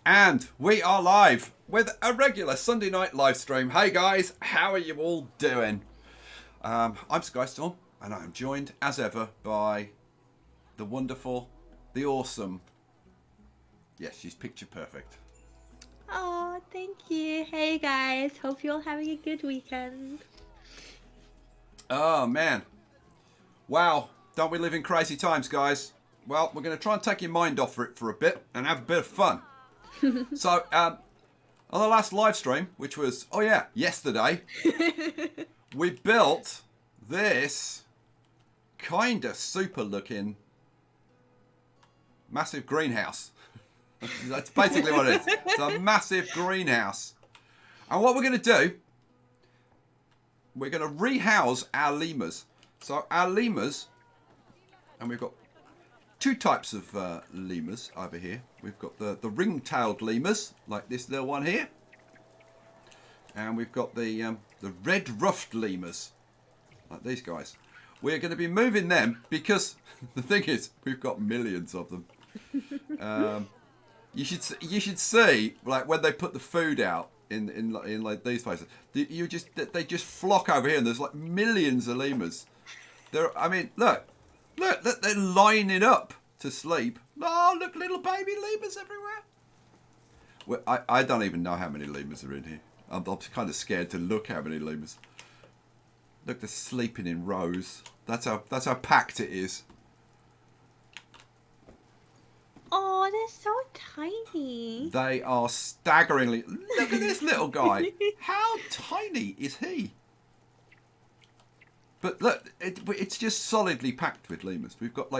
And we are live with a regular Sunday night live stream. Hey guys, how are you all doing? I'm Skystorm, and I'm joined as ever by the wonderful, the awesome. Yes, she's picture perfect. Oh, thank you. Hey guys, hope you're all having a good weekend. Oh man, wow! Don't we live in crazy times, guys? Well, we're going to try and take your mind off it for a bit and have a bit of fun. So, on the last live stream, which was yesterday, we built this kind of super looking massive greenhouse. That's basically what it is. It's a massive greenhouse. And what we're going to do, we're going to rehouse our lemurs. So our lemurs, and we've got two types of lemurs over here. We've got the ring-tailed lemurs, like this little one here. And we've got the red-ruffed lemurs, like these guys. We're going to be moving them because the thing is, we've got millions of them. You should see, like, when they put the food out in like these places, they just flock over here, and there's like millions of lemurs. I mean, look, they're lining up to sleep. Oh, look, little baby lemurs everywhere. Well, I don't even know how many lemurs are in here. I'm kind of scared to look how many lemurs. Look, they're sleeping in rows. That's how packed it is. Oh, they're so tiny. They are staggeringly. Look at this little guy. How tiny is he? But look, it's just solidly packed with lemurs. We've got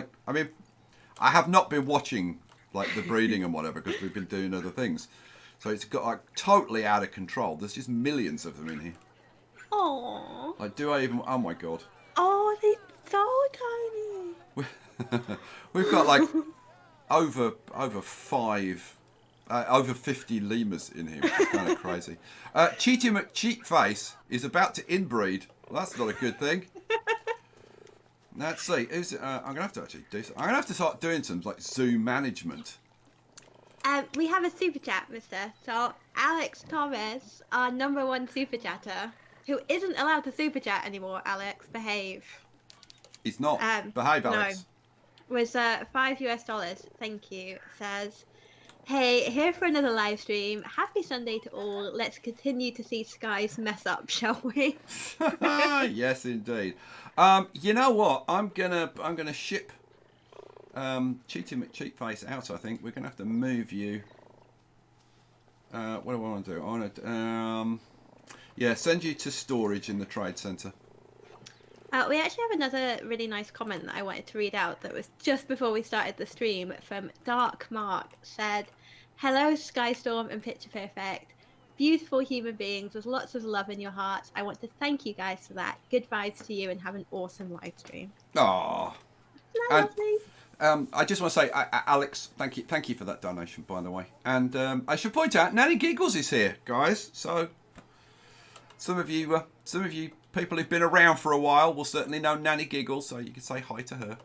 I have not been watching like the breeding and whatever because we've been doing other things. So it's got like totally out of control. There's just millions of them in here. Oh. Like, do I even? Oh my god. Oh, they're so tiny. We've got like over 50 lemurs in here, which is kind of crazy. Cheaty McCheatface is about to inbreed. Well, that's not a good thing. Let's see. I'm gonna have to actually do. I'm gonna have to start doing some like zoo management. We have a super chat, mister. So, Alex Thomas, our #1 super chatter, who isn't allowed to super chat anymore, Alex, behave. He's not. Behave, Alex. No. Was $5 US. Thank you. Says, hey, here for another live stream. Happy Sunday to all. Let's continue to see skies mess up, shall we? Yes, indeed. You know what? I'm gonna ship Cheaty McCheatface out. I think we're gonna have to move you. What do I want to do? I want to send you to storage in the trade centre. We actually have another really nice comment that I wanted to read out that was just before we started the stream from Dark Mark. Said, hello Skystorm and Picture Perfect. Beautiful human beings with lots of love in your hearts. I want to thank you guys for that. Good vibes to you and have an awesome live stream. Aww. Isn't that And lovely? I just want to say, Alex, thank you for that donation, by the way. And I should point out, Nanny Giggles is here, guys. So some of you people who've been around for a while will certainly know Nanny Giggles, so you can say hi to her.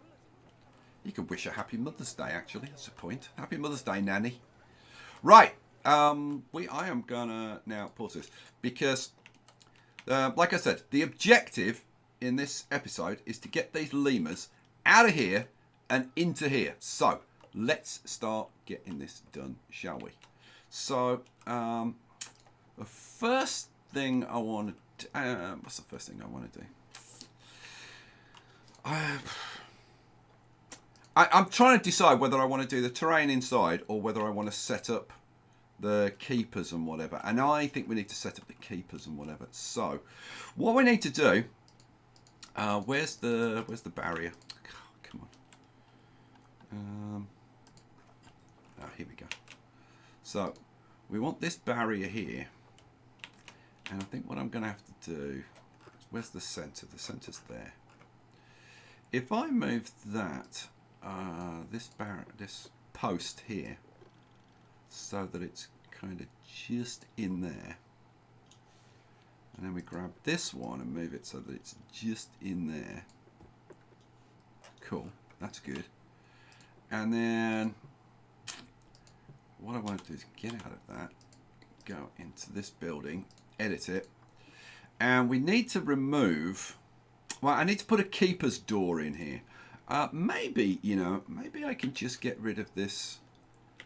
You can wish her Happy Mother's Day, actually. That's a point. Happy Mother's Day, Nanny. Right. I am gonna now pause this because, like I said, the objective in this episode is to get these lemurs out of here and into here. So let's start getting this done, shall we? So the first thing I want to what's the first thing I want to do? I'm trying to decide whether I want to do the terrain inside or whether I want to set up the keepers and whatever. And I think we need to set up the keepers and whatever. So what we need to do, where's the barrier? Come on. Here we go. So we want this barrier here. And I think what I'm going to have to do, where's the centre? The centre's there. If I move that, this post here, so that it's kind of just in there, and then we grab this one and move it so that it's just in there. Cool, that's good. And then what I want to do is get out of that, go into this building, edit it, and we need to remove. Well, I need to put a keeper's door in here. Maybe, you know, maybe I can just get rid of this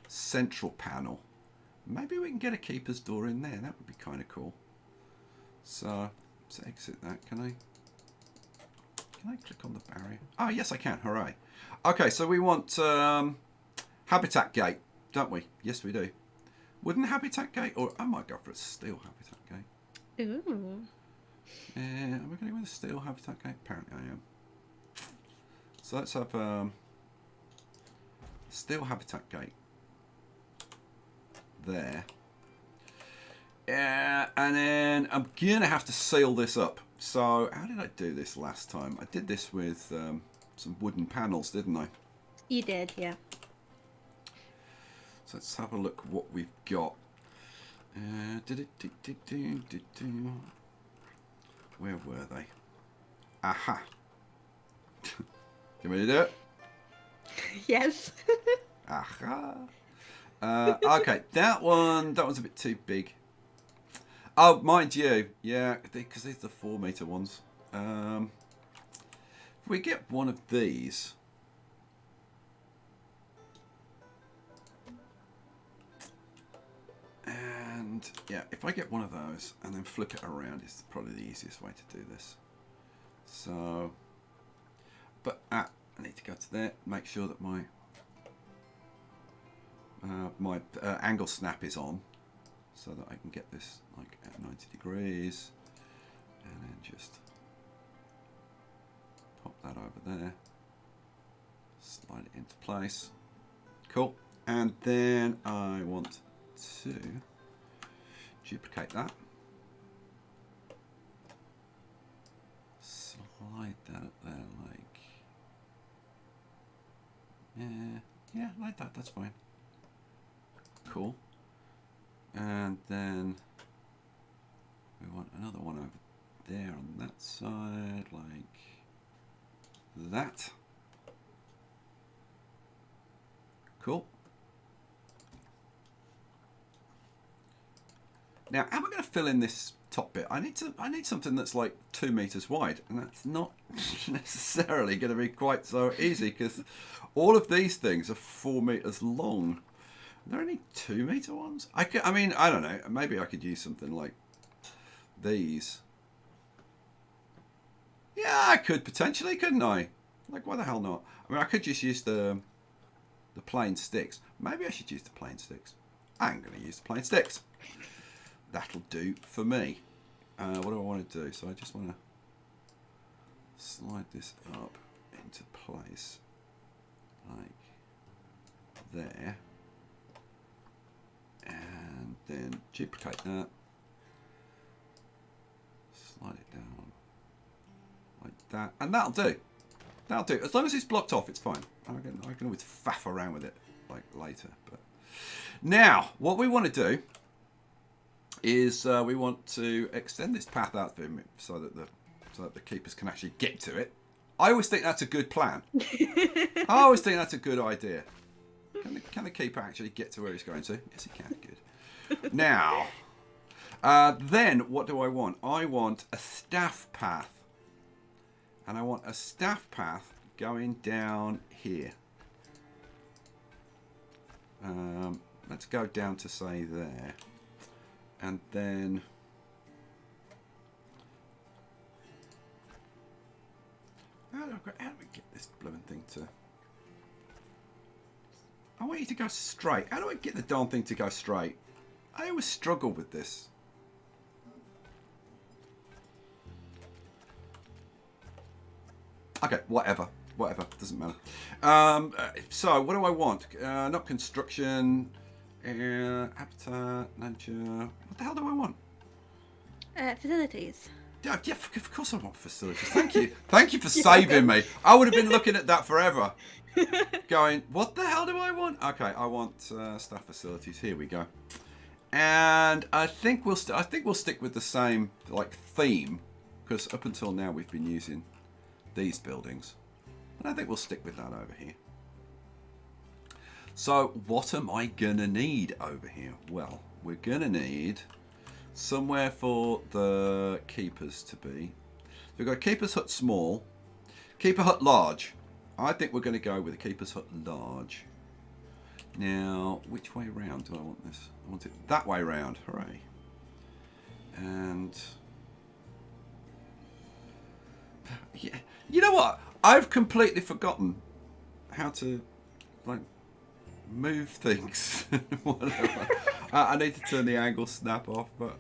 central panel. Maybe we can get a keeper's door in there. That would be kind of cool. So let's exit that. Can I click on the barrier? Oh, yes, I can. Hooray. Okay, so we want habitat gate, don't we? Yes, we do. Wooden habitat gate, or I might go for a steel habitat gate. Ooh. Am I going with a steel habitat gate? Apparently I am. So let's have steel habitat gate there. And then I'm going to have to seal this up. So how did I do this last time? I did this with some wooden panels, didn't I? You did, yeah. So let's have a look what we've got. Where were they? Aha. Can we do it? Yes. Aha. Okay, that one's a bit too big. Oh, mind you, yeah, because these are the 4 meter ones. If we get one of these, and yeah, if I get one of those and then flip it around, it's probably the easiest way to do this. So, but I need to go to there, make sure that my angle snap is on, so that I can get this like at 90 degrees, and then just pop that over there, slide it into place. Cool. And then I want to duplicate that, slide that up there like, yeah, like that, that's fine. Cool. And then we want another one over there on that side, like that. Cool. Now, how am I going to fill in this top bit? I need something that's like 2 meters wide, and that's not necessarily going to be quite so easy because all of these things are 4 meters long. Are there any 2 meter ones? I mean, I don't know. Maybe I could use something like these. Yeah, I could potentially, couldn't I? Like, why the hell not? I mean, I could just use the plain sticks. Maybe I should use the plain sticks. I'm going to use the plain sticks. That'll do for me. What do I want to do? So I just want to slide this up into place like there. And then duplicate that. Slide it down like that. And that'll do. That'll do. As long as it's blocked off, it's fine. I can always faff around with it like later. But now, what we want to do is we want to extend this path out so that the keepers can actually get to it. I always think that's a good plan. I always think that's a good idea. Can the keeper actually get to where he's going to? Yes, he can. Good. Now, then what do I want? I want a staff path. And I want a staff path going down here. Let's go down to, say, there. And then how do we get this blooming thing to... I want you to go straight. How do I get the darn thing to go straight? I always struggle with this. Okay, whatever. Doesn't matter. So, what do I want? Not construction... habitat, nature. What the hell do I want? Facilities. Yeah, of course I want facilities. Thank you. Thank you for saving me. I would have been looking at that forever. Going, what the hell do I want? Okay, I want staff facilities. Here we go. And I think we'll stick with the same like theme, because up until now we've been using these buildings. And I think we'll stick with that over here. So what am I gonna need over here? Well, we're gonna need somewhere for the keepers to be. We've got a keeper's hut small, keeper hut large. I think we're going to go with a keeper's hut large. Now, which way round do I want this? I want it that way round. Hooray. And yeah, you know what? I've completely forgotten how to like move things. Whatever. I need to turn the angle snap off, but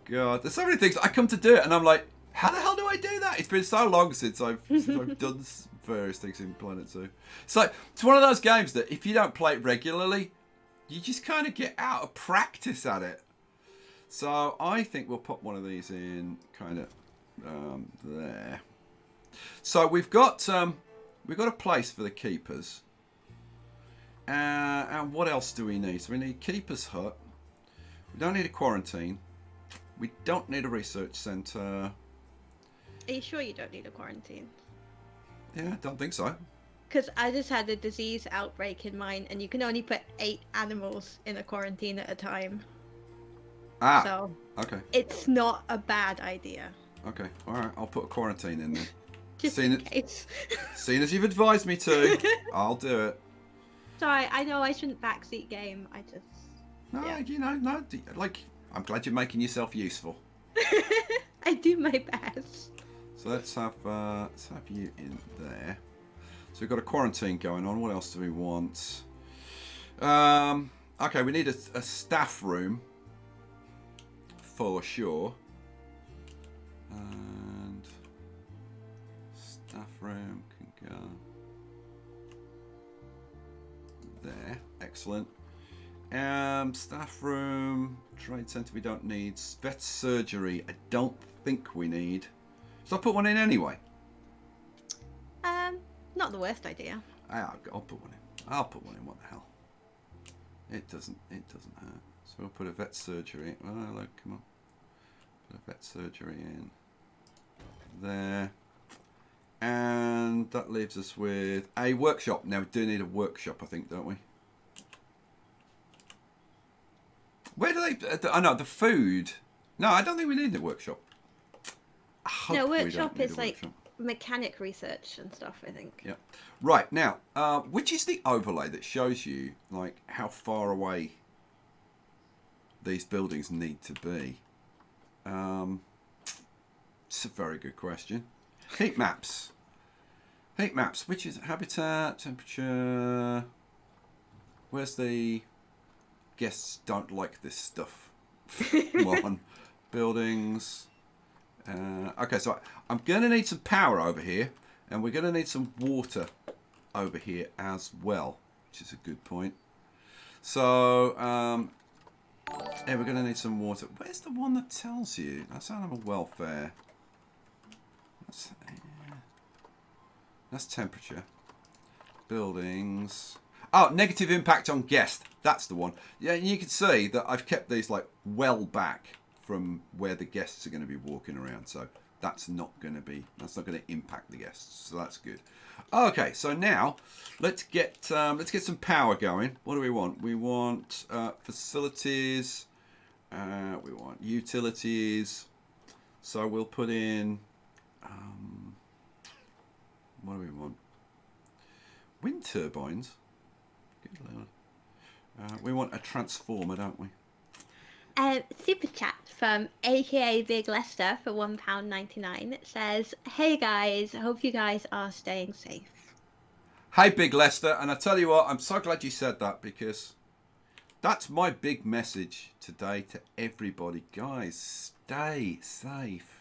God, there's so many things I come to do it, and I'm like, how the hell do I do that? It's been so long since I've done various things in Planet Zoo. It's one of those games that if you don't play it regularly, you just kind of get out of practice at it. So I think we'll put one of these in kind of there. So we've got a place for the keepers. And what else do we need? So we need keeper's hut. We don't need a quarantine. We don't need a research centre. Are you sure you don't need a quarantine? Yeah, I don't think so. Because I just had a disease outbreak in mine, and you can only put 8 animals in a quarantine at a time. Ah, So okay. it's not a bad idea. Okay, all right. I'll put a quarantine in there. Just in case. Seeing as you've advised me to, I'll do it. Sorry, I know I shouldn't backseat game. I just... No, yeah. you know, no. Like, I'm glad you're making yourself useful. I do my best. So let's have you in there. So we've got a quarantine going on. What else do we want? Okay, we need a staff room for sure. And staff room can go there. Excellent. Staff room, trade centre we don't need. Vet surgery I don't think we need. So I'll put one in anyway. Not the worst idea. I'll put one in. I'll put one in. What the hell? It doesn't hurt. So we'll put a vet surgery. Oh, look, come on. Put a vet surgery in there. And that leaves us with a workshop. Now we do need a workshop, I think, don't we? Where do they? I know the food. No, I don't think we need a workshop. No, workshop is like mechanic research and stuff, I think. Yeah. Right, now, which is the overlay that shows you like how far away these buildings need to be? It's a very good question. Heat maps. Heat maps, which is habitat, temperature. Where's the guests don't like this stuff? One. Buildings. Okay, so I'm going to need some power over here, and we're going to need some water over here as well, which is a good point. So, yeah, we're going to need some water. Where's the one that tells you? That's animal welfare. That's temperature. Buildings. Oh, negative impact on guest. That's the one. Yeah, you can see that I've kept these like well back from where the guests are going to be walking around, so that's not going to impact the guests, so that's good. Okay, so now let's get some power going. What do we want? We want facilities, we want utilities, so we'll put in what do we want? Wind turbines. Good Lord. We want a transformer, don't we? Super chat from aka Big Lester for £1.99 says, "Hey guys, hope you guys are staying safe." Hey Big Lester, and I tell you what, I'm so glad you said that, because that's my big message today to everybody. Guys, stay safe.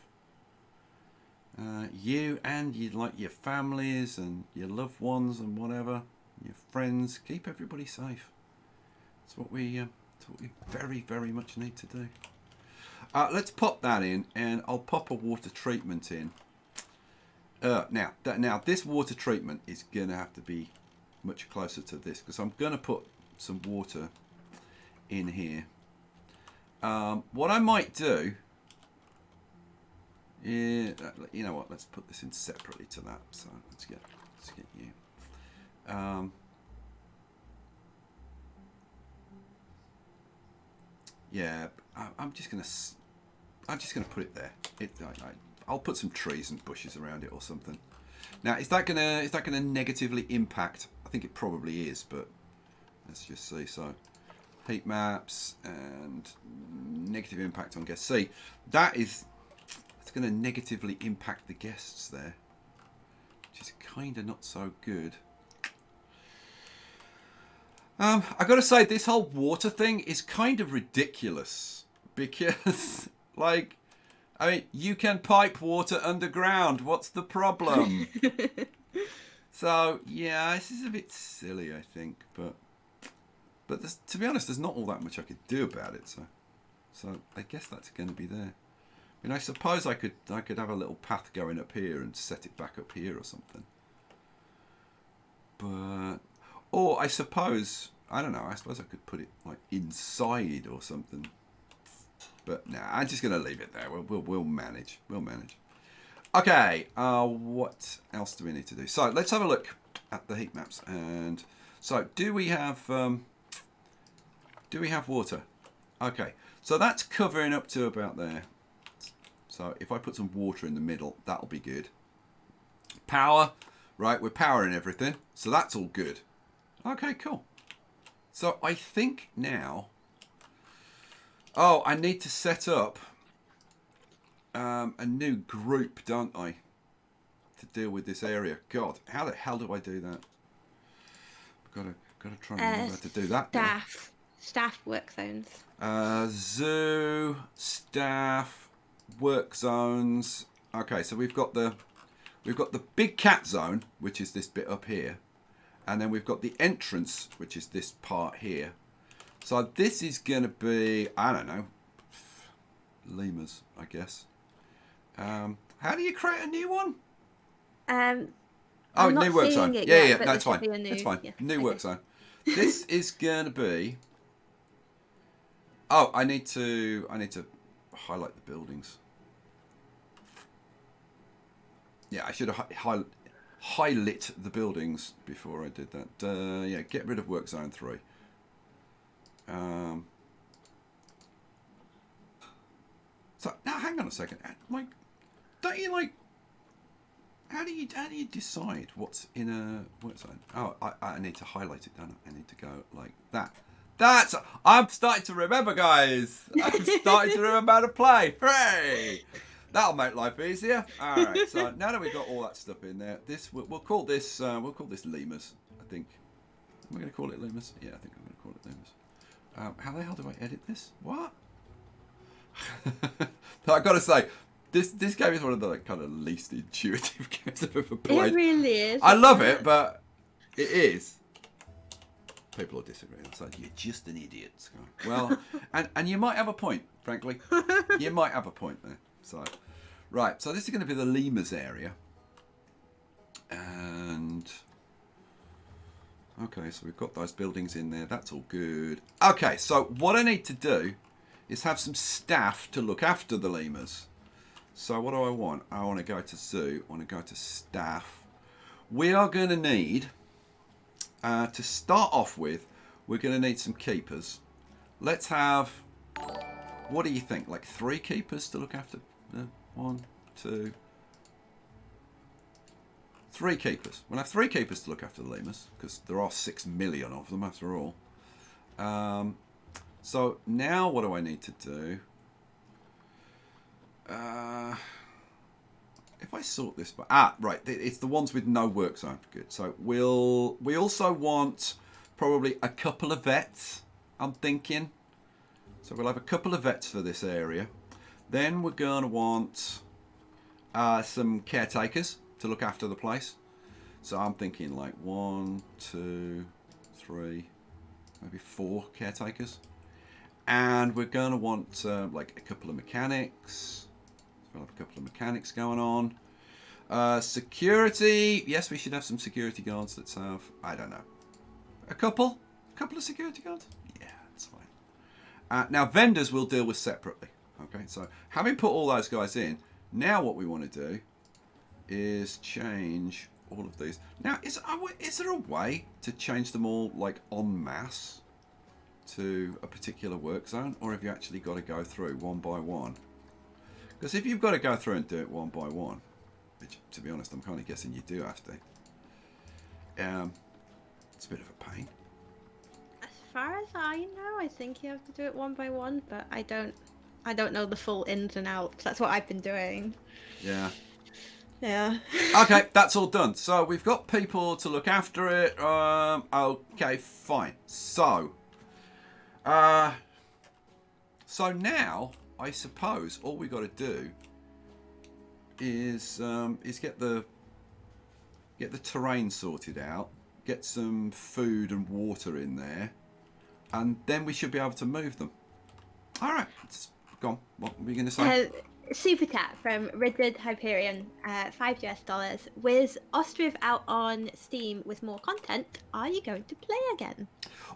You and your families and your loved ones and whatever, your friends, keep everybody safe. That's what we very, very much need to do. Let's pop that in, and I'll pop a water treatment in. Now this water treatment is going to have to be much closer to this, because I'm going to put some water in here. What I might do is, you know what? Let's put this in separately to that. So let's get you. Yeah, I'm just gonna put it there. I'll put some trees and bushes around it or something. Now, is that gonna negatively impact? I think it probably is, but let's just see. So, heat maps and negative impact on guests. See, it's going to negatively impact the guests there, which is kind of not so good. I got to say, this whole water thing is kind of ridiculous because, like, I mean, you can pipe water underground. What's the problem? So yeah, this is a bit silly, I think, but to be honest, there's not all that much I could do about it. So I guess that's going to be there. I mean, I suppose I could have a little path going up here and set it back up here or something. But or I suppose I don't know. I suppose I could put it like inside or something. But nah, I'm just going to leave it there. We'll manage. We'll manage. Okay. What else do we need to do? So let's have a look at the heat maps. And so do we have water? Okay. So that's covering up to about there. So if I put some water in the middle, that'll be good. Power, right? We're powering everything, so that's all good. Okay, cool. So I think now. Oh, I need to set up a new group, don't I? To deal with this area. God, how the hell do I do that? I've got to try and remember how to do that. Staff work zones. Zoo, staff, work zones. Okay, so we've got the big cat zone, which is this bit up here, and then we've got the entrance, which is this part here. So this is going to be, I don't know, lemurs, I guess. How do you create a new one? New work zone. Yeah, that's fine. That's fine. Yeah, new work zone. This is going to be. Oh, I need to highlight the buildings. Yeah, I should have highlight the buildings before I did that. Yeah, get rid of work zone 3. So now, hang on a second. Like, don't you like? How do you decide what's in a work zone? Oh, I need to highlight it, don't I? I need to go like that. I'm starting to remember, guys. I'm starting to remember how to play. Hooray! That'll make life easier. All right. So now that we've got all that stuff in there, we'll call this lemurs. I think. Am I going to call it lemurs? Yeah, I think I'm going to call it lemurs. How the hell do I edit this? What? I've got to say, this game is one of the kind of least intuitive games I've ever played. It really is. I love it, but it is. People will disagree. It's like, you're just an idiot, Sky. Well, and you might have a point, frankly. You might have a point there. So, right. So this is going to be the lemurs area. And okay, so we've got those buildings in there. That's all good. Okay, so what I need to do is have some staff to look after the lemurs. So what do I want? I want to go to zoo. I want to go to staff. We are going to need, to start off with, we're going to need some keepers. Let's have, what do you think? Like 3 keepers to look after? 1, 2, 3 keepers. We'll have 3 keepers to look after the lemurs, because there are 6 million of them after all. So now what do I need to do? If I sort this by... right. It's the ones with no work zone. Good. So we also want probably a couple of vets, I'm thinking. So we'll have a couple of vets for this area. Then we're going to want some caretakers to look after the place. So I'm thinking like 1, 2, 3, maybe 4 caretakers. And we're going to want like a couple of mechanics. We'll have a couple of mechanics going on. Security. Yes, we should have some security guards. Let's have, I don't know, a couple of security guards. Yeah, that's fine. Now vendors we'll deal with separately. Okay, so having put all those guys in, now what we want to do is change all of these. Now, is there a way to change them all like en masse? to a particular work zone, or have you actually got to go through one by one? Because if you've got to go through and do it one by one, which, to be honest, I'm kind of guessing you do have to, it's a bit of a pain. As far as I know, I think you have to do it one by one, but I don't know the full ins and outs. That's what I've been doing. Yeah. Yeah. Okay, that's all done. So we've got people to look after it. Okay, fine. So now I suppose all we got to do is get the terrain sorted out, get some food and water in there, and then we should be able to move them. All right, go on. What were you going to say? Super chat from Rigid Hyperion, $5 US. With Ostriv out on Steam with more content, are you going to play again?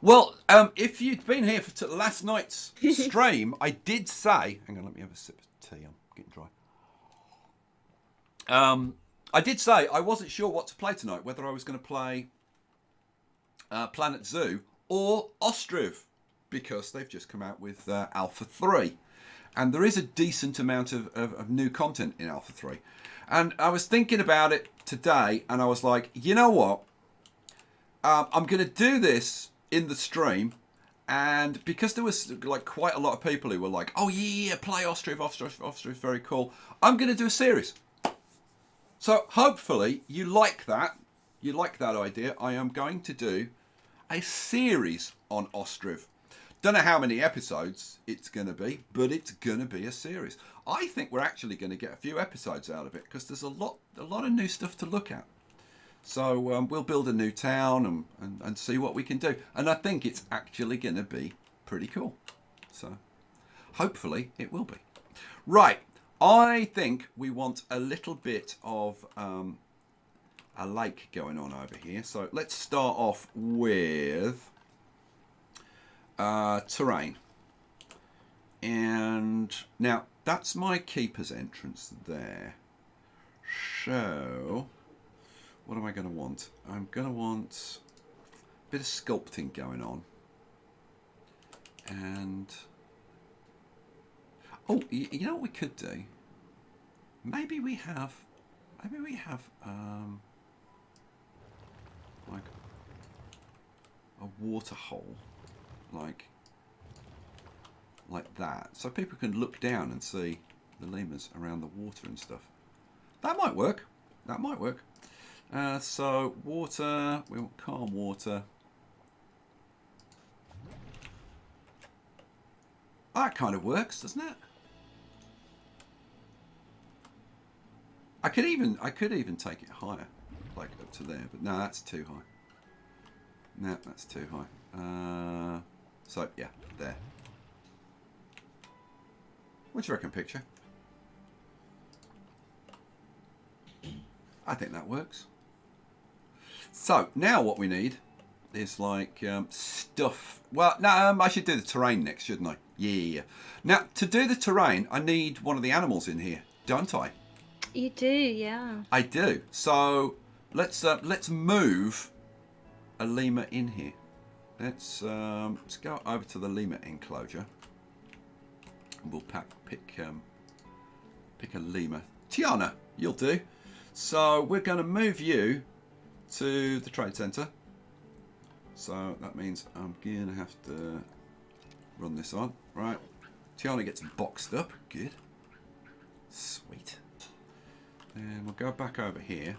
Well, if you'd been here for last night's stream, I did say... Hang on, let me have a sip of tea. I'm getting dry. I did say I wasn't sure what to play tonight, whether I was going to play Planet Zoo or Ostriv, because they've just come out with Alpha 3. And there is a decent amount of new content in Alpha 3. And I was thinking about it today, and I was like, you know what? I'm going to do this in the stream, and because there was like quite a lot of people who were like, oh yeah, play Ostriv, very cool. I'm going to do a series. So hopefully you like that. You like that idea. I am going to do a series on Ostriv. Don't know how many episodes it's going to be, but it's going to be a series. I think we're actually going to get a few episodes out of it because there's a lot of new stuff to look at. So we'll build a new town and see what we can do. And I think it's actually going to be pretty cool. So hopefully it will be. Right. I think we want a little bit of a lake going on over here. So let's start off with... terrain. And now that's my keeper's entrance there. So what am I going to want? I'm going to want a bit of sculpting going on. And oh, you know what we could do? Maybe we have like a water hole. Like that, so people can look down and see the lemurs around the water and stuff. That might work. So water, we want calm water. That kind of works, doesn't it? I could even take it higher, like up to there, but no, that's too high. No, that's too high. So yeah, there. What do you reckon, picture? I think that works. So now what we need is like stuff. Well, no, I should do the terrain next, shouldn't I? Yeah. Now to do the terrain, I need one of the animals in here, don't I? You do, yeah. I do. So let's move a lemur in here. Let's go over to the lemur enclosure. We'll pick a lemur. Tiana, you'll do. So we're going to move you to the trade centre. So that means I'm going to have to run this on. Right. Tiana gets boxed up. Good. Sweet. And we'll go back over here.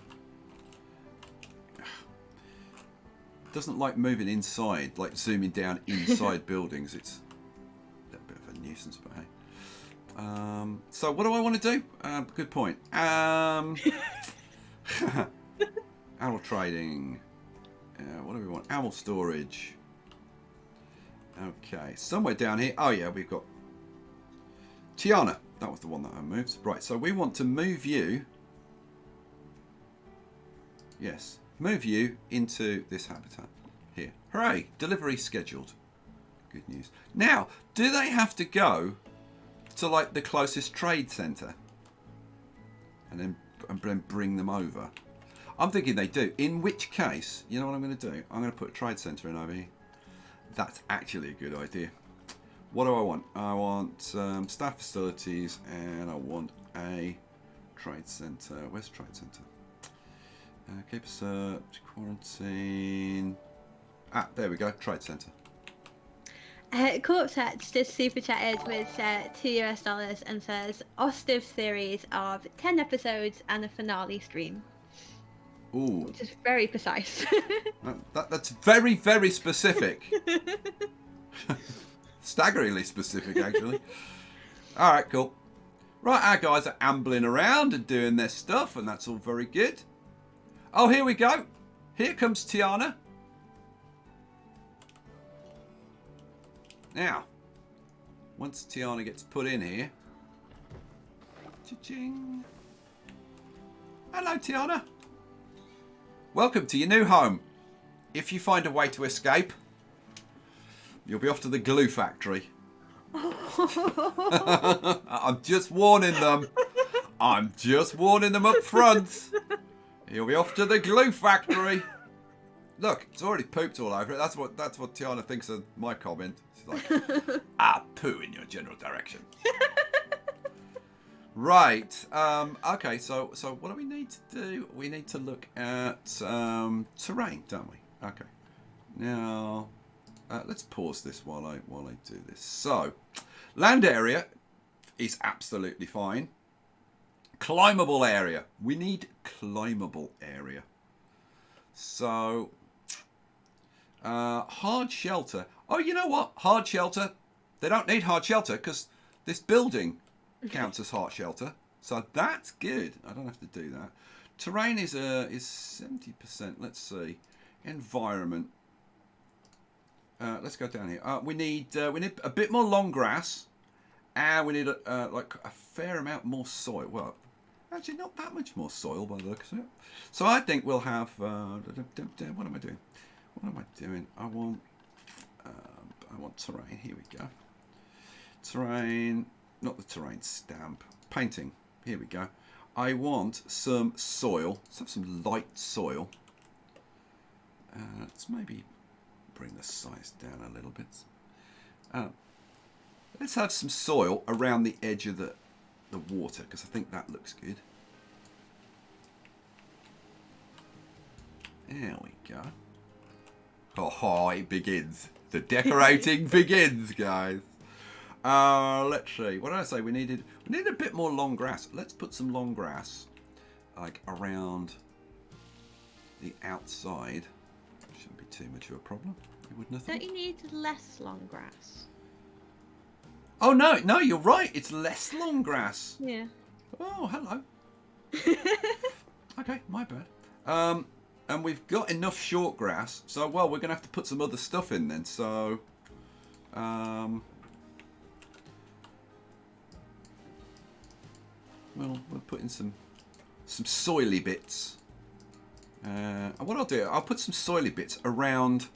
Doesn't like moving inside, like zooming down inside buildings. It's a bit of a nuisance, but hey. So what do I want to do? Good point. Animal trading. What do we want? Animal storage. Okay, somewhere down here. Oh yeah, we've got Tiana. That was the one that I moved. Right, so we want to move you. Yes. Move you into this habitat here. Hooray! Delivery scheduled. Good news. Now, do they have to go to like the closest trade centre and then bring them over? I'm thinking they do. In which case, you know what I'm going to do? I'm going to put a trade centre in over here. That's actually a good idea. What do I want? I want staff facilities, and I want a trade centre. Where's the trade centre? Keep a search, quarantine. Ah, there we go, trade centre. Corpsex just super chatted with $2 and says Ostiv series of 10 episodes and a finale stream. Ooh, which is very precise. that's very, very specific. Staggeringly specific, actually. All right, cool. Right, our guys are ambling around and doing their stuff, and that's all very good. Oh, here we go. Here comes Tiana. Now, once Tiana gets put in here. Cha-ching. Hello, Tiana. Welcome to your new home. If you find a way to escape, you'll be off to the glue factory. I'm just warning them. I'm just warning them up front. You'll be off to the glue factory. Look, it's already pooped all over it. That's what Tiana thinks of my comment. She's like, poo in your general direction. Right. Okay. So what do we need to do? We need to look at terrain, don't we? Okay. Now, let's pause this while I do this. So, land area is absolutely fine. Climbable area. We need climbable area. So, hard shelter. Oh, you know what? Hard shelter. They don't need hard shelter because this building counts as hard shelter. So that's good. I don't have to do that. Terrain is 70%. Let's see. Environment. Let's go down here. We need a bit more long grass, and we need like a fair amount more soil. Well, actually, not that much more soil by the looks of it. So I think we'll have. What am I doing? What am I doing? I want terrain. Here we go. Terrain. Not the terrain stamp. Painting. Here we go. I want some soil. Let's have some light soil. Let's maybe bring the size down a little bit. Let's have some soil around the edge of the water, because I think that looks good. There we go. Oh, it begins. The decorating begins, guys. Let's see. What did I say? We needed a bit more long grass. Let's put some long grass, like around the outside. Shouldn't be too much of a problem. You wouldn't have thought. Don't you need less long grass? Oh no, you're right. It's less long grass. Yeah. Oh, hello. Okay, my bad. And we've got enough short grass, so well, we're gonna have to put some other stuff in then. So, well, we'll put in some soily bits. And what I'll do, I'll put some soily bits around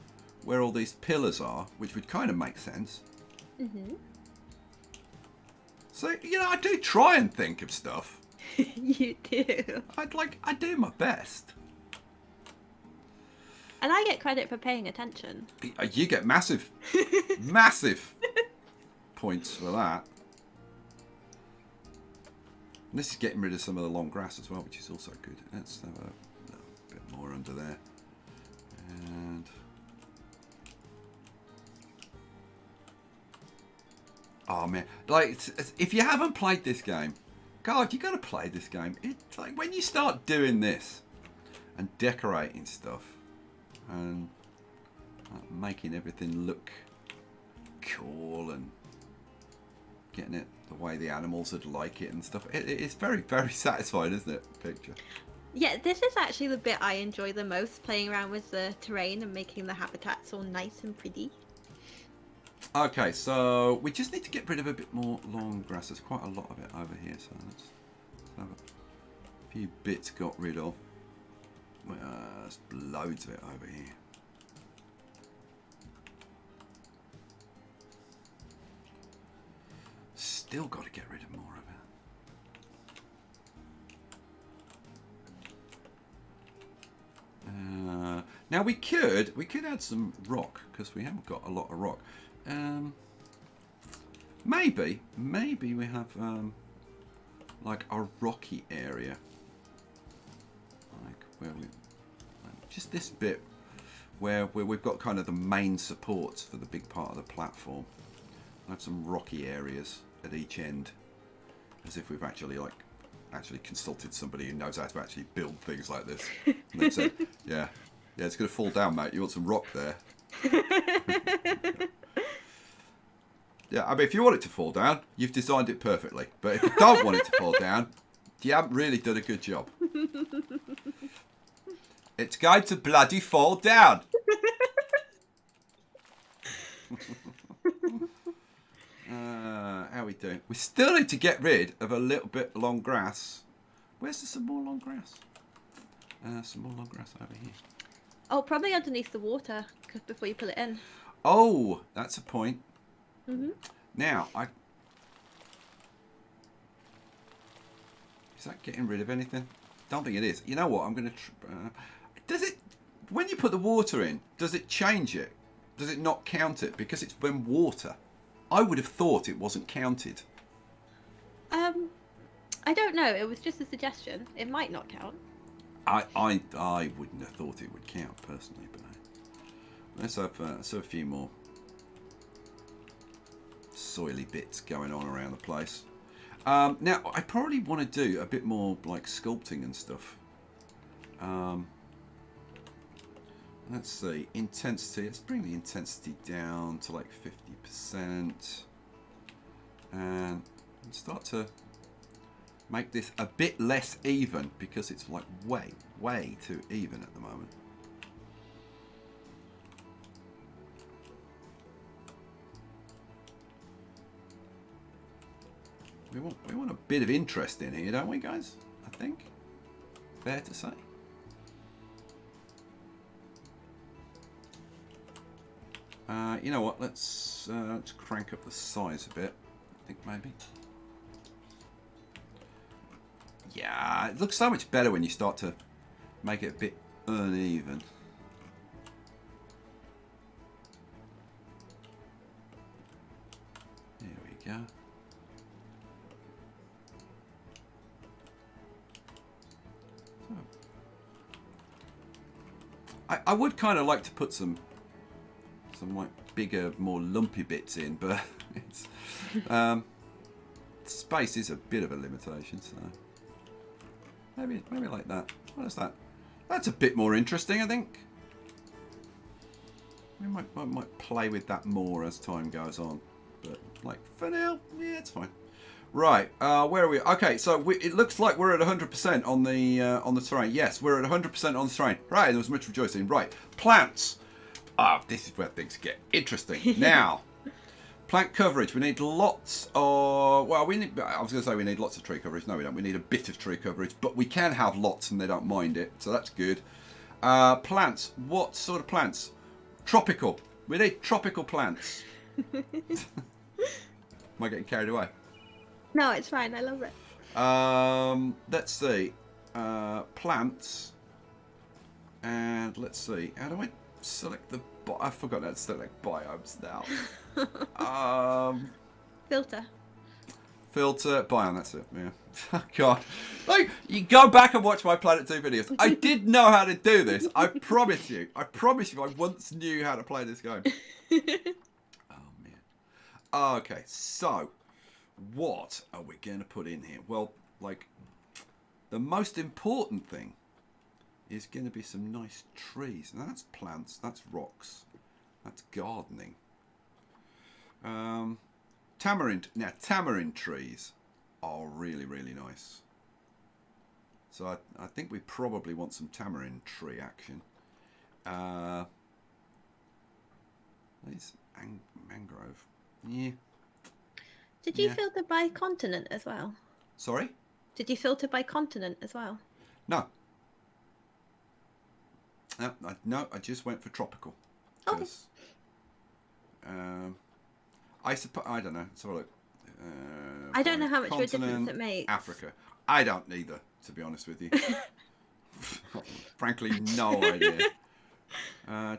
where all these pillars are, which would kind of make sense. Mhm. So, I do try and think of stuff. You do. I do my best. And I get credit for paying attention. You get massive, massive points for that. And this is getting rid of some of the long grass as well, which is also good. Let's have a little bit more under there. And oh man, like if you haven't played this game, God, you got to play this game. It's like when you start doing this and decorating stuff and making everything look cool and getting it the way the animals would like it and stuff. It's very, very satisfying, isn't it? Picture. Yeah, this is actually the bit I enjoy the most, playing around with the terrain and making the habitats all nice and pretty. Okay, so we just need to get rid of a bit more long grass. There's quite a lot of it over here, so let's have a few bits got rid of. There's loads of it over here. Still got to get rid of more of it. Now we could add some rock because we haven't got a lot of rock. Maybe we have like a rocky area, like where we just this bit where we've got kind of the main supports for the big part of the platform. We'll have some rocky areas at each end, as if we've actually consulted somebody who knows how to actually build things like this. And they said, yeah, it's going to fall down, mate. You want some rock there? Yeah, I mean, if you want it to fall down, you've designed it perfectly. But if you don't want it to fall down, you haven't really done a good job. It's going to bloody fall down. How we doing? We still need to get rid of a little bit of long grass. Where's some more long grass? Some more long grass over here. Oh, probably underneath the water before you pull it in. Oh, that's a point. Mm-hmm. Now, is that getting rid of anything? Don't think it is. You know what? I'm going to... does it... When you put the water in, does it change it? Does it not count it? Because it's been water. I would have thought it wasn't counted. I don't know. It was just a suggestion. It might not count. I wouldn't have thought it would count, personally. But let's have a few more soily bits going on around the place. Now, I probably want to do a bit more like sculpting and stuff. Let's see, intensity. Let's bring the intensity down to like 50%. And start to make this a bit less even because it's like way too even at the moment. We want a bit of interest in here, don't we, guys? I think. Fair to say. You know what? Let's crank up the size a bit. I think maybe. Yeah, it looks so much better when you start to make it a bit uneven. There we go. I would kind of like to put some like bigger, more lumpy bits in, but it's space is a bit of a limitation, so maybe like that. What is that? That's a bit more interesting, I think. We might play with that more as time goes on, but like for now, yeah, it's fine. Right, where are we? Okay, so it looks like we're at 100% on the terrain. Yes, we're at 100% on the terrain. Right, there was much rejoicing. Right, plants. This is where things get interesting. Now, plant coverage. We need lots of... Well, I was going to say we need lots of tree coverage. No, we don't. We need a bit of tree coverage, but we can have lots and they don't mind it, so that's good. Plants. What sort of plants? Tropical. We need tropical plants. Am I getting carried away? No, it's fine. I love it. Let's see. Plants. And let's see. How do I select the... I've forgotten how to select biomes now. Filter. Filter. Biome, that's it. Yeah. Oh, God. Like, you go back and watch my Planet 2 videos. I did know how to do this. I promise you. I once knew how to play this game. Oh, man. Okay, so... What are we going to put in here? Well, like, the most important thing is going to be some nice trees. Now, that's plants, that's rocks, that's gardening. Tamarind. Now, tamarind trees are really, really nice. So I think we probably want some tamarind tree action. There's mangrove. Yeah. Did you filter by continent as well? Sorry? Did you filter by continent as well? No. No, I just went for tropical. Okay. I suppose, I don't know. Let's have a look. I don't know how much of a difference it makes. Africa. I don't either, to be honest with you. Frankly, no idea.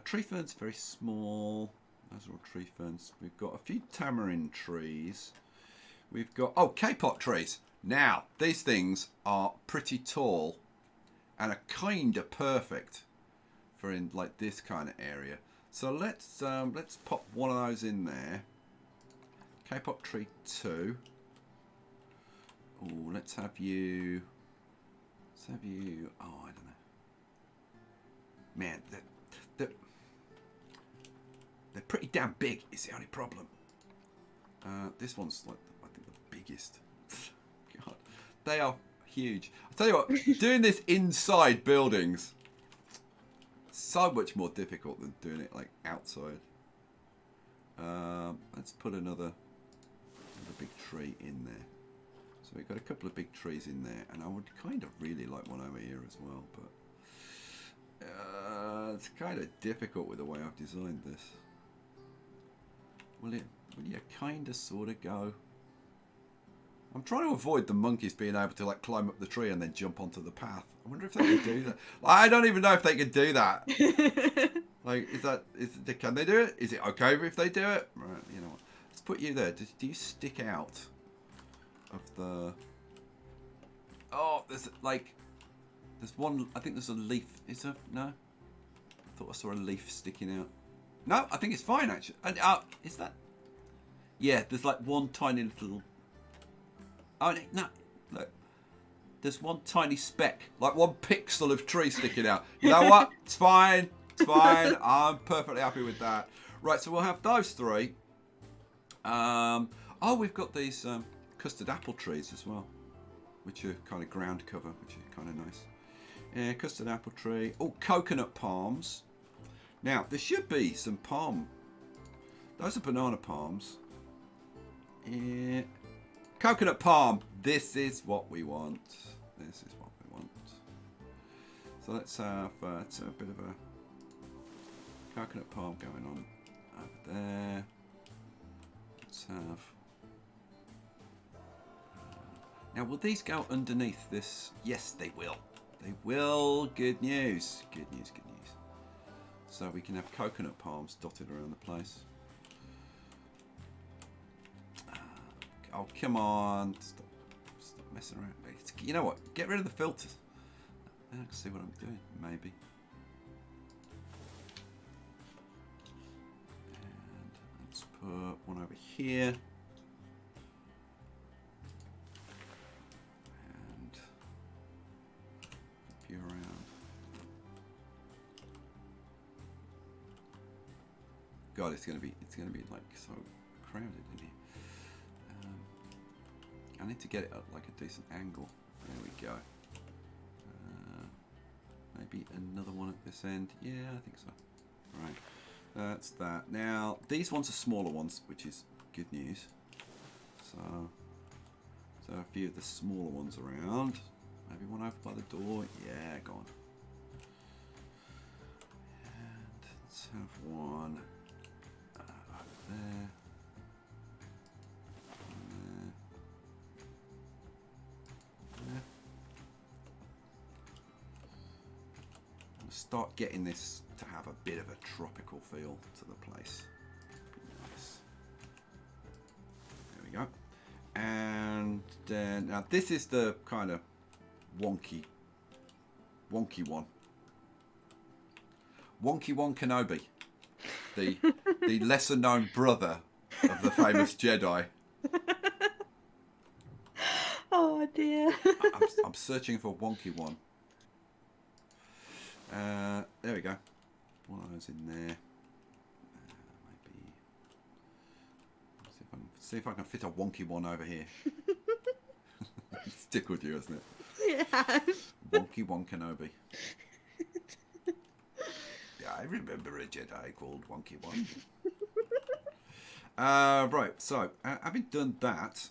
Tree ferns very small. Those are all tree ferns. We've got a few tamarind trees. We've got K-pot trees. Now these things are pretty tall and are kind of perfect for in like this kind of area. So let's pop one of those in there. K-pot tree 2. Oh, let's have you. Oh, I don't know. Man, they're pretty damn big. Is the only problem. This one's like I think the biggest. God, they are huge. I tell you what, doing this inside buildings so much more difficult than doing it like outside. Let's put another big tree in there. So we've got a couple of big trees in there, and I would kind of really like one over here as well, but it's kind of difficult with the way I've designed this. Will you kind of sort of go? I'm trying to avoid the monkeys being able to like climb up the tree and then jump onto the path. I wonder if they can do that. I don't even know if they can do that. Like, can they do it? Is it okay if they do it? Right, you know what? Let's put you there. Do you stick out of the? Oh, there's one. I think there's a leaf. Is there? No. I thought I saw a leaf sticking out. No, I think it's fine actually. Is that? Yeah, there's like one tiny little. Oh no! Look, there's one tiny speck, like one pixel of tree sticking out. You know what? It's fine. It's fine. I'm perfectly happy with that. Right, so we'll have those 3. We've got these custard apple trees as well, which are kind of ground cover, which is kind of nice. Yeah, custard apple tree. Oh, coconut palms. Now there should be some palm. Those are banana palms. Yeah. Coconut palm. This is what we want. This is what we want. So let's have a bit of a coconut palm going on over there. Let's have. Now, will these go underneath this? Yes, they will. They will. Good news. Good news. Good news. So we can have coconut palms dotted around the place. Oh, come on. Stop messing around. You know what? Get rid of the filters. Then I can see what I'm doing, maybe. And let's put one over here. And flip you around. God, it's gonna be like so crowded in here. I need to get it at like a decent angle. There we go. Maybe another one at this end. Yeah, I think so. Right, that's that. Now these ones are smaller ones, which is good news. So a few of the smaller ones around. Maybe one over by the door. Yeah, go on. And let's have one over there. Start getting this to have a bit of a tropical feel to the place. Nice. There we go. And then now this is the kind of wonky one. Wonky One Kenobi, the lesser known brother of the famous Jedi. Oh dear. I'm searching for Wonky One. There we go. One of those in there. Maybe. See if I can fit a wonky one over here. It's tickled you, hasn't it? Yeah. Wonky One Kenobi. Yeah, I remember a Jedi called Wonky One. Right, so having done that,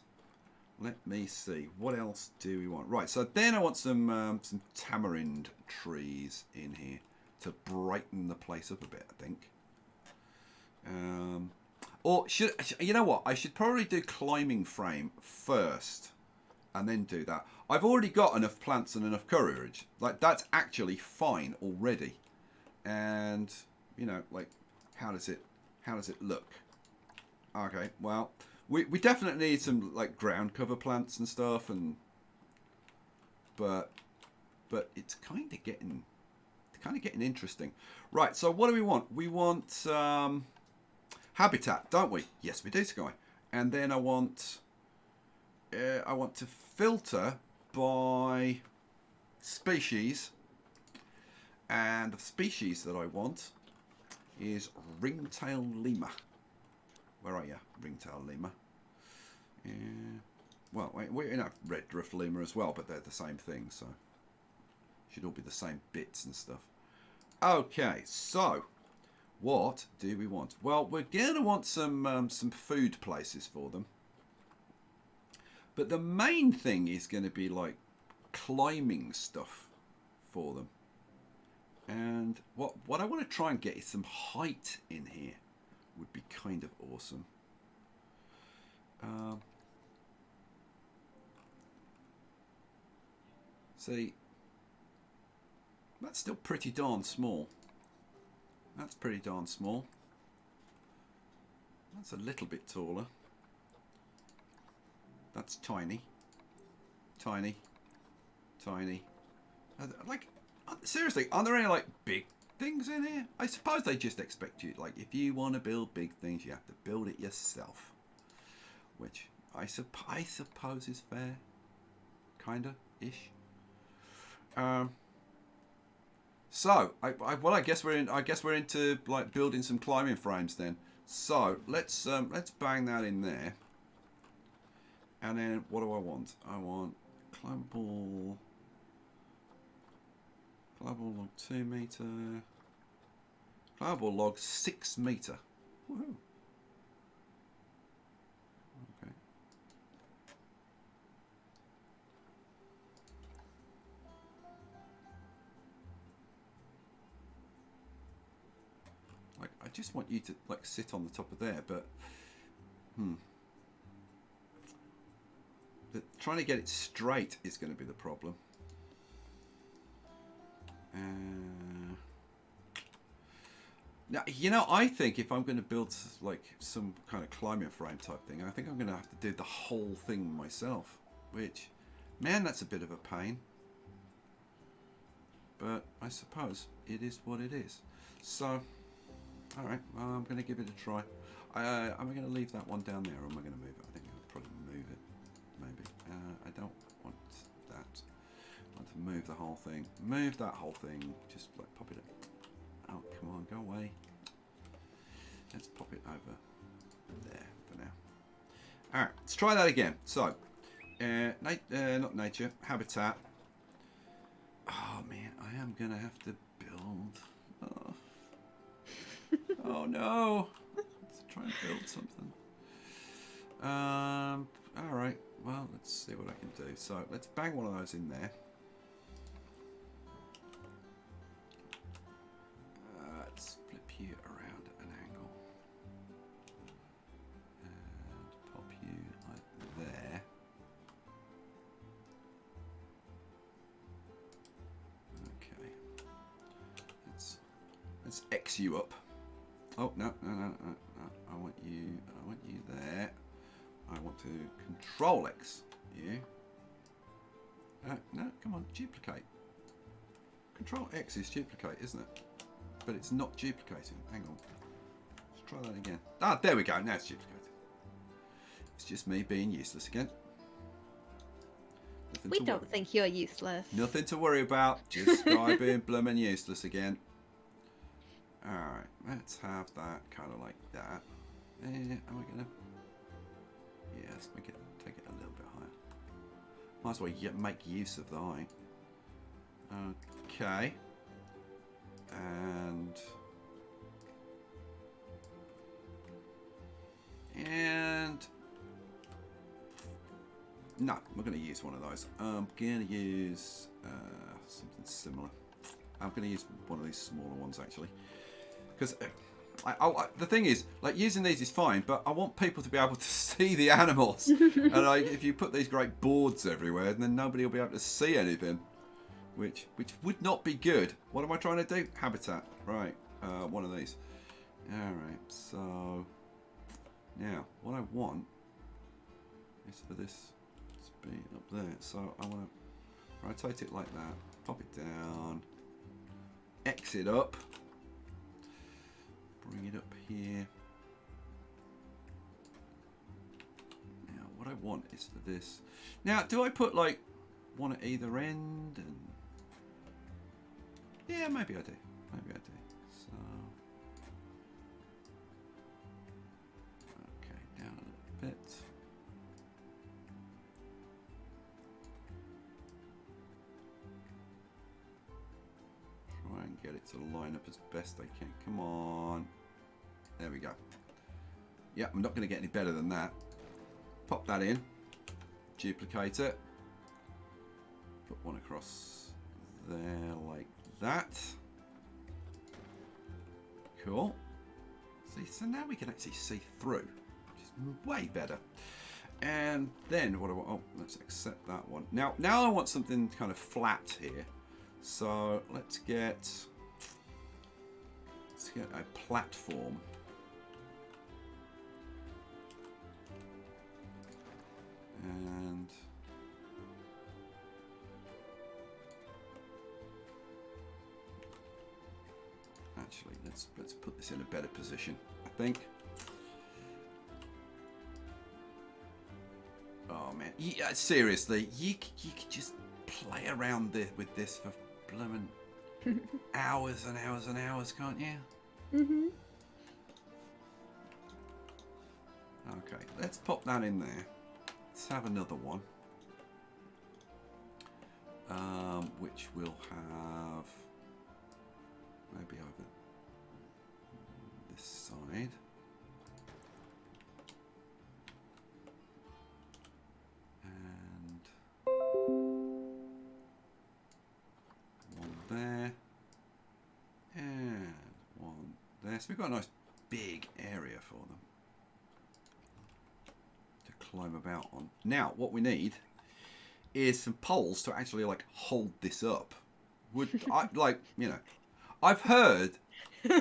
let me see. What else do we want? Right, so then I want some tamarind trees in here to brighten the place up a bit, I think. Or should you know what? I should probably do climbing frame first, and then do that. I've already got enough plants and enough courage. Like that's actually fine already. And you know, like, how does it look? Okay, well, we definitely need some like ground cover plants and stuff, and but it's kind of getting interesting. Right, so what do we want? We want habitat, don't we? Yes, we do, Sky. And then I want to filter by species, and the species that I want is ringtail lemur. Where are you, ringtail lemur? Yeah. Well, we have red drift lemur as well, but they're the same thing, so should all be the same bits and stuff. Okay, so what do we want? Well, we're gonna want some food places for them, but the main thing is going to be like climbing stuff for them. And what I want to try and get is some height in here. Would be kind of awesome. See, that's still pretty darn small. That's pretty darn small. That's a little bit taller. That's tiny. Tiny. Tiny. Like, seriously, aren't there any like big things in here? I suppose they just expect you, like, if you want to build big things, you have to build it yourself. Which I suppose is fair. Kinda ish. So I guess we're into like building some climbing frames then. So let's bang that in there. And then what do I want? I want climbable log 2 meter. Climbable log 6 meter. Woohoo. Okay. Like, I just want you to like sit on the top of there, but trying to get it straight is going to be the problem. Now, you know, I think if I'm going to build like some kind of climbing frame type thing, I think I'm going to have to do the whole thing myself, which, man, that's a bit of a pain. But I suppose it is what it is. So, all right, well, I'm going to give it a try. Am I going to leave that one down there, or am I going to move it? I think I'll probably move it, maybe. I don't want that. I want to move the whole thing. Move that whole thing. Just like pop it up. Oh, come on, go away. Let's pop it over there for now. All right, let's try that again. So, not nature, habitat. Oh man, I am gonna have to build. Oh, oh no! Let's try and build something. All right. Well, let's see what I can do. So let's bang one of those in there. Let's flip you around at an angle and pop you like there. Okay. Let's X you up. Oh no! I want you there. I want to control X you. No, come on, duplicate. Control X is duplicate, isn't it? But it's not duplicating. Hang on. Let's try that again. Ah, there we go. Now it's duplicated. It's just me being useless again. We don't think you're useless. Nothing to worry about. Just Sky being blooming useless again. Alright, let's have that kind of like that. Am I gonna... Yeah, let's take it a little bit higher. Might as well make use of the height. Okay. And no, I'm going to use one of those. I'm going to use something similar. I'm going to use one of these smaller ones actually, because the thing is, like, using these is fine, but I want people to be able to see the animals. And if you put these great boards everywhere, then nobody will be able to see anything, which would not be good. What am I trying to do? Habitat, right? one of these. Alright, so now what I want is for this to be up there. So I want to rotate it like that, pop it down, X it up, bring it up here. Now what I want is for this. Now do I put like one at either end? And yeah, maybe I do. Maybe I do. So okay, down a little bit. Try and get it to line up as best I can. Come on. There we go. Yeah, I'm not going to get any better than that. Pop that in. Duplicate it. Put one across there like that. Cool. See, so now we can actually see through, which is way better. And then what do I want? Oh, let's accept that one. Now I want something kind of flat here. So let's get a platform. And actually, let's put this in a better position, I think. Oh man, yeah, seriously, you could just play around with this for blooming hours and hours and hours, can't you? Mhm. Okay, let's pop that in there. Let's have another one, which will have maybe over this side. And one there. And one there. So we've got a nice big area for them to climb about on. Now, what we need is some poles to actually like hold this up. Would I like, you know, I've heard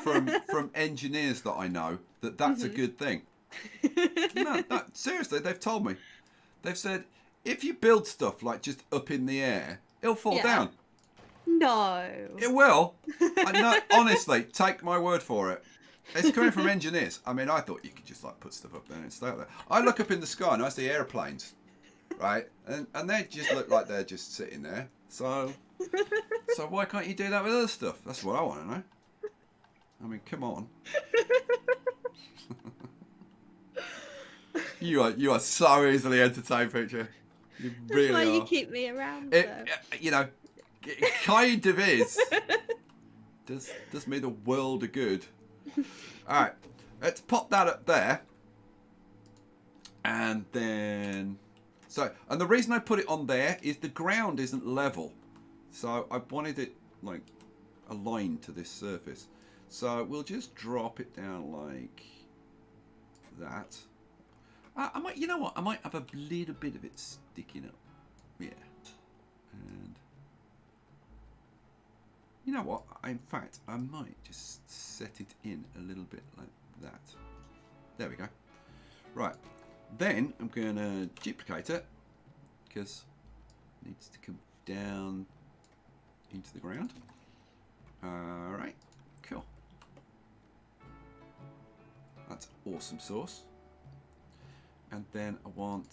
from engineers that I know that that's a good thing. No, seriously, they've told me. They've said if you build stuff like just up in the air, it'll fall down. No. It will. No, honestly, take my word for it. It's coming from engineers. I mean, I thought you could just like put stuff up there and stay up there. I look up in the sky and I see airplanes, right? And they just look like they're just sitting there. So why can't you do that with other stuff? That's what I want to know. I mean, come on. You are so easily entertained, Picture. You really That's why are. you keep me around. You know, it kind of is. Does me the world of good. All right, let's pop that up there, and then and the reason I put it on there is the ground isn't level, so I wanted it like aligned to this surface. So we'll just drop it down like that. I might, you know what? I might have a little bit of it sticking up. Yeah. And you know what? In fact, I might just set it in a little bit like that. There we go. Right. Then I'm going to duplicate it because it needs to come down into the ground. All right. Cool. That's awesome sauce. And then I want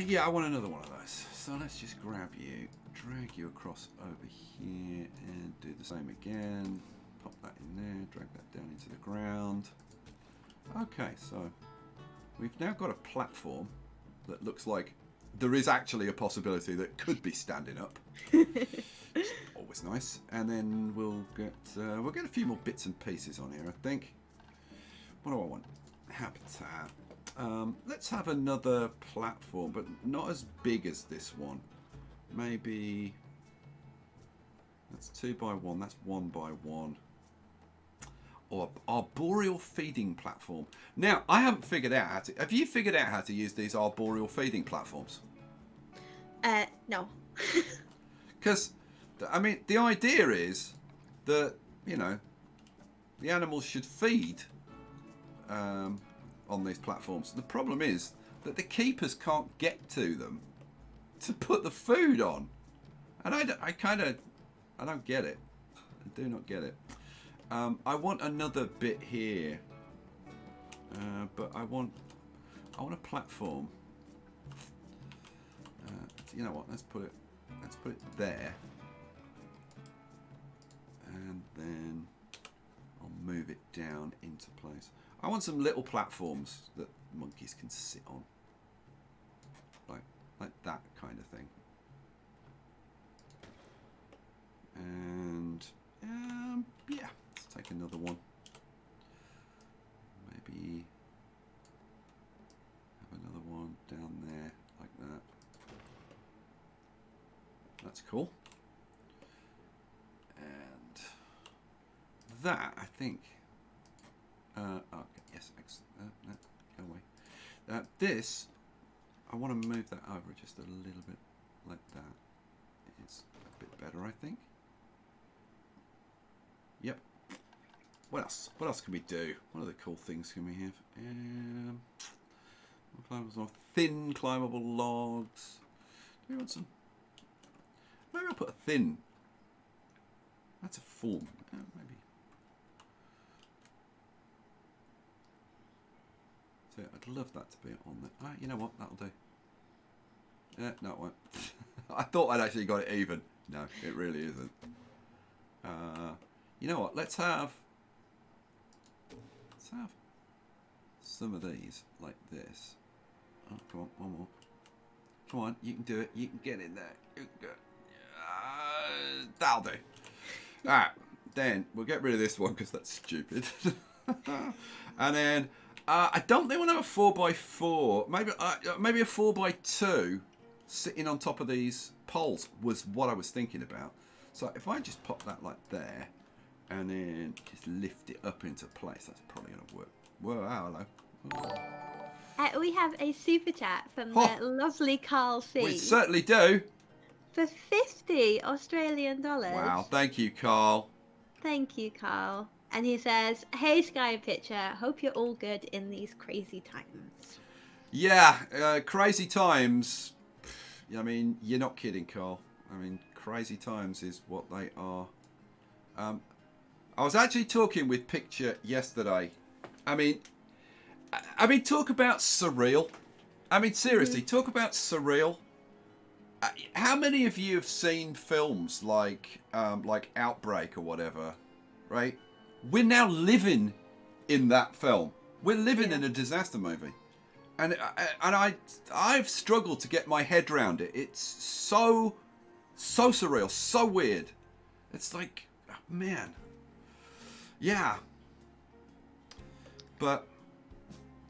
yeah, I want another one of those. So let's just grab you, drag you across over here and do the same again. Pop that in there, drag that down into the ground. Okay, so we've now got a platform that looks like there is actually a possibility that could be standing up. Always nice. And then we'll get a few more bits and pieces on here, I think. What do I want? Habitat. Let's have another platform, but not as big as this one. Maybe that's 2 by 1. That's 1 by 1. Or arboreal feeding platform. Now, I haven't figured out how to. Have you figured out how to use these arboreal feeding platforms? No. Because I mean, the idea is that, you know, the animals should feed on these platforms. The problem is that the keepers can't get to them to put the food on. And I don't get it. I do not get it. I want another bit here. But I want a platform. You know what? Let's put it there. And then I'll move it down into place. I want some little platforms that monkeys can sit on. Like that kind of thing. And yeah, let's take another one. Maybe have another one down there like that. That's cool. And that, I think. Okay, yes, excellent. No, go away. This, I want to move that over just a little bit like that. It's a bit better, I think. Yep. What else? What else can we do? What other cool things can we have? Thin climbable logs. Do we want some? Maybe I'll put a thin. That's a form. Maybe. So I'd love that to be on there. You know what? That'll do. No, it won't. I thought I'd actually got it even. No, it really isn't. You know what? Let's have some of these like this. Oh, come on, one more. Come on, you can do it. You can get in there. You can go. That'll do. Alright, then we'll get rid of this one because that's stupid. And then I don't think we'll have a 4x4. Maybe a 4x2 sitting on top of these poles was what I was thinking about. So if I just pop that like there and then just lift it up into place, that's probably going to work. Whoa, hello. We have a super chat from the lovely Carl C. We certainly do. For 50 Australian dollars. Wow, thank you, Carl. Thank you, Carl. And he says, "Hey, Sky and Pitcher, hope you're all good in these crazy times." Yeah, crazy times. I mean, you're not kidding, Carl. I mean, crazy times is what they are. I was actually talking with Picture yesterday. I mean, talk about surreal. I mean, seriously, talk about surreal. How many of you have seen films like Outbreak or whatever, right? We're now living in that film. We're living in a disaster movie. And I've struggled to get my head around it. It's so surreal, so weird. It's like, man. Yeah. But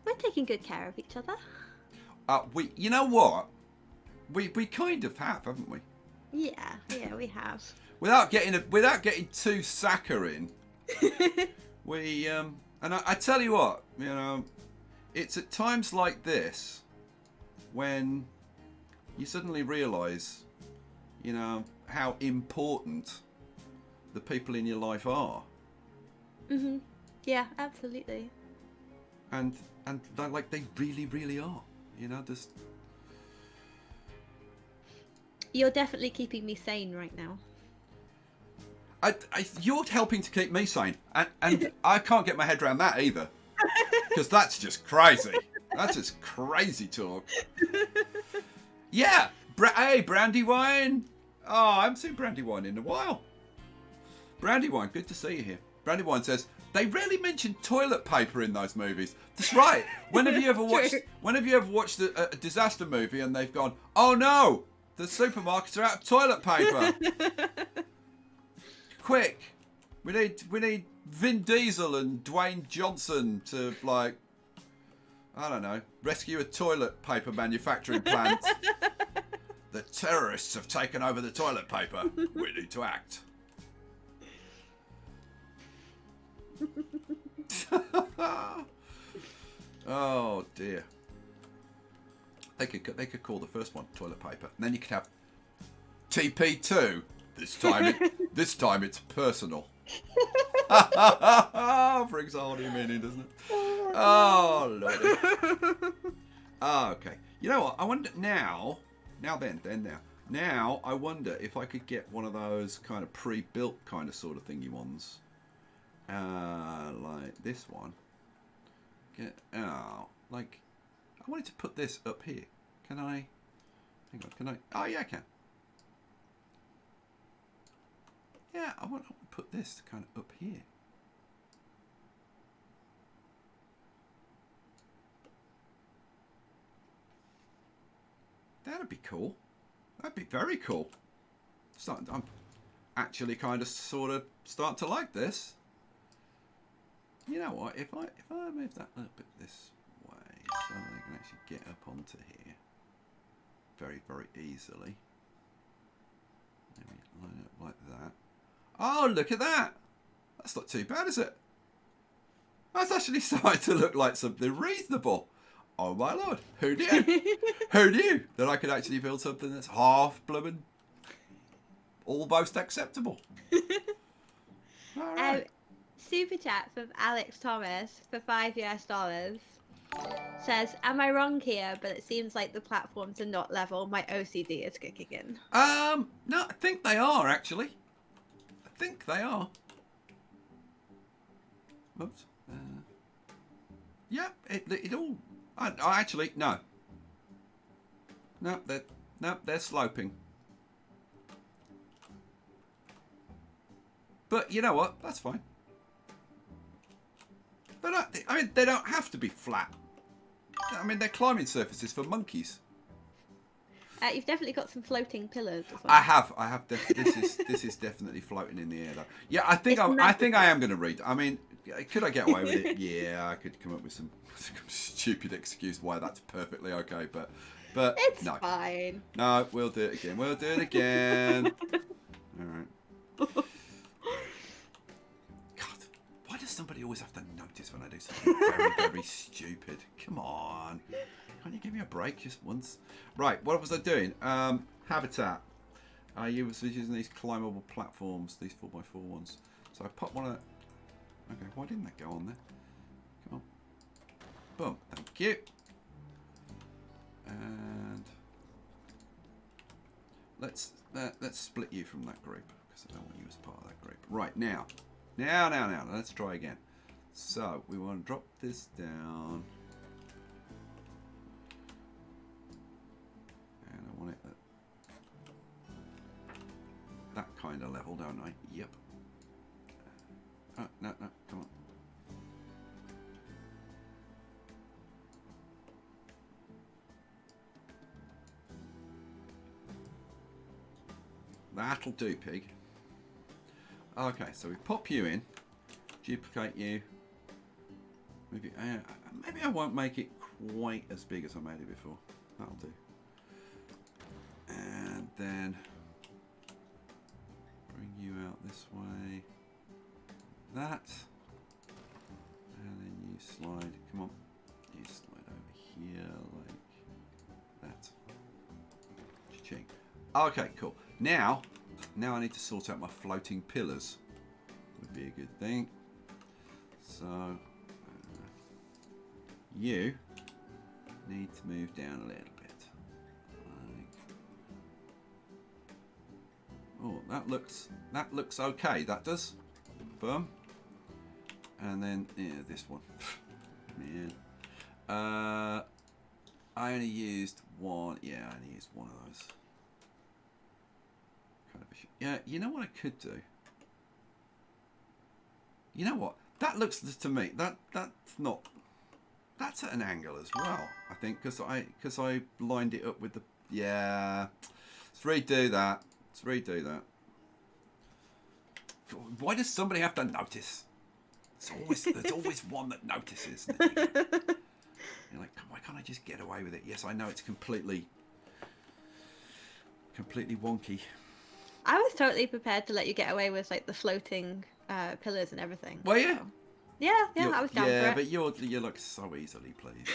we're taking good care of each other. You know what? We kind of have, haven't we? Yeah, we have. Without getting too saccharine, we and I tell you what, you know, it's at times like this when you suddenly realise, you know, how important the people in your life are. Mhm. Yeah, absolutely. And they really, really are. You know, just. You're definitely keeping me sane right now. You're helping to keep me sane, and I can't get my head around that either, because that's just crazy. That's just crazy talk. Yeah, hey, Brandywine. Oh, I haven't seen Brandywine in a while. Brandywine, good to see you here. Brandywine says they rarely mention toilet paper in those movies. That's right. When have you ever watched a disaster movie and they've gone, oh no, the supermarkets are out of toilet paper. Quick, we need Vin Diesel and Dwayne Johnson to, like, I don't know, rescue a toilet paper manufacturing plant. The terrorists have taken over the toilet paper. We need to act. Oh dear. They could call the first one toilet paper, and then you could have TP2, This time it's personal. Brings a whole new meaning, doesn't it? Oh, Lordy. Oh, okay. You know what? I wonder now. Now I wonder if I could get one of those kind of pre-built kind of sort of thingy ones, like this one. Like I wanted to put this up here. Can I? Hang on. Can I? Oh yeah, I can. Yeah, I want to put this kind of up here. That'd be cool. That'd be very cool. I'm actually kind of sort of starting to like this. You know what? If I move that a little bit this way, so I can actually get up onto here very, very easily. Maybe line it up like that. Oh, look at that! That's not too bad, is it? That's actually starting to look like something reasonable. Oh my lord, who knew? Who knew that I could actually build something that's half blooming almost acceptable? All right. Super chat from Alex Thomas for $5 says, "Am I wrong here? But it seems like the platforms are not level. My OCD is kicking in." No, I think they are actually. I think they are. Oops. Yeah, it all. I actually no. No, they're sloping. But you know what? That's fine. But I mean, they don't have to be flat. I mean, they're climbing surfaces for monkeys. You've definitely got some floating pillars as well. I have. This is definitely floating in the air, though. Yeah, I think I am going to read. I mean, could I get away with it? Yeah, I could come up with some stupid excuse why that's perfectly okay, but it's no. fine. No, we'll do it again. We'll do it again. All right. God, why does somebody always have to notice when I do something very, very stupid? Come on. Can't you give me a break just once? Right, what was I doing? Habitat. I was using these climbable platforms, these 4x4 ones. So I put one of... Okay, why didn't that go on there? Come on. Boom, thank you. And... Let's split you from that group, because I don't want you as part of that group. Right, now, let's try again. So, we want to drop this down. And I want it at that kind of level, don't I? Yep. No, come on. That'll do, pig. Okay, so we pop you in, duplicate you. Maybe I won't make it quite as big as I made it before. That'll do. And then bring you out this way. That. And then you slide. Come on. You slide over here like that. Cha-ching. Okay, cool. Now I need to sort out my floating pillars. Would be a good thing. So you need to move down a little bit. Like, oh, that looks okay. That does. Boom. And then this one. Man. I only used one. Yeah, I only used one of those. Yeah, you know what I could do? You know what? That looks to me that's at an angle as well. I think because I lined it up with the Let's redo that. Why does somebody have to notice? There's always one that notices. Isn't it? You're like, why can't I just get away with it? Yes, I know it's completely wonky. I was totally prepared to let you get away with like the floating pillars and everything. Well, yeah. So. Yeah, I was down for it. Yeah, but you look so easily pleased.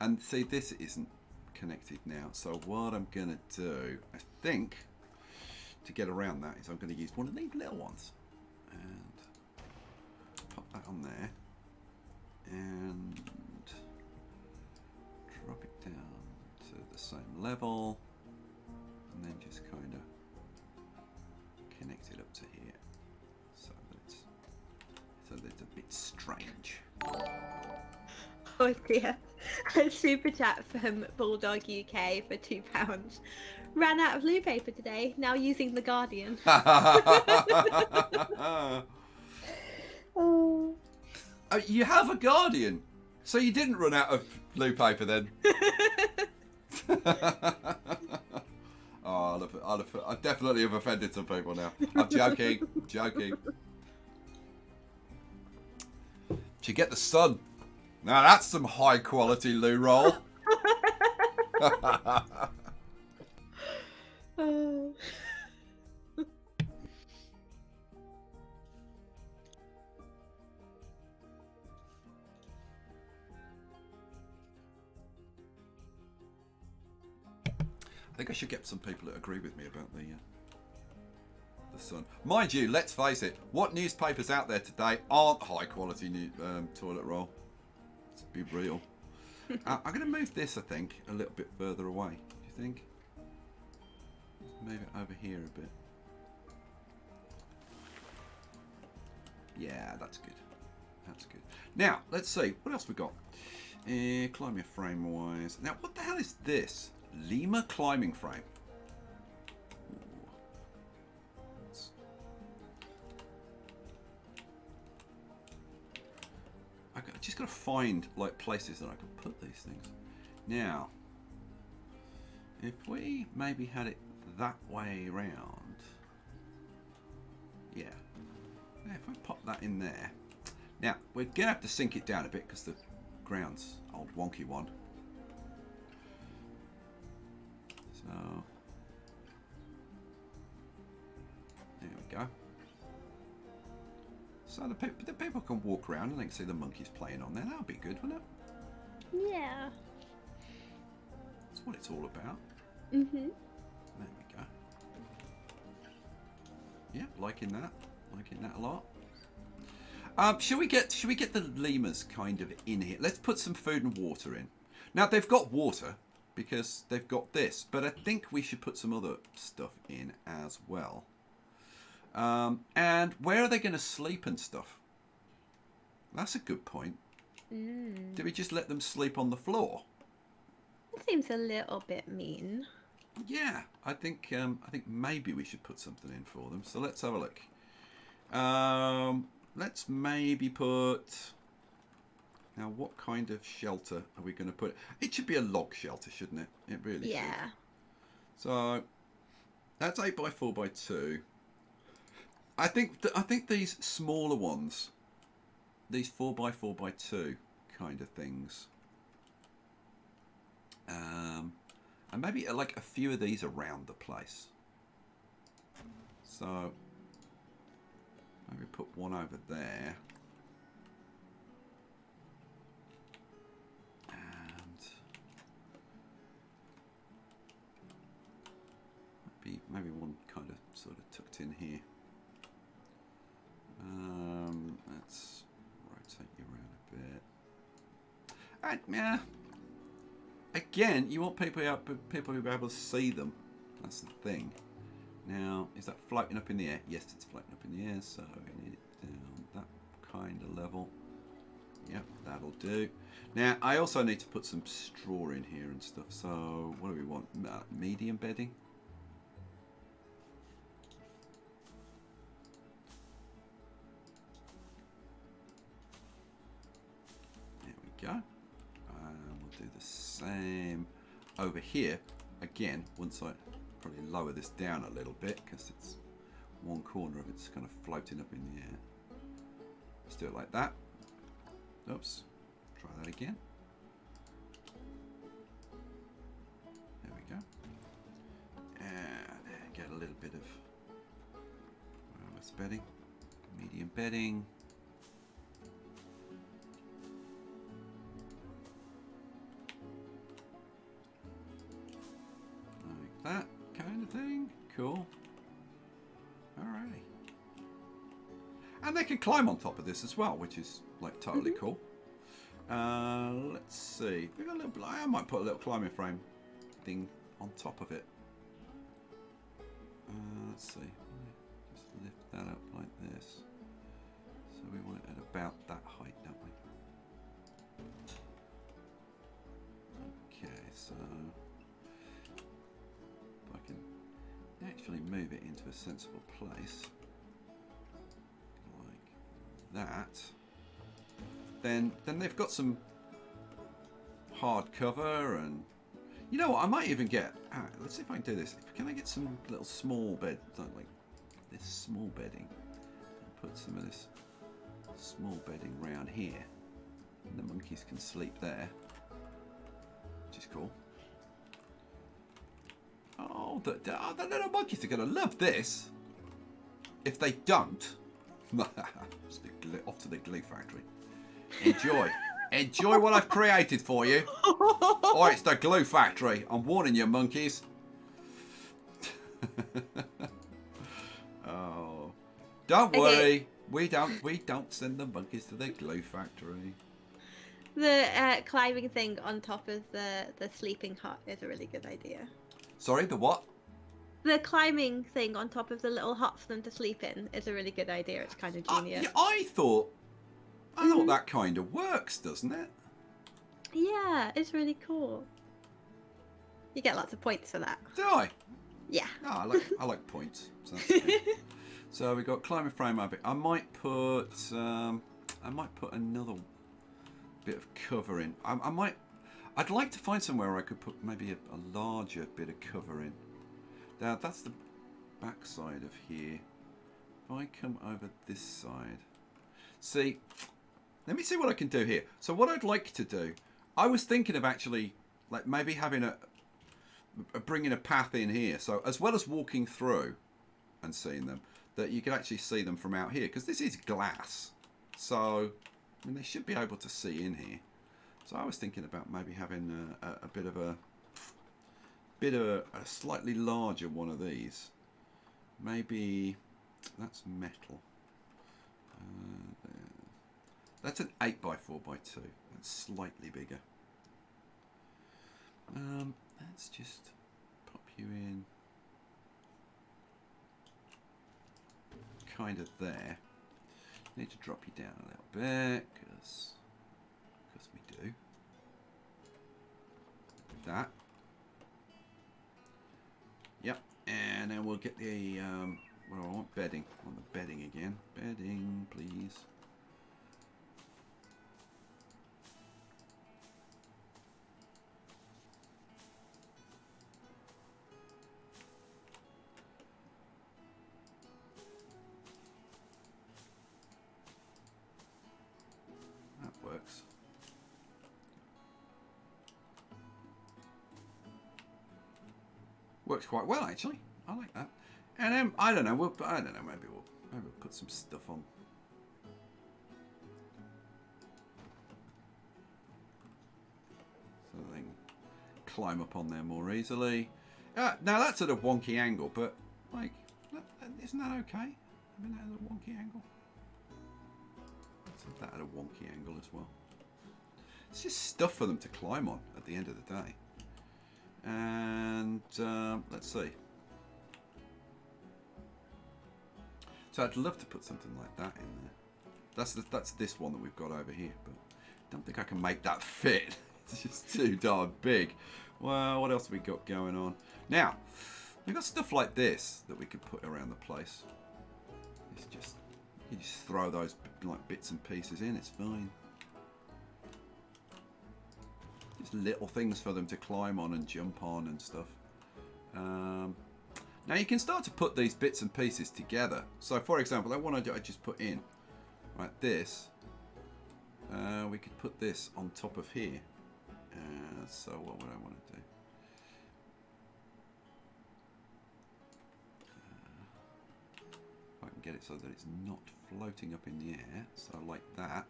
And see, this isn't connected now. So what I'm going to do, I think, to get around that is I'm going to use one of these little ones. And pop that on there. And drop it down to the same level. And then just kind of connect it up to here. So that it's a bit strange. Oh dear. A super chat from Bulldog UK for £2. Ran out of loo paper today, now using The Guardian. Oh. You have a Guardian, so you didn't run out of loo paper then. Oh, I definitely have offended some people now. I'm joking. Joking. Did you get the sun? Now that's some high quality loo roll. Oh. I think I should get some people that agree with me about the sun. Mind you, let's face it, what newspapers out there today aren't high quality toilet roll? Let's be real. I'm going to move this, I think, a little bit further away. Do you think? Let's move it over here a bit. Yeah, that's good. That's good. Now, let's see. What else we got? Climbing frame wise. Now, what the hell is this? Lima climbing frame. I just got to find like places that I can put these things. Now, if we maybe had it that way around, yeah. If I pop that in there, now we're gonna have to sink it down a bit because the ground's old wonky one. So there we go. So the people can walk around and they can see the monkeys playing on there. That would be good, wouldn't it? Yeah. That's what it's all about. Mhm. There we go. Yeah, liking that a lot. Should we get the lemurs kind of in here? Let's put some food and water in. Now they've got water because they've got this, but I think we should put some other stuff in as well. And where are they going to sleep and stuff? That's a good point. Do we just let them sleep on the floor? That seems a little bit mean. Yeah, I think maybe we should put something in for them. So let's have a look. Let's maybe put. Now, what kind of shelter are we going to put? It should be a log shelter, shouldn't it? It really should. Yeah. So that's 8x4x2. I think these smaller ones, these 4x4x2 kind of things, and maybe like a few of these around the place. So maybe put one over there. And maybe one kind of sort of tucked in here. Let's rotate you around a bit. And yeah, again, you want people to be able to see them. That's the thing. Now, is that floating up in the air? Yes, it's floating up in the air. So we need it down that kind of level. Yep, that'll do. Now, I also need to put some straw in here and stuff. So, what do we want? Medium bedding. Go. We'll do the same over here. Again, once I probably lower this down a little bit because it's one corner of it's kind of floating up in the air. Let's do it like that. Oops. Try that again. There we go. And get a little bit of bedding, medium bedding. that kind of thing. Cool. Alrighty. And they can climb on top of this as well, which is like totally cool. Let's see. We got a little. I might put a little climbing frame thing on top of it. Let's see. Just lift that up like this. So we want it at about that height, don't we? Okay, so if I can actually move it into a sensible place, like that, then they've got some hard cover, and you know what? I might even get. Let's see if I can do this. Can I get some little small bed, like this small bedding, and put some of this small bedding round here, and the monkeys can sleep there, which is cool. Oh, the little monkeys are going to love this. If they don't, off to the glue factory. Enjoy. Enjoy what I've created for you. Or it's the glue factory. I'm warning you, monkeys. Oh, don't worry. We don't send the monkeys to the glue factory. The climbing thing on top of the sleeping hut is a really good idea. Sorry, the what? The climbing thing on top of the little hut for them to sleep in is a really good idea. It's kind of genius. Yeah, I thought that kind of works, doesn't it? Yeah, it's really cool. You get lots of points for that. Do I? Yeah. No, I like points. So, that's good. So we got climbing frame over it. I might put another bit of cover in. I'd like to find somewhere where I could put maybe a larger bit of cover in. Now that's the back side of here. If I come over this side, see, let me see what I can do here. So what I'd like to do, I was thinking of actually like maybe having bringing a path in here. So as well as walking through and seeing them, that you can actually see them from out here, because this is glass. So I mean, they should be able to see in here. So I was thinking about maybe having a bit of a slightly larger one of these. Maybe that's metal. That's an 8x4x2. That's slightly bigger. Let's just pop you in kind of there. Need to drop you down a little bit because we do. Like that. Yep, and then we'll get the well, I want bedding. I want the bedding again. Bedding, please. That works. Works quite well, actually. I like that. And then I don't know. Maybe we'll put some stuff on. So they can climb up on there more easily. Now that's at a wonky angle, but like, isn't that okay? I mean, that at a wonky angle. Let's have that at a wonky angle as well. It's just stuff for them to climb on at the end of the day. And let's see. So I'd love to put something like that in there. That's this one that we've got over here, but I don't think I can make that fit. It's just too darn big. Well, what else have we got going on? Now, we've got stuff like this that we could put around the place. It's just, you just throw those like bits and pieces in, it's fine. Just little things for them to climb on and jump on and stuff. Now you can start to put these bits and pieces together. So for example, I just put in like this. We could put this on top of here. So what would I want to do? If I can get it so that it's not floating up in the air, so like that.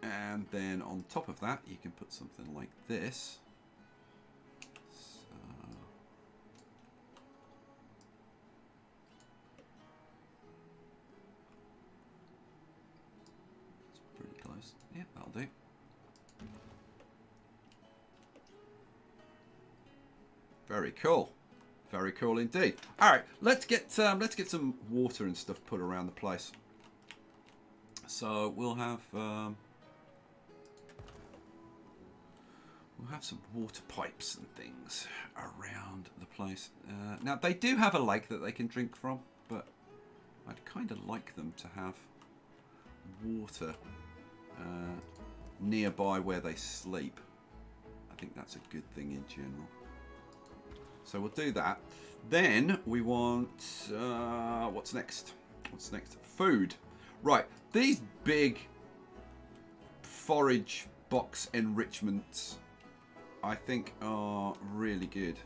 And then on top of that, you can put something like this. Yeah, that'll do. Very cool. Very cool indeed. All right, let's get some water and stuff put around the place. So we'll have some water pipes and things around the place. Now they do have a lake that they can drink from, but I'd kind of like them to have water nearby where they sleep. I think that's a good thing in general. So we'll do that. Then we want what's next? What's next? Food. Right. These big forage box enrichments, I think, are really good.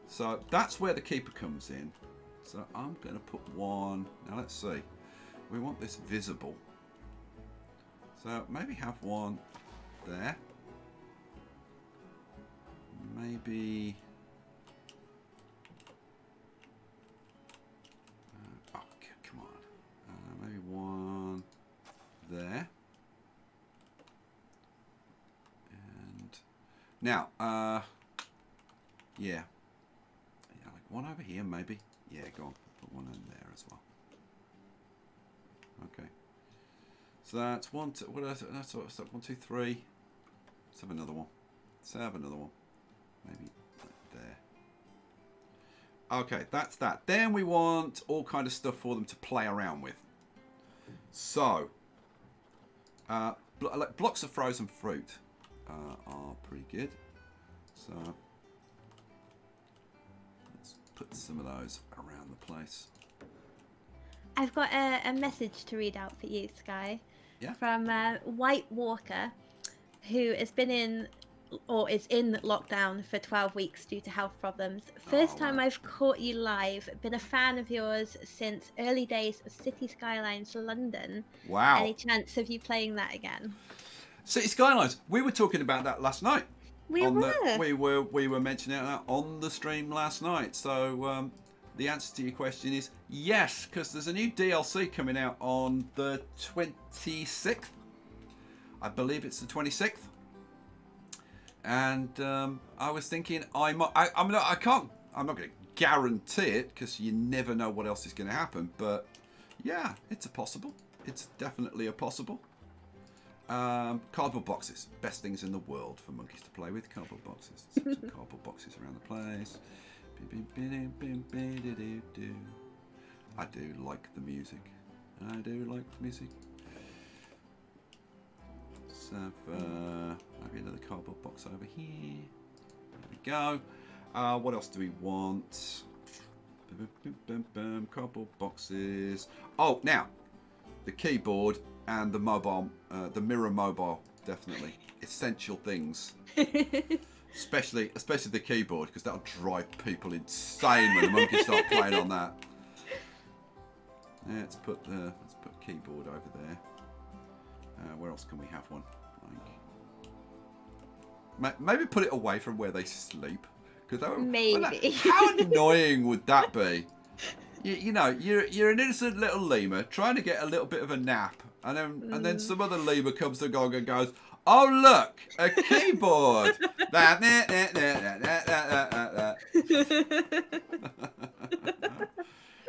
So that's where the keeper comes in. So I'm going to put one. Now let's see. We want this visible. So maybe have one there. Maybe. Oh, come on. Maybe one there. And now, yeah, like one over here, maybe. Yeah, go on. Put one in there as well. Okay. So that's one. What else? That's 1, 2, 3. Let's have another one. Let's have another one. Maybe there. Okay, that's that. Then we want all kind of stuff for them to play around with. So, like blocks of frozen fruit are pretty good. So, let's put some of those around the place. I've got a message to read out for you, Sky. Yeah. From White Walker, who has been in or is in lockdown for 12 weeks due to health problems. First time I've caught you live. Been a fan of yours since early days of City Skylines London. Wow. Any chance of you playing that again? City Skylines. We were talking about that last night. We were mentioning that on the stream last night. So the answer to your question is yes, because there's a new DLC coming out on the 26th. I believe it's the 26th. And I was thinking I'm not going to guarantee it because you never know what else is going to happen. But yeah, it's definitely a possible. Cardboard boxes, best things in the world for monkeys to play with. Cardboard boxes, some cardboard boxes around the place. I do like the music. Let's have maybe another cardboard box over here. There we go. What else do we want? Cardboard boxes. Oh, now the keyboard and the mobile, the mirror mobile, definitely essential things. Especially the keyboard, because that'll drive people insane when the monkeys start playing on that. Let's put keyboard over there. Where else can we have one? Like, maybe put it away from where they sleep. Maybe. How annoying would that be? You know, you're an innocent little lemur trying to get a little bit of a nap, and then some other lemur comes along and goes, "Oh look, a keyboard."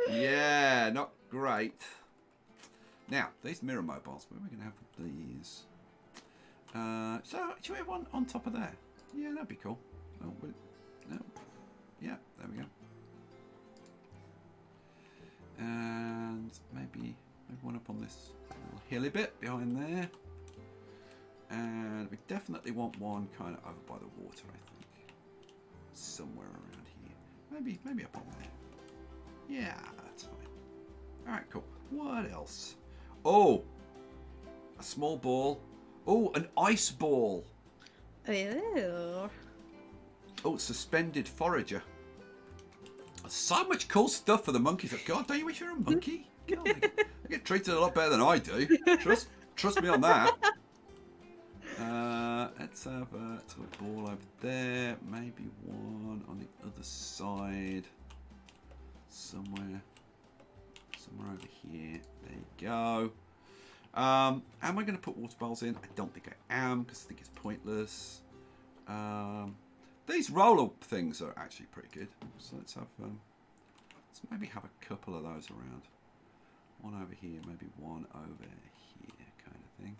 Yeah, not great. Now, these mirror mobiles, where are we going to have these? So, should we have one on top of there? Yeah, that'd be cool. Oh, no. Yeah, there we go. And maybe one up on this little hilly bit behind there. And we definitely want one kind of over by the water, I think. Somewhere around here. Maybe up on there. Yeah, that's fine. Alright, cool. What else? Oh! A small ball. Oh, an ice ball. Ew. Oh, suspended forager. So much cool stuff for the monkeys. God, don't you wish you were a monkey? God, they get treated a lot better than I do. Trust me on that. Let's have a ball over there. Maybe one on the other side. Somewhere over here. There you go. Am I going to put water bowls in? I don't think I am because I think it's pointless. These roller things are actually pretty good. So let's have, let's maybe have a couple of those around. One over here, maybe one over here, kind of thing.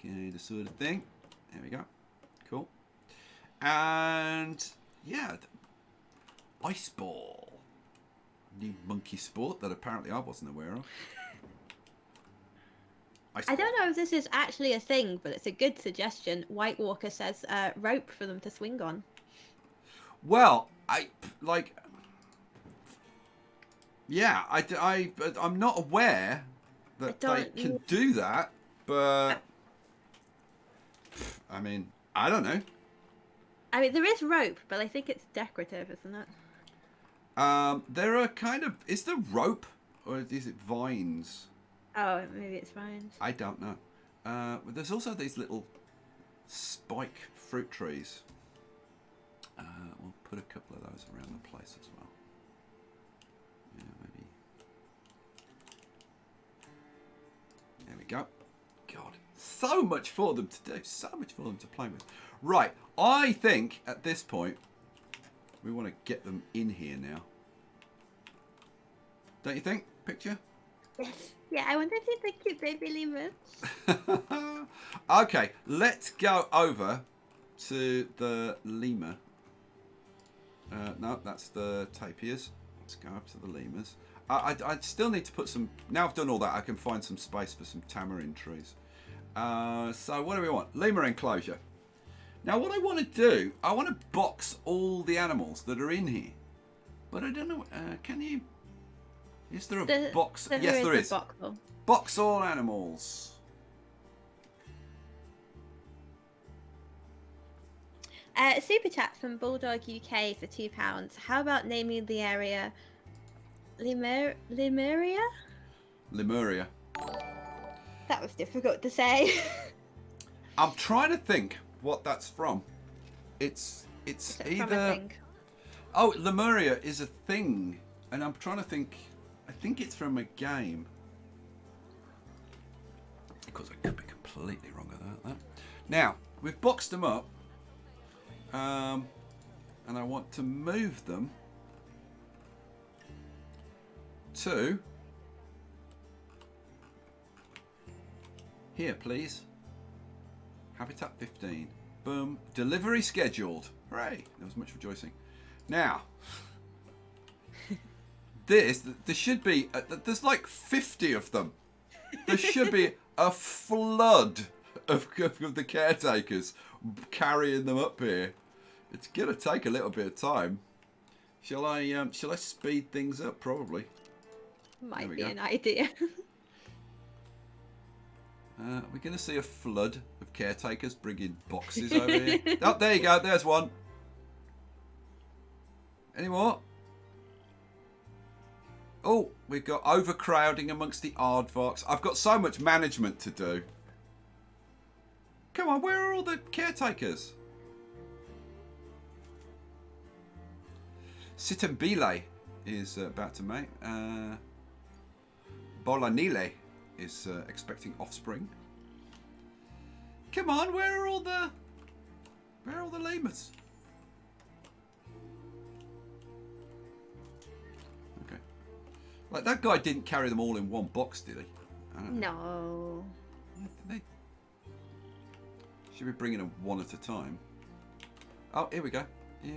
Kind of sort of thing. There we go. Cool. And yeah, ice ball. New monkey sport that apparently I wasn't aware of. I don't know if this is actually a thing, but it's a good suggestion. White Walker says rope for them to swing on. Well, yeah, I'm not aware that they can do that, but I mean, I don't know. I mean, there is rope, but I think it's decorative, isn't it? There are kind of, is there rope or is it vines? Oh, maybe it's vines. I don't know. But there's also these little spike fruit trees. We'll put a couple of those around the place as well. Yeah, maybe. There we go. God, so much for them to do. So much for them to play with. Right, I think at this point we want to get them in here now. Don't you think, Picture? Yes. Yeah, I wonder if you think cute baby lemurs. Okay, let's go over to the lemur. No, that's the tapirs. Let's go up to the lemurs. I still need to put some... Now I've done all that, I can find some space for some tamarind trees. So what do we want? Lemur enclosure. Now what I want to do, I want to box all the animals that are in here. But I don't know, can you... Is there a box? Yes, there is. Box all animals. Super chat from Bulldog UK for £2. How about naming the area Lemuria? Lemuria. That was difficult to say. I'm trying to think what that's from. It's either. From a thing? Oh, Lemuria is a thing, and I'm trying to think. I think it's from a game. Of course, I could be completely wrong about that. Now, we've boxed them up. And I want to move them to here, please. Habitat 15. Boom. Delivery scheduled. Hooray. There was much rejoicing. Now, there should be, there's like 50 of them. There should be a flood of the caretakers carrying them up here. It's gonna take a little bit of time. Shall I speed things up? Probably. Might be an idea. We're gonna see a flood of caretakers bringing boxes over here. Oh, there you go. There's one. Any more? Oh, we've got overcrowding amongst the aardvarks. I've got so much management to do. Come on, where are all the caretakers? Sitambile is about to mate. Bolanile is expecting offspring. Come on, where are all the lemurs? Okay. Like that guy didn't carry them all in one box, did he? I don't know. No. They should be bringing them one at a time. Oh, here we go. Yeah.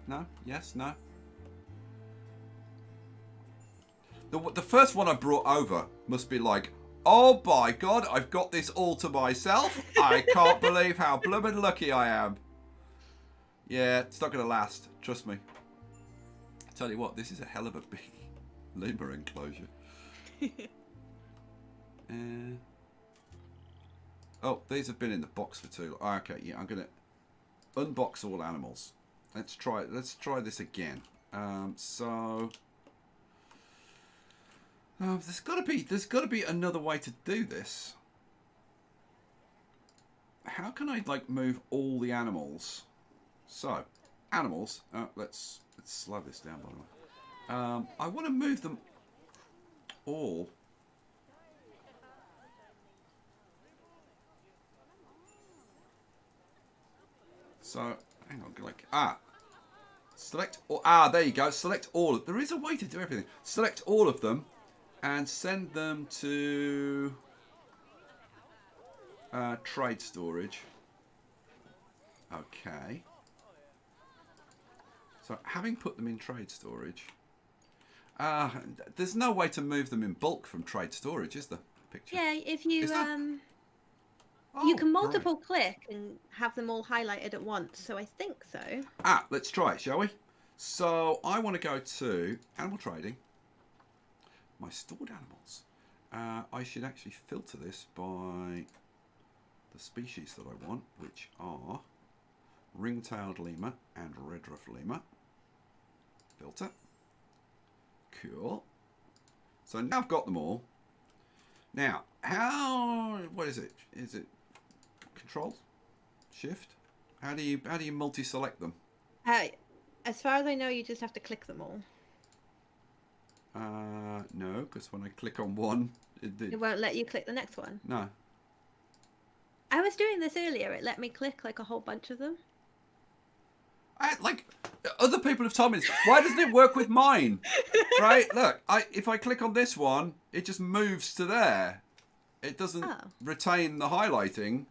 No. Yes. No. The first one I brought over must be like, oh my god, I've got this all to myself. I can't believe how blooming lucky I am. Yeah, it's not going to last. Trust me. I tell you what, this is a hell of a big lemur enclosure. Oh, these have been in the box for too long. Okay, yeah, I'm going to unbox all animals. Let's try this again. There's got to be another way to do this. How can I like move all the animals? So, animals. Let's slow this down by the way. I want to move them all So, hang on, like, select, there you go. Select all. There is a way to do everything. Select all of them and send them to trade storage. Okay. So, having put them in trade storage, there's no way to move them in bulk from trade storage, is there? Picture. Yeah, if you Oh, you can great. multiple click and have them all highlighted at once. So I think so. Let's try it, shall we? So I want to go to animal trading. My stored animals. I should actually filter this by the species that I want, which are ring-tailed lemur and red-ruff lemur. Filter. Cool. So now I've got them all. Now, what is it? Is it Control? Shift? How do you multi-select them? As far as I know, you just have to click them all. No, because when I click on one, It won't let you click the next one. No. I was doing this earlier. It let me click like a whole bunch of them. Other people have told me this. Why doesn't it work with mine? Right? Look, if I click on this one, it just moves to there. It doesn't retain the highlighting.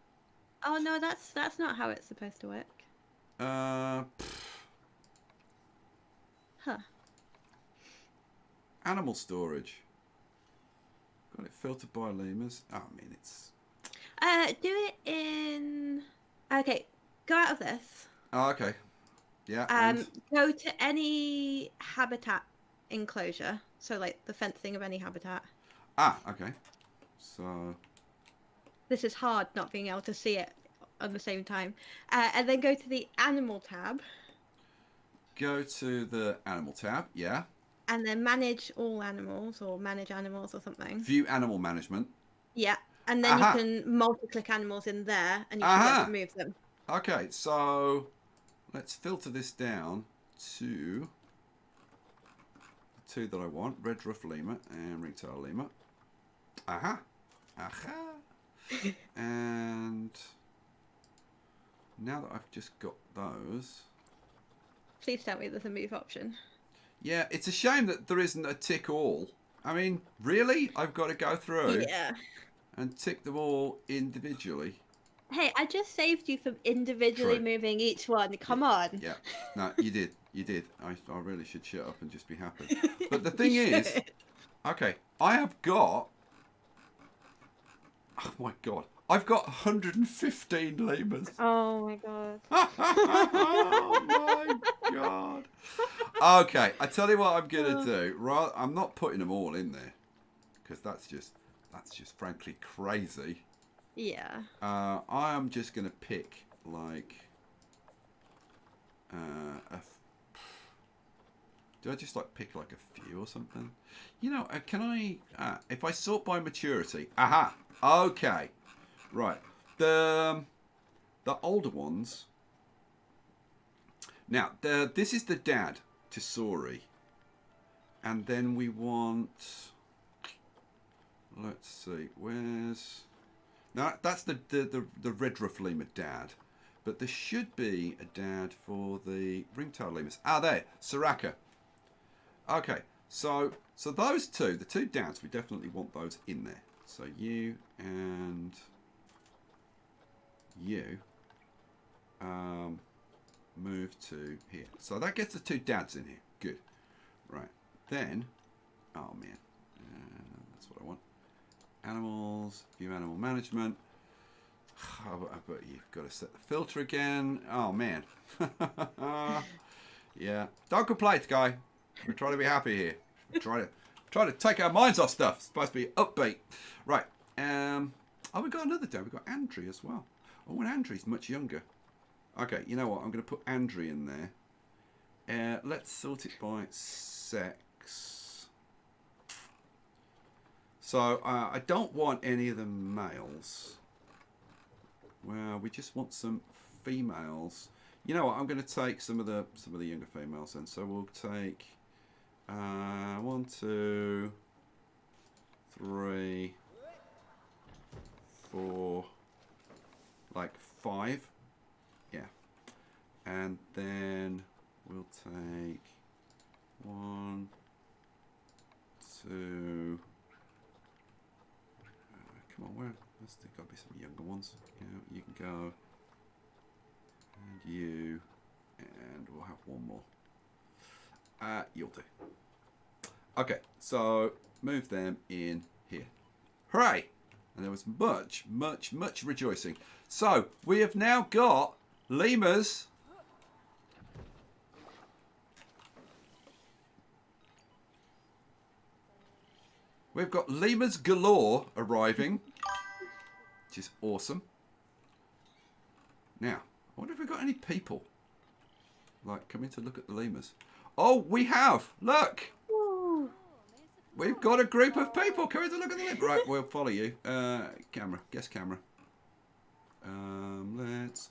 Oh no, that's not how it's supposed to work. Huh. Animal storage. Got it filtered by lemurs. Oh, I mean, it's... Do it in... Okay, go out of this. Oh, okay. Yeah. Go to any habitat enclosure. So, like, the fencing of any habitat. Okay. So... This is hard not being able to see it at the same time. And then go to the animal tab. Go to the animal tab, yeah. And then manage all animals or manage animals or something. View animal management. Yeah. And then you can multi-click animals in there and you should be able to move them. Okay, so let's filter this down to the two that I want. Red-ruff lemur and ring-tail lemur. And now that I've just got those... Please tell me there's a move option. Yeah, it's a shame that there isn't a tick all. I mean, really? I've got to go through and tick them all individually. Hey, I just saved you from individually moving each one. Come on. Yeah. No, you did. You did. I really should shut up and just be happy. But the thing is... Okay, I have got... Oh, my God. I've got 115 lemurs. Oh, my God. Oh, my God. Okay, I tell you what I'm going to do. I'm not putting them all in there. Because that's just frankly crazy. Yeah. I am just going to pick, like... do I just, like, pick, like, a few or something? You know, can I... if I sort by maturity... Okay. Right. The older ones... Now, this is the dad, Tesori. And then we want... Let's see, where's... Now, that's the red-ruff lemur dad. But there should be a dad for the ring-tail lemurs. There, Soraka. Okay, so those two, the two dads, we definitely want those in there. So you and you move to here. So that gets the two dads in here. Good. Right. Then, oh man, that's what I want. Animals, view animal management. But you've got to set the filter again. Oh man. Yeah. Don't complain, guy. We're trying to be happy here. We're trying to take our minds off stuff. It's supposed to be upbeat. Right. We got another dad. We've got Andrew as well. Oh, and Andrew's much younger. Okay, you know what? I'm going to put Andrew in there. Let's sort it by sex. So I don't want any of the males. Well, we just want some females. You know what? I'm going to take some of the younger females then. So we'll take 1, 2, 3, 4, like 5. Yeah. And then we'll take 1, 2. Come on, there's got to be some younger ones. Yeah, you can go. And you. And we'll have one more. You'll do. Okay, so move them in here. Hooray! And there was much, much, much rejoicing. So, we have now got lemurs. We've got lemurs galore arriving, which is awesome. Now, I wonder if we've got any people, like, coming to look at the lemurs. Oh, we have! Look! Ooh. We've got a group of people coming to look at the lemurs. Right, we'll follow you. Camera. Guess camera. Let's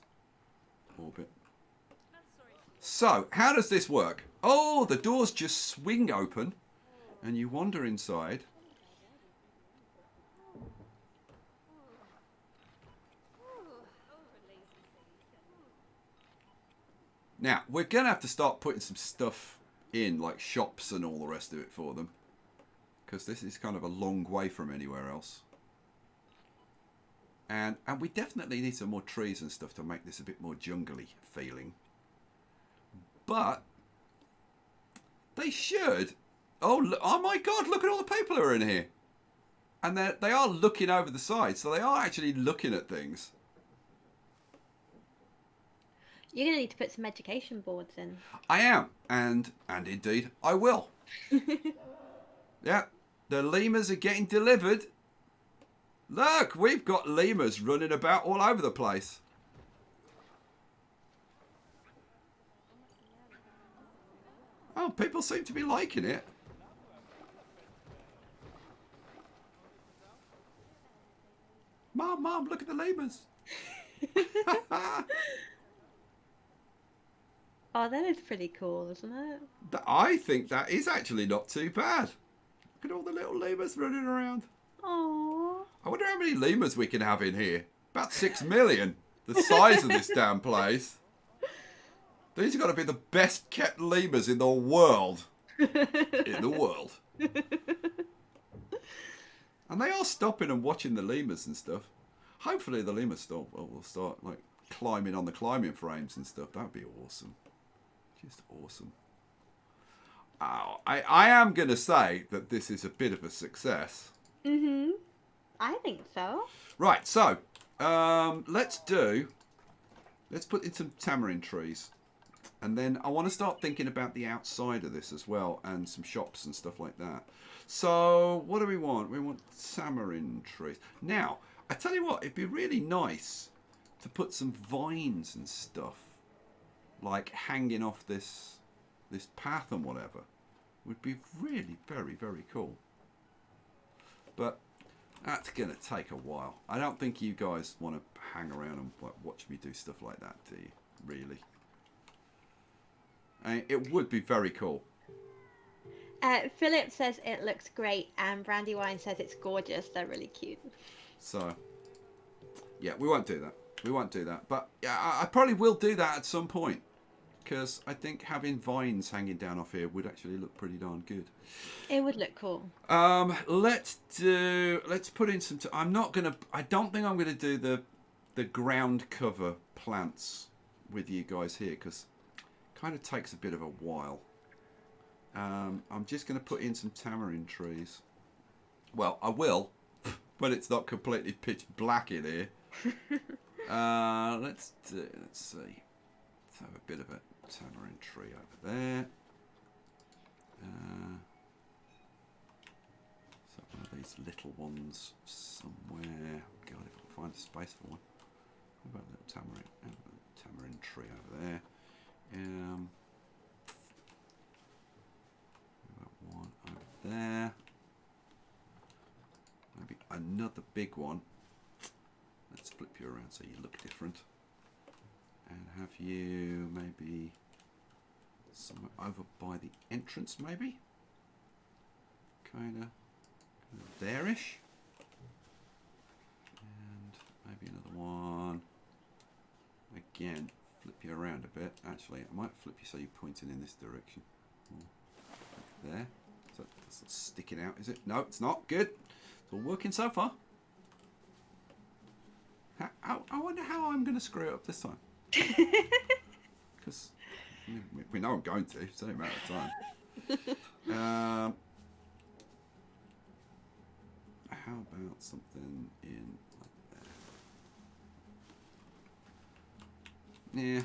orbit. So, how does this work? Oh, the doors just swing open, and you wander inside. Now, we're going to have to start putting some stuff in, like shops and all the rest of it for them. Because this is kind of a long way from anywhere else. And we definitely need some more trees and stuff to make this a bit more jungly feeling. But they should. Oh my God, look at all the people who are in here. And they are looking over the side, so they are actually looking at things. You're going to need to put some education boards in. I am, and indeed I will. Yeah, the lemurs are getting delivered. Look, we've got lemurs running about all over the place. Oh, people seem to be liking it. Mom, look at the lemurs. Oh, that is pretty cool, isn't it? I think that is actually not too bad. Look at all the little lemurs running around. Aww. I wonder how many lemurs we can have in here. About 6 million. The size of this damn place. These have got to be the best kept lemurs in the world. In the world. And they are stopping and watching the lemurs and stuff. Hopefully the lemurs will start like climbing on the climbing frames and stuff. That would be awesome. Just awesome. Oh, I am going to say that this is a bit of a success. Mm-hmm. I think so. Right, so let's put in some tamarind trees. And then I want to start thinking about the outside of this as well, and some shops and stuff like that. So what do we want? We want tamarind trees. Now, I tell you what, it'd be really nice to put some vines and stuff, like hanging off this path and whatever. Would be really very, very cool. But that's going to take a while. I don't think you guys want to hang around and watch me do stuff like that, do you? Really? I mean, it would be very cool. Philip says it looks great, and Brandywine says it's gorgeous. They're really cute. So, yeah, we won't do that. We won't do that. But yeah, I probably will do that at some point. Because I think having vines hanging down off here would actually look pretty darn good. It would look cool. Let's put in some... I don't think I'm going to do the ground cover plants with you guys here. Because it kind of takes a bit of a while. I'm just going to put in some tamarind trees. Well, I will. But it's not completely pitch black in here. Let's see. Let's have a bit of a tamarind tree over there. So one of these little ones somewhere. God, if I can find a space for one. What about a little tamarind tree over there? What about one over there? Maybe another big one. Let's flip you around so you look different. And have you maybe somewhere over by the entrance, maybe? Kind of there-ish. And maybe another one. Again, flip you around a bit. Actually, I might flip you so you're pointing in this direction. Like there. So it's sticking out, is it? No, it's not. Good. It's all working so far. I wonder how I'm going to screw it up this time. Because we know I'm going to. It's only a matter of time. How about something in like there? Yeah.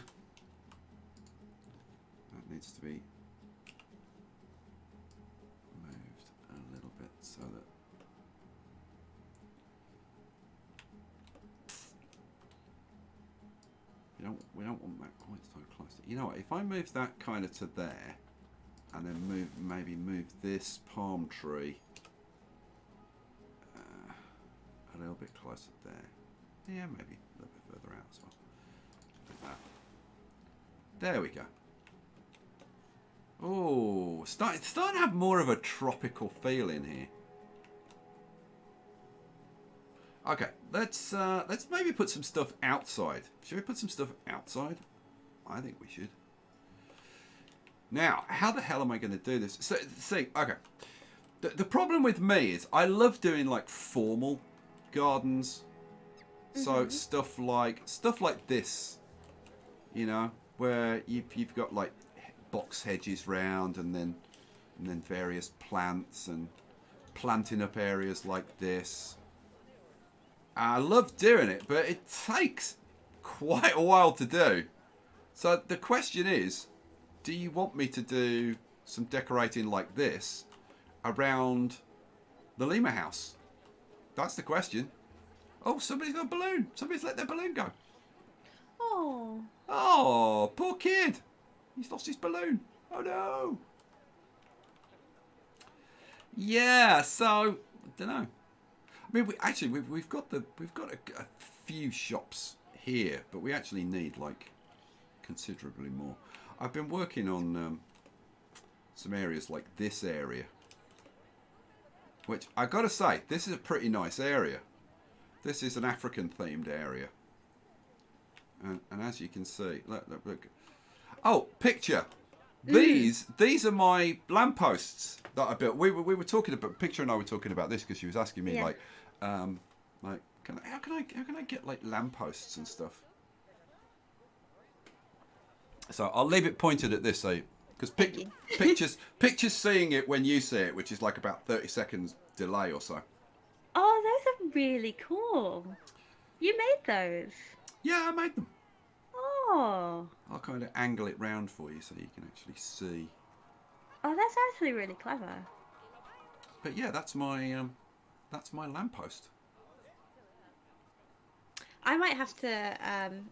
That needs to be moved a little bit so that we don't want that quite so close. You know what? If I move that kind of to there, and then maybe move this palm tree a little bit closer there. Yeah, maybe a little bit further out as well. Like that. There we go. Oh, starting to have more of a tropical feel in here. Okay, let's maybe put some stuff outside. Should we put some stuff outside? I think we should. Now, how the hell am I going to do this? So, see, okay. The problem with me is I love doing like formal gardens. So stuff like this, you know, where you've got like box hedges round, and then various plants and planting up areas like this. I love doing it, but it takes quite a while to do. So the question is, do you want me to do some decorating like this around the Lemur house? That's the question. Oh, somebody's got a balloon. Somebody's let their balloon go. Oh. Oh, poor kid. He's lost his balloon. Oh no. Yeah, so I don't know. I mean, we've got a few shops here, but we actually need like considerably more. I've been working on some areas like this area, which I gotta say, this is a pretty nice area. This is an African themed area, and as you can see, look. Oh, picture. These are my lampposts that I built. We were talking about, Picture and I were talking about this because she was asking me like how can I get like lampposts and stuff. So I'll leave it pointed at this, so because pictures seeing it when you see it, which is like about 30 seconds delay or so. Oh, those are really cool. You made those? Yeah, I made them. Oh. I'll kind of angle it round for you so you can actually see. Oh, that's actually really clever. But yeah, that's my lamppost. I might have to.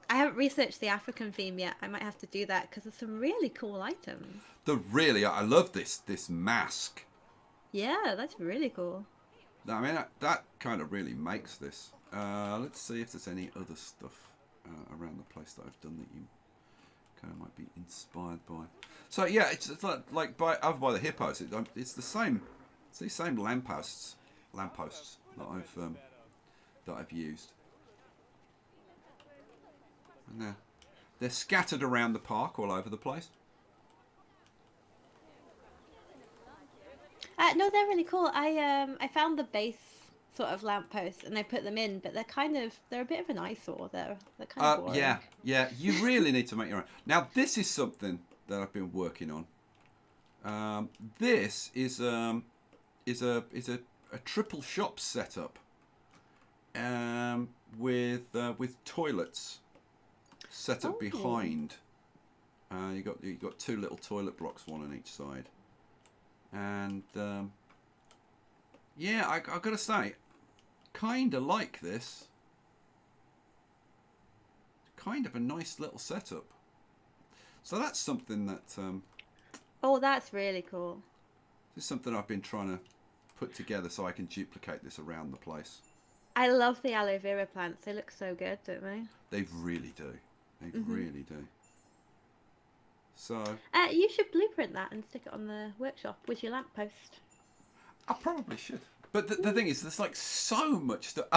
I haven't researched the African theme yet. I might have to do that because there's some really cool items. I love this mask. Yeah, that's really cool. I mean, that kind of really makes this. Let's see if there's any other stuff around the place that I've done that you kind of might be inspired by. So yeah, it's like over by the hippos. It's the same. It's the same lampposts that I've used. And they're scattered around the park all over the place. No, they're really cool. I found the base sort of lampposts and I put them in, but they're a bit of an eyesore. They're kind of boring. Yeah. You really need to make your own. Now this is something that I've been working on. This is a triple shop setup with toilets set up behind. You got two little toilet blocks, one on each side. And yeah, I gotta say, kind of like this. Kind of a nice little setup. So that's something that. Oh, that's really cool. This is something I've been trying to put together so I can duplicate this around the place. I love the aloe vera plants. They look so good, don't they? They really do. They really do. So you should blueprint that and stick it on the workshop with your lamppost. I probably should. But the thing is, there's like so much stuff.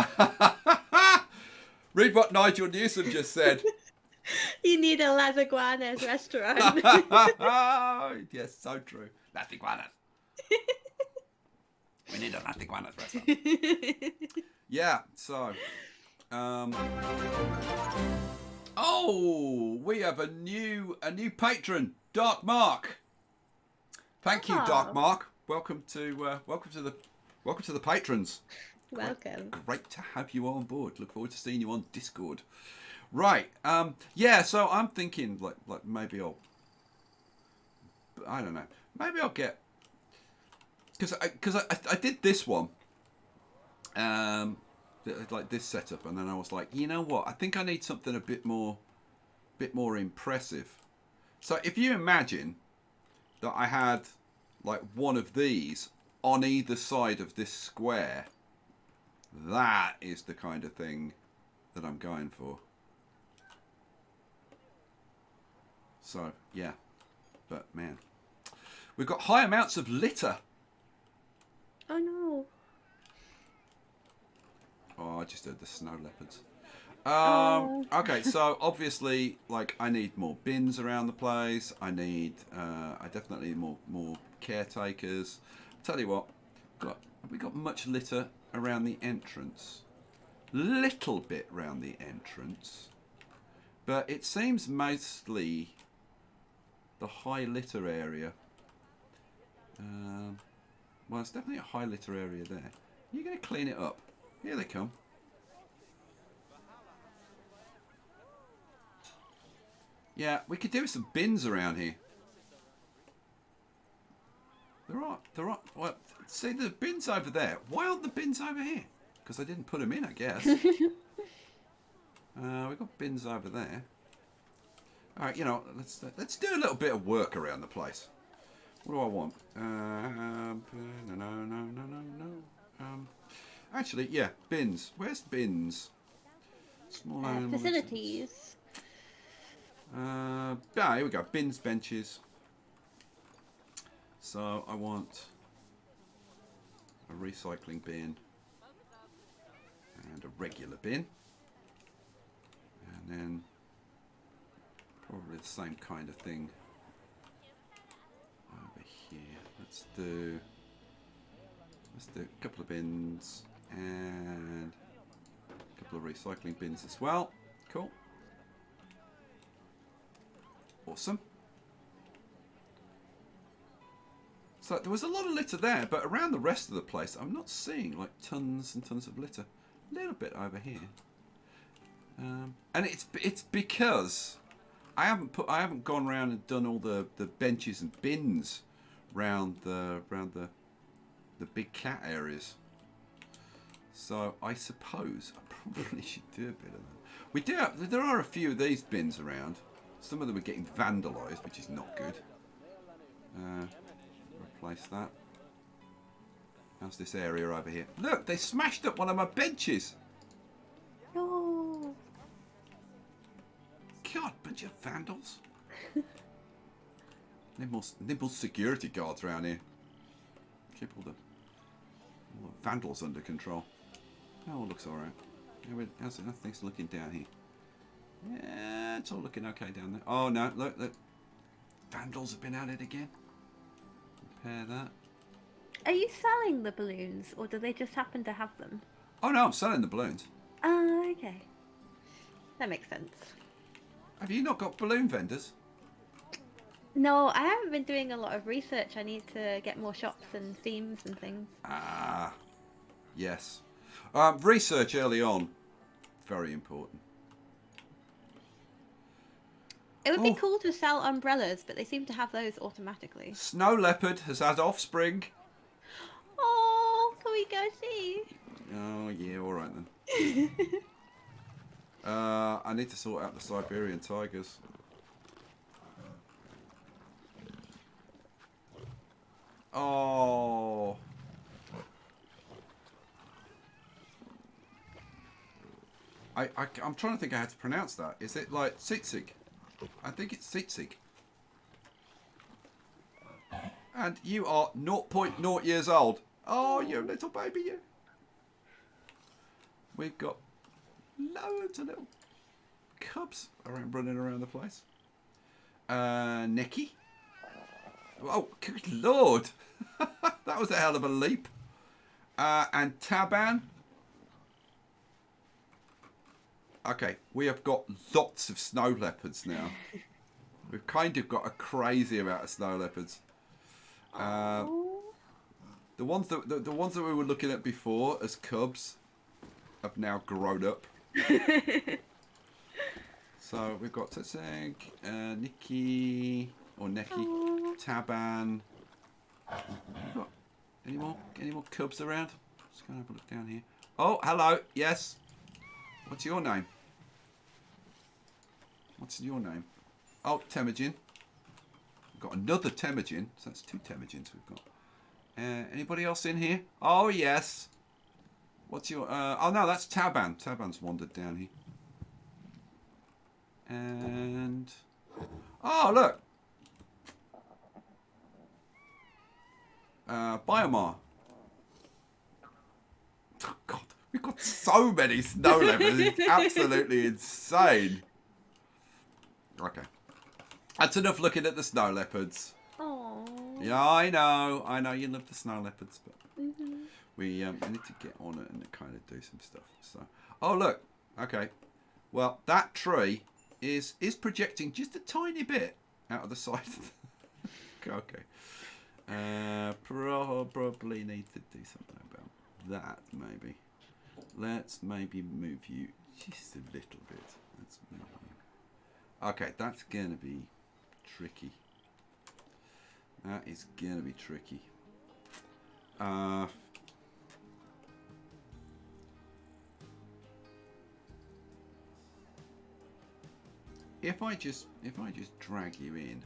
Read what Nigel Newsom just said. You need a Las Iguanas restaurant. Yes, so true. Las Iguanas. We need a Las Iguanas restaurant. Yeah, so. Oh, we have a new patron, Dark Mark. Thank you, Dark Oh. Mark. Welcome to the patrons. Welcome. Great to have you on board. Look forward to seeing you on Discord. Right. Yeah. So I'm thinking like maybe I don't know. Maybe I'll get because I did this one. Like this setup, and then I was like, you know what? I think I need something a bit more impressive. So if you imagine that I had like one of these on either side of this square, that is the kind of thing that I'm going for. So yeah, but man, we've got high amounts of litter. Oh no. Oh, I just heard the snow leopards. Oh. Okay, so obviously, like, I need more bins around the place. I definitely need more caretakers. Tell you what, have we got much litter around the entrance? Little bit around the entrance, but it seems mostly the high litter area. Well, it's definitely a high litter area there. You're going to clean it up. Here they come. Yeah, we could do with some bins around here. There are. Well, see the bins over there. Why aren't the bins over here? Because I didn't put them in, I guess. We've got bins over there. All right, let's do a little bit of work around the place. What do I want? No. Actually, yeah, bins. Where's bins? Small animals. Facilities. Here we go. Bins, benches. So I want a recycling bin and a regular bin, and then probably the same kind of thing over here. Let's do a couple of bins and a couple of recycling bins as well. Cool. Awesome. So there was a lot of litter there, but around the rest of the place, I'm not seeing like tons and tons of litter. A little bit over here, and it's because I haven't gone around and done all the benches and bins round the big cat areas. So I suppose I probably should do a bit of that. There are a few of these bins around. Some of them are getting vandalised, which is not good. Replace that. How's this area over here? Look, they smashed up one of my benches. No. God, bunch of vandals. Nimble security guards around here. Keep all the vandals under control. Oh, it looks alright. How's things looking down here? Yeah, it's all looking okay down there. Oh no, look. Vandals have been at it again. Repair that. Are you selling the balloons, or do they just happen to have them? Oh no, I'm selling the balloons. Oh, okay. That makes sense. Have you not got balloon vendors? No, I haven't been doing a lot of research. I need to get more shops and themes and things. Ah, yes. Research early on. Very important. It would be cool to sell umbrellas, but they seem to have those automatically. Snow leopard has had offspring. Oh, can we go see? Oh yeah, all right then. I need to sort out the Siberian tigers. Oh. I'm trying to think how to pronounce that. Is it like Tsitsig? I think it's Tsitsig. And you are 0.0 years old. Oh, you little baby, you. We've got loads of little cubs running around the place. Nicky. Oh, good lord. That was a hell of a leap. And Taban. Okay, we have got lots of snow leopards now. We've kind of got a crazy amount of snow leopards. The ones that the ones that we were looking at before as cubs have now grown up. So we've got Tetseg, Nikki or Neki, Taban. Got any more cubs around? Just gonna have a look down here. Oh, hello. Yes. What's your name? What's your name? Oh, Temujin. We've got another Temujin. So that's 2 Temujins we've got. Anybody else in here? Oh, yes. What's your... oh, no, that's Taban. Taban's wandered down here. And... oh, look. Biomar. Oh, God. We've got so many snow leopards. It's absolutely insane. Okay. That's enough looking at the snow leopards. Aww. Yeah, I know you love the snow leopards, but we need to get on it and kind of do some stuff. So, oh look, okay. Well, that tree is projecting just a tiny bit out of the side. Okay. Probably need to do something about that. Maybe. Let's maybe move you just a little bit. Let's move you. Okay, that's gonna be tricky. That is gonna be tricky. If I just drag you in,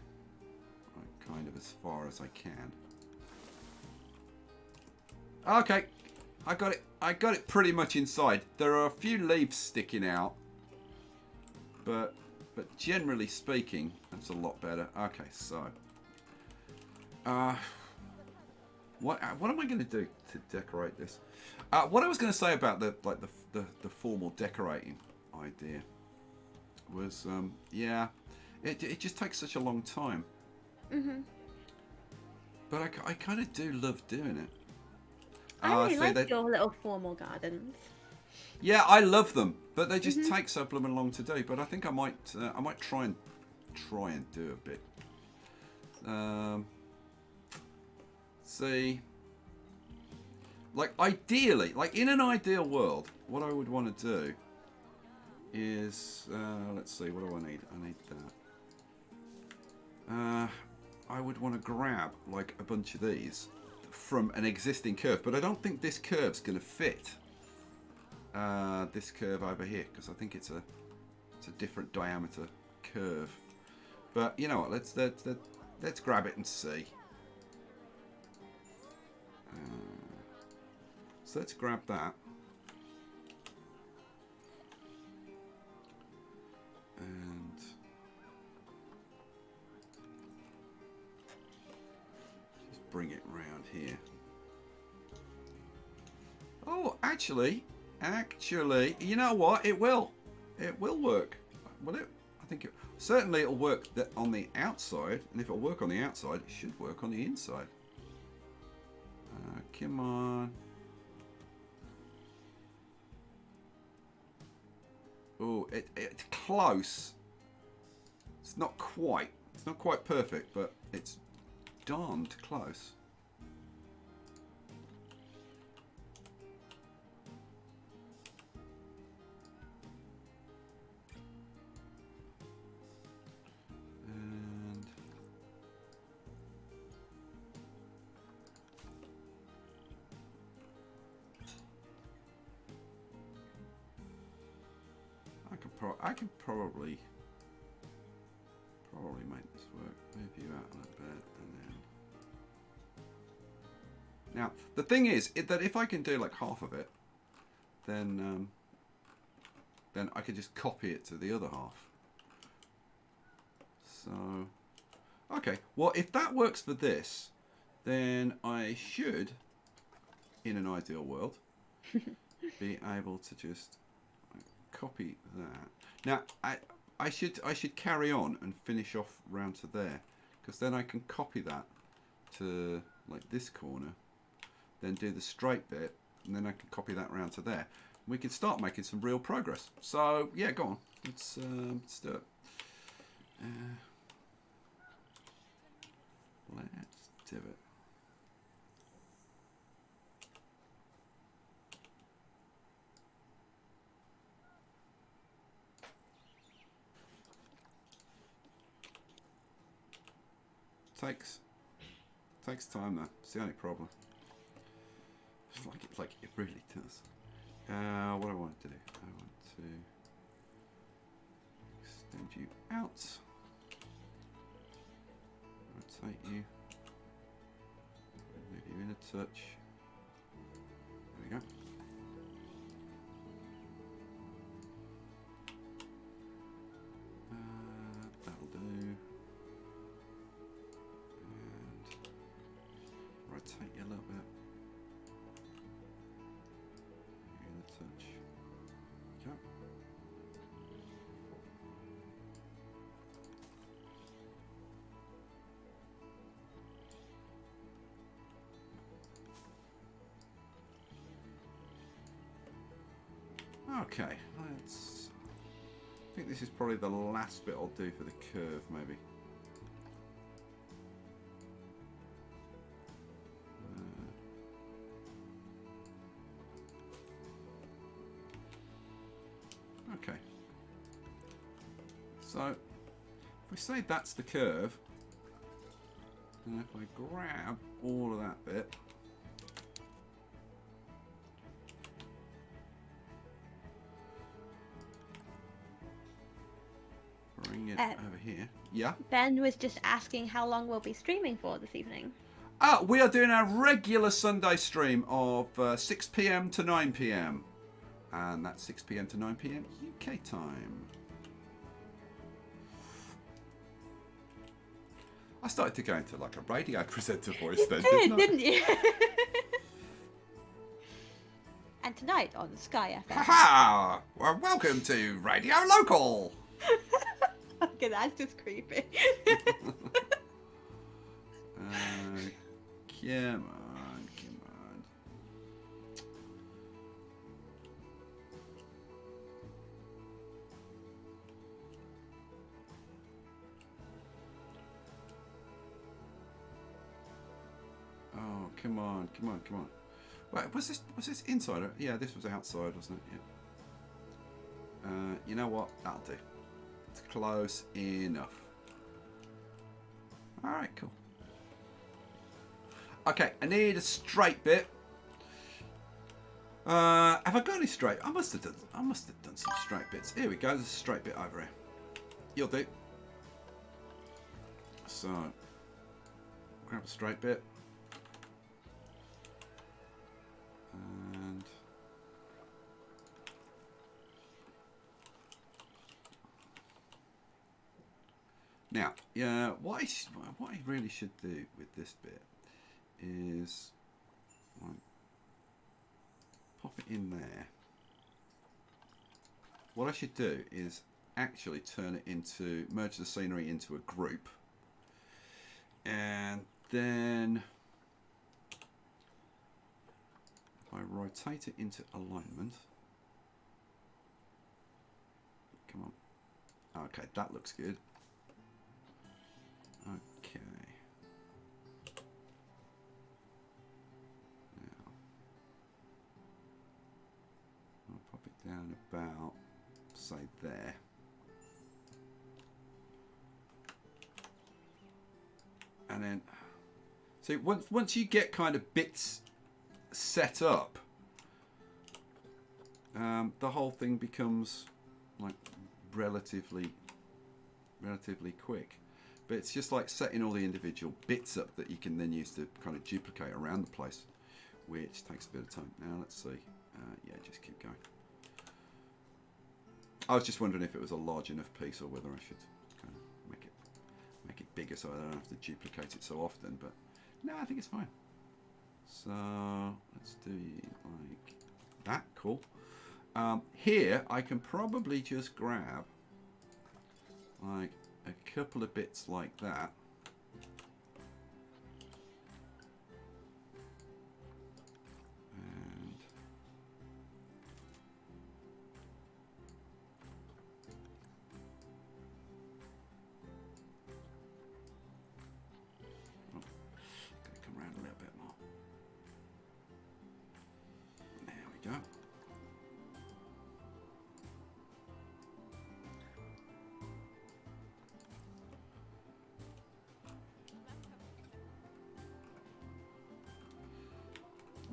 kind of as far as I can. Okay, I got it. I got it pretty much inside. There are a few leaves sticking out, but generally speaking, that's a lot better. Okay, so. What am I going to do to decorate this? What I was going to say about the formal decorating idea was yeah, it just takes such a long time. But I kind of do love doing it. I really like your little formal gardens. Yeah, I love them, but they just take so blooming long to do. But I think I might try and do a bit. See, like ideally, like in an ideal world, what I would want to do is, let's see, what do I need? I need that. I would want to grab like a bunch of these from an existing curve, but I don't think this curve's going to fit this curve over here, because I think it's a different diameter curve. But you know what? Let's grab it and see. So let's grab that. And just bring it round here. Oh, actually, you know what? It will work. Will it? I think certainly it'll work on the outside, and if it'll work on the outside, it should work on the inside. Come on. Oh, it's close. It's not quite perfect, but it's darned close. And I can probably make this work. Move you out a little bit, and then. Now the thing is that if I can do like half of it, then I could just copy it to the other half. So, okay. Well, if that works for this, then I should, in an ideal world, be able to just copy that. Now, I should carry on and finish off round to there, because then I can copy that to like this corner, then do the straight bit, and then I can copy that round to there. We can start making some real progress. So yeah, go on. Let's do it. Let's do it. Takes time though. It's the only problem. It's like it really does. What do I want to do? I want to extend you out. Rotate you. Move you in a touch. There we go. That'll do. And rotate you a little bit. In a touch. Okay. Okay, let's. I think this is probably the last bit I'll do for the curve, maybe. Okay. So, if we say that's the curve, and if I grab all of that bit, bring it over here. Yeah. Ben was just asking how long we'll be streaming for this evening. We are doing our regular Sunday stream of 6 p.m. to 9 p.m. And that's 6 p.m. to 9 p.m. UK time. I started to go into like a radio presenter voice then, didn't you? And tonight on Sky FM. Haha! Well, welcome to Radio Local. Okay, that's just creepy. Come on, come on. Oh, come on, come on, come on. Wait, was this inside? Yeah, this was outside, wasn't it? Yeah. You know what? That'll do. It's close enough. All right, cool. Okay, I need a straight bit. Have I got any straight? I must have done some straight bits. Here we go. There's a straight bit over here. You'll do. So, grab a straight bit. And now, yeah, what I really should do with this bit is like pop it in there. What I should do is actually turn it into, merge the scenery into a group, and then if I rotate it into alignment, come on, okay, that looks good. Okay. Now, I'll pop it down about, say, there. And then, so once you get kind of bits set up, the whole thing becomes like relatively quick. But it's just like setting all the individual bits up that you can then use to kind of duplicate around the place, which takes a bit of time. Now let's see. Yeah, just keep going. I was just wondering if it was a large enough piece or whether I should kind of make it bigger so I don't have to duplicate it so often. But no, I think it's fine. So let's do like that. Cool. Here, I can probably just grab like a couple of bits like that. And gonna come around a little bit more. There we go.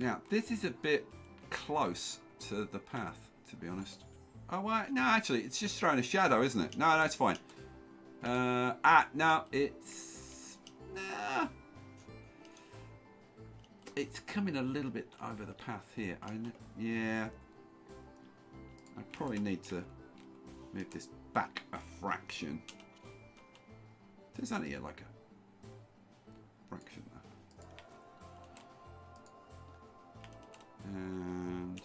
Now, this is a bit close to the path, to be honest. Oh, wait, no, actually, it's just throwing a shadow, isn't it? No, it's fine. No, it's... Nah. It's coming a little bit over the path here. Yeah. I probably need to move this back a fraction. There's only like a fraction there. And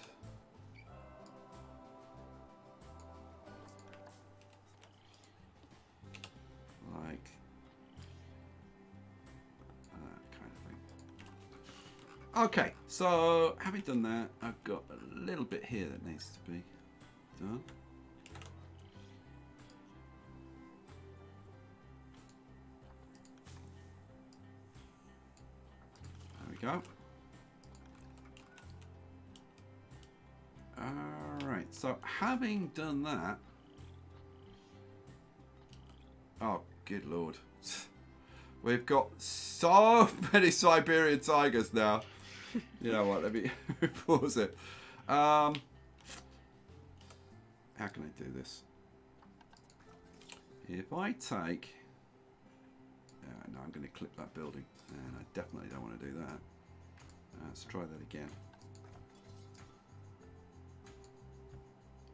like that kind of thing. Okay, so having done that, I've got a little bit here that needs to be done. There we go. Alright, so having done that... Oh, good lord. We've got so many Siberian tigers now. You know what, let me pause it. How can I do this? If I take... no, I'm going to clip that building. And I definitely don't want to do that. Let's try that again.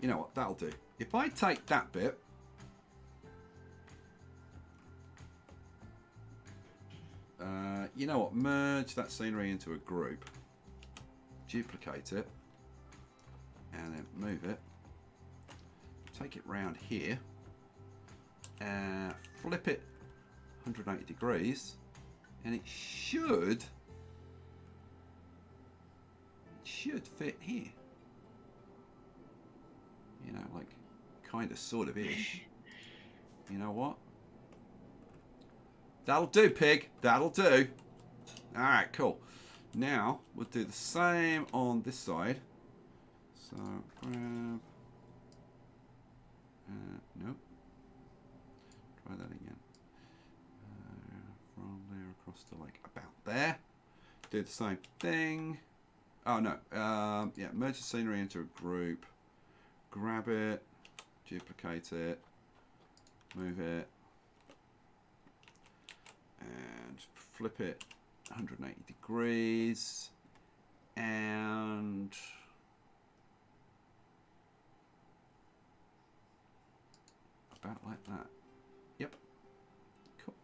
You know what, that'll do. If I take that bit, you know what, merge that scenery into a group, duplicate it, and then move it, take it round here, flip it 180 degrees, and it should fit here. You know, like, kind of, sort of ish. You know what? That'll do, pig. That'll do. Alright, cool. Now, we'll do the same on this side. So, grab... nope. Try that again. From there across to, like, about there. Do the same thing. Oh, no. Yeah, merge the scenery into a group. Grab it, duplicate it, move it, and flip it 180 degrees, and about like that. Yep. Cool.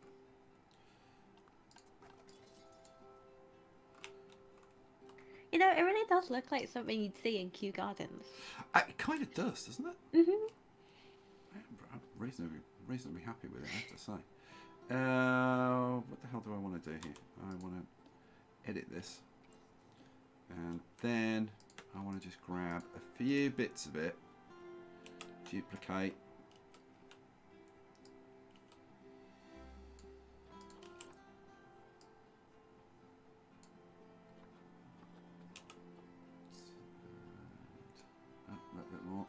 You know, it really does look like something you'd see in Kew Gardens. It kind of does, doesn't it? Mm-hmm. I'm reasonably happy with it, I have to say. What the hell do I want to do here? I want to edit this. And then I want to just grab a few bits of it, duplicate. A little bit more.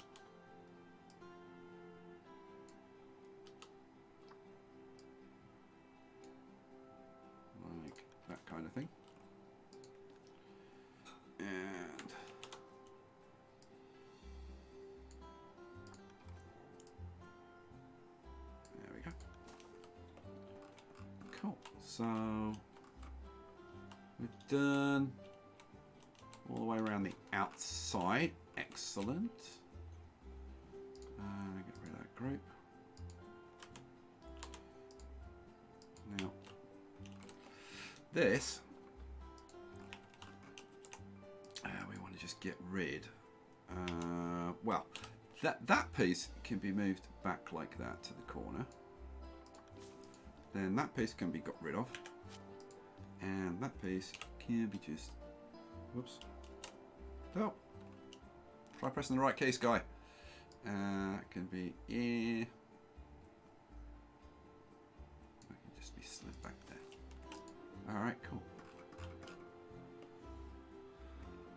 Like that kind of thing. And there we go. Cool. So we've done all the way around the outside. Excellent. Get rid of that group. Now, this, we want to just get rid Well, that piece can be moved back like that to the corner. Then that piece can be got rid of. And that piece can be just... Whoops. Oh. Try pressing the right keys, guy. It can be here. I can just be slid back there. Alright, cool.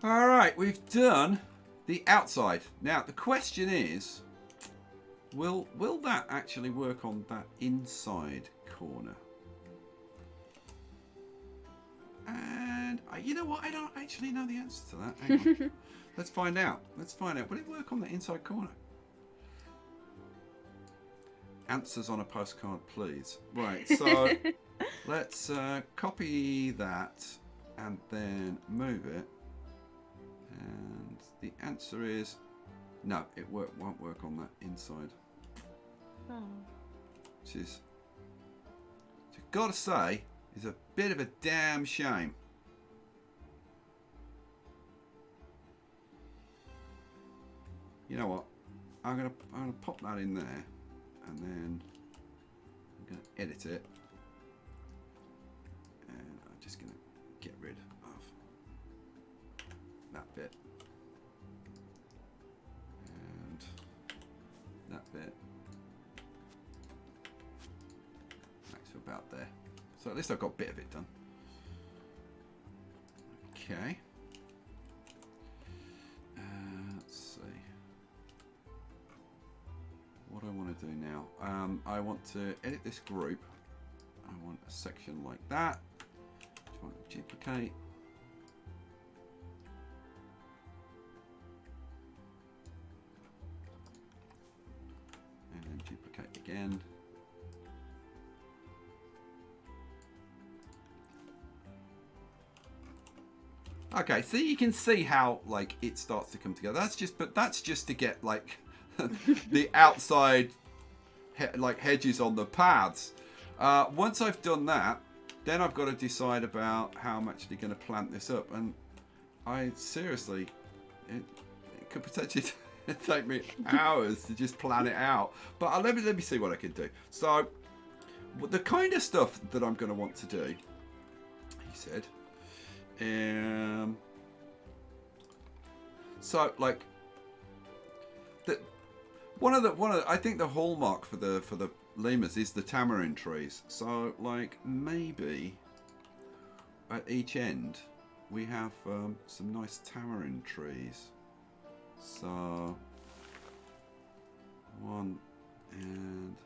Alright, we've done the outside. Now, the question is, will that actually work on that inside corner? And you know what? I don't actually know the answer to that. Hang on. Let's find out. Let's find out. Will it work on the inside corner? Answers on a postcard, please. Right, so let's copy that and then move it. And the answer is no, it won't work on that inside. Oh. Which is, I've got to say, is a bit of a damn shame. You know what? I'm gonna pop that in there, and then I'm gonna edit it, and I'm just gonna get rid of that bit and that bit. That's about there. So at least I've got a bit of it done. Okay. Let's see. What I want to do now. I want to edit this group. I want a section like that. Just want to duplicate. And then duplicate again. Okay, so you can see how like it starts to come together. That's just to get like the outside like hedges on the paths. Once I've done that, then I've got to decide about how I'm actually going to plant this up. And I seriously, it could potentially take me hours to just plan it out. But let me see what I can do. So the kind of stuff that I'm going to want to do, he said. So like one of the I think the hallmark for the lemurs is the tamarind trees. So like maybe at each end we have some nice tamarind trees. So one and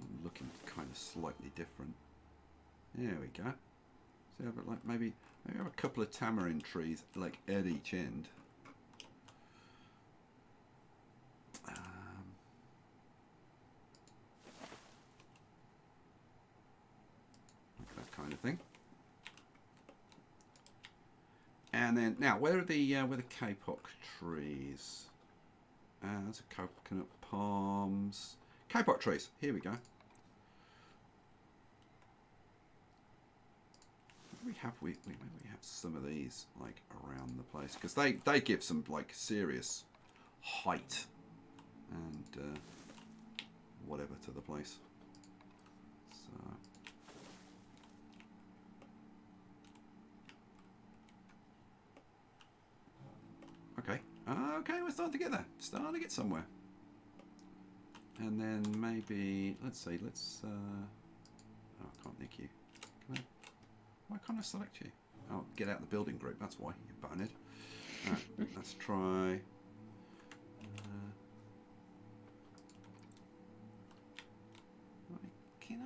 I'm looking kind of slightly different. There we go. So have like maybe have a couple of tamarind trees like at each end. Like that kind of thing. And then now where are the kapok trees? There's a coconut palms. Kapok trees. Here we go. We have some of these like around the place because they give some like serious height and whatever to the place. So okay, we're starting to get there. Starting to get somewhere. And then maybe let's see. Oh, I can't nick you. Can I? Why can't I select you? Oh, get out of the building group. That's why you're buttoned. Right, let's try. Can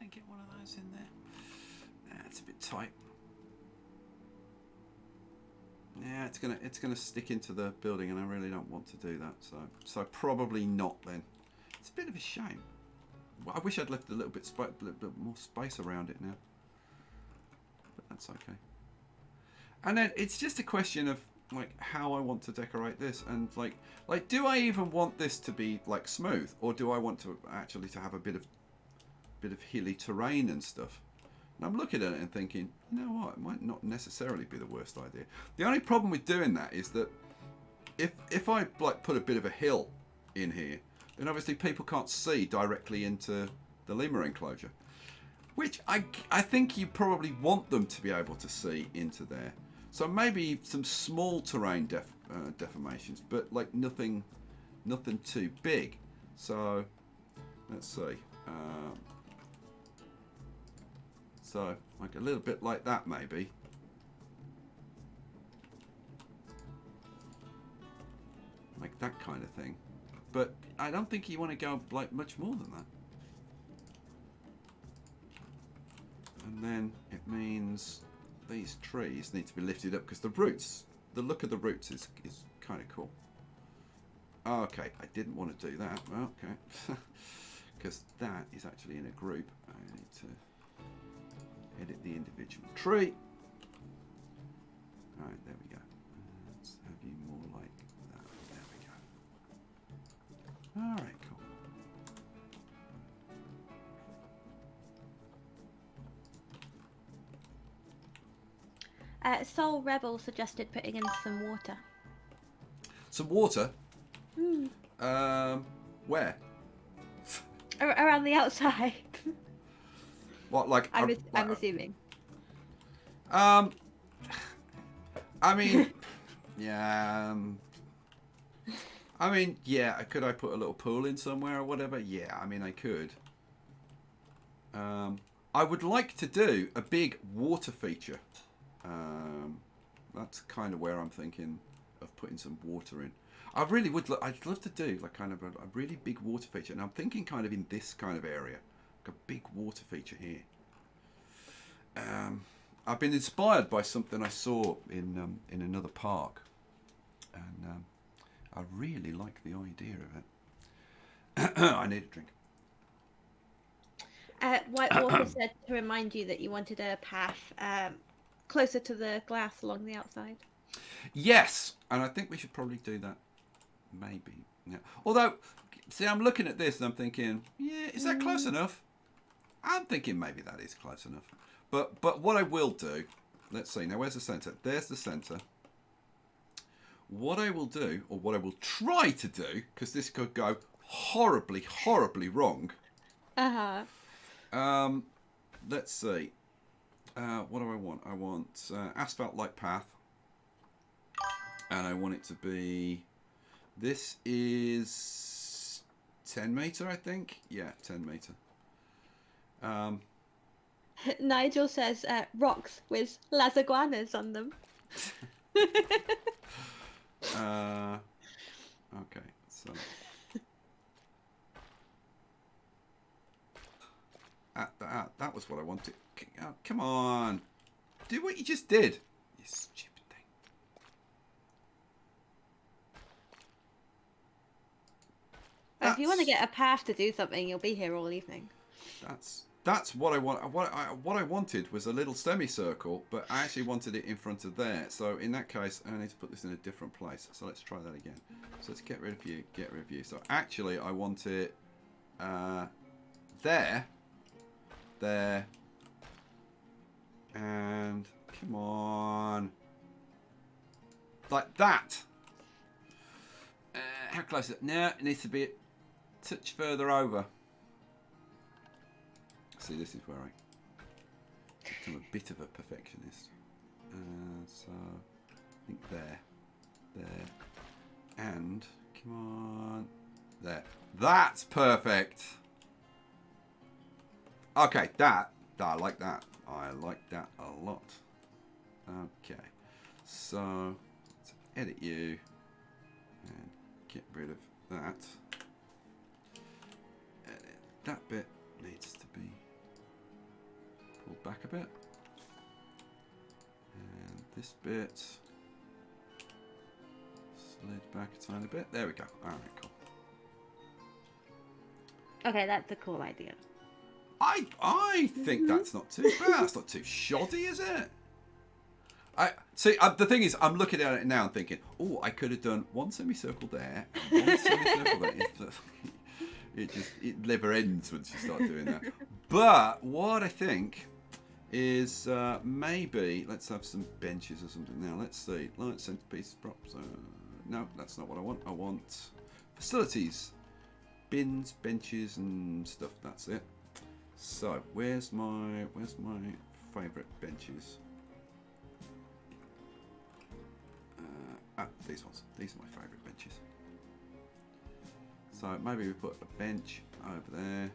I get one of those in there? That's a bit tight. Yeah, it's gonna stick into the building, and I really don't want to do that. So probably not then. It's a bit of a shame. Well, I wish I'd left a little bit more space around it now. But that's okay. And then it's just a question of like how I want to decorate this, and like do I even want this to be like smooth, or do I want to actually to have a bit of hilly terrain and stuff? And I'm looking at it and thinking, you know what, it might not necessarily be the worst idea. The only problem with doing that is that if I like put a bit of a hill in here, then obviously people can't see directly into the lemur enclosure, which I think you probably want them to be able to see into there. So maybe some small terrain deformations, but like nothing too big. So let's see. So like a little bit like that maybe. Like that kind of thing. But I don't think you want to go like much more than that. And then it means these trees need to be lifted up because the roots, the look of the roots is kind of cool. Okay, I didn't want to do that. Okay. Because that is actually in a group. I need to edit the individual tree. Alright, there we go. Let's have you more like that. There we go. Alright, cool. Soul Rebel suggested putting in some water. Some water? Where? Around the outside. What, like... I'm assuming. I mean... yeah, I mean, yeah, could I put a little pool in somewhere or whatever? Yeah, I mean, I could. I would like to do a big water feature. That's kind of where I'm thinking of putting some water in. I really would. I'd love to do like kind of a really big water feature, and I'm thinking kind of in this kind of area, like a big water feature here. I've been inspired by something I saw in another park, and I really like the idea of it. I need a drink. White Walker said to remind you that you wanted a path closer to the glass along the outside. Yes, and I think we should probably do that. Maybe. Yeah. Although, see, I'm looking at this and I'm thinking, yeah, is that close enough? I'm thinking maybe that is close enough. But what I will do, let's see. Now, where's the centre? There's the centre. What I will do, or what I will try to do, because this could go horribly, horribly wrong. Let's see. What do I want? I want asphalt-like path. And I want it to be... This is 10 metre, I think. Yeah, 10 metre. Nigel says rocks with lasaguanas on them. Okay, so... that was what I wanted. Oh, come on. Do what you just did. You stupid thing. If you want to get a path to do something, you'll be here all evening. That's what I want. What I wanted was a little semicircle, but I actually wanted it in front of there. So in that case, I need to put this in a different place. So let's try that again. So let's get rid of you, get rid of you. So actually, I want it there, and come on, like that. How close is it? No, it needs to be a touch further over. See, this is where I'm a bit of a perfectionist. So I think there, and come on, there. That's perfect. Okay, I like that. I like that a lot. Okay, so let's edit you and get rid of that. Edit. That bit needs to be pulled back a bit, and this bit slid back a tiny bit. There we go. All right, cool. Okay, that's a cool idea. I think that's not too bad. That's not too shoddy, is it? I see. The thing is, I'm looking at it now and thinking, oh, I could have done one semicircle there and one semicircle there. It never ends once you start doing that. But what I think is maybe let's have some benches or something. Now let's see. Light centerpiece props. No, that's not what I want. I want facilities, bins, benches, and stuff. That's it. So where's my favourite benches? These ones. These are my favourite benches. So maybe we put a bench over there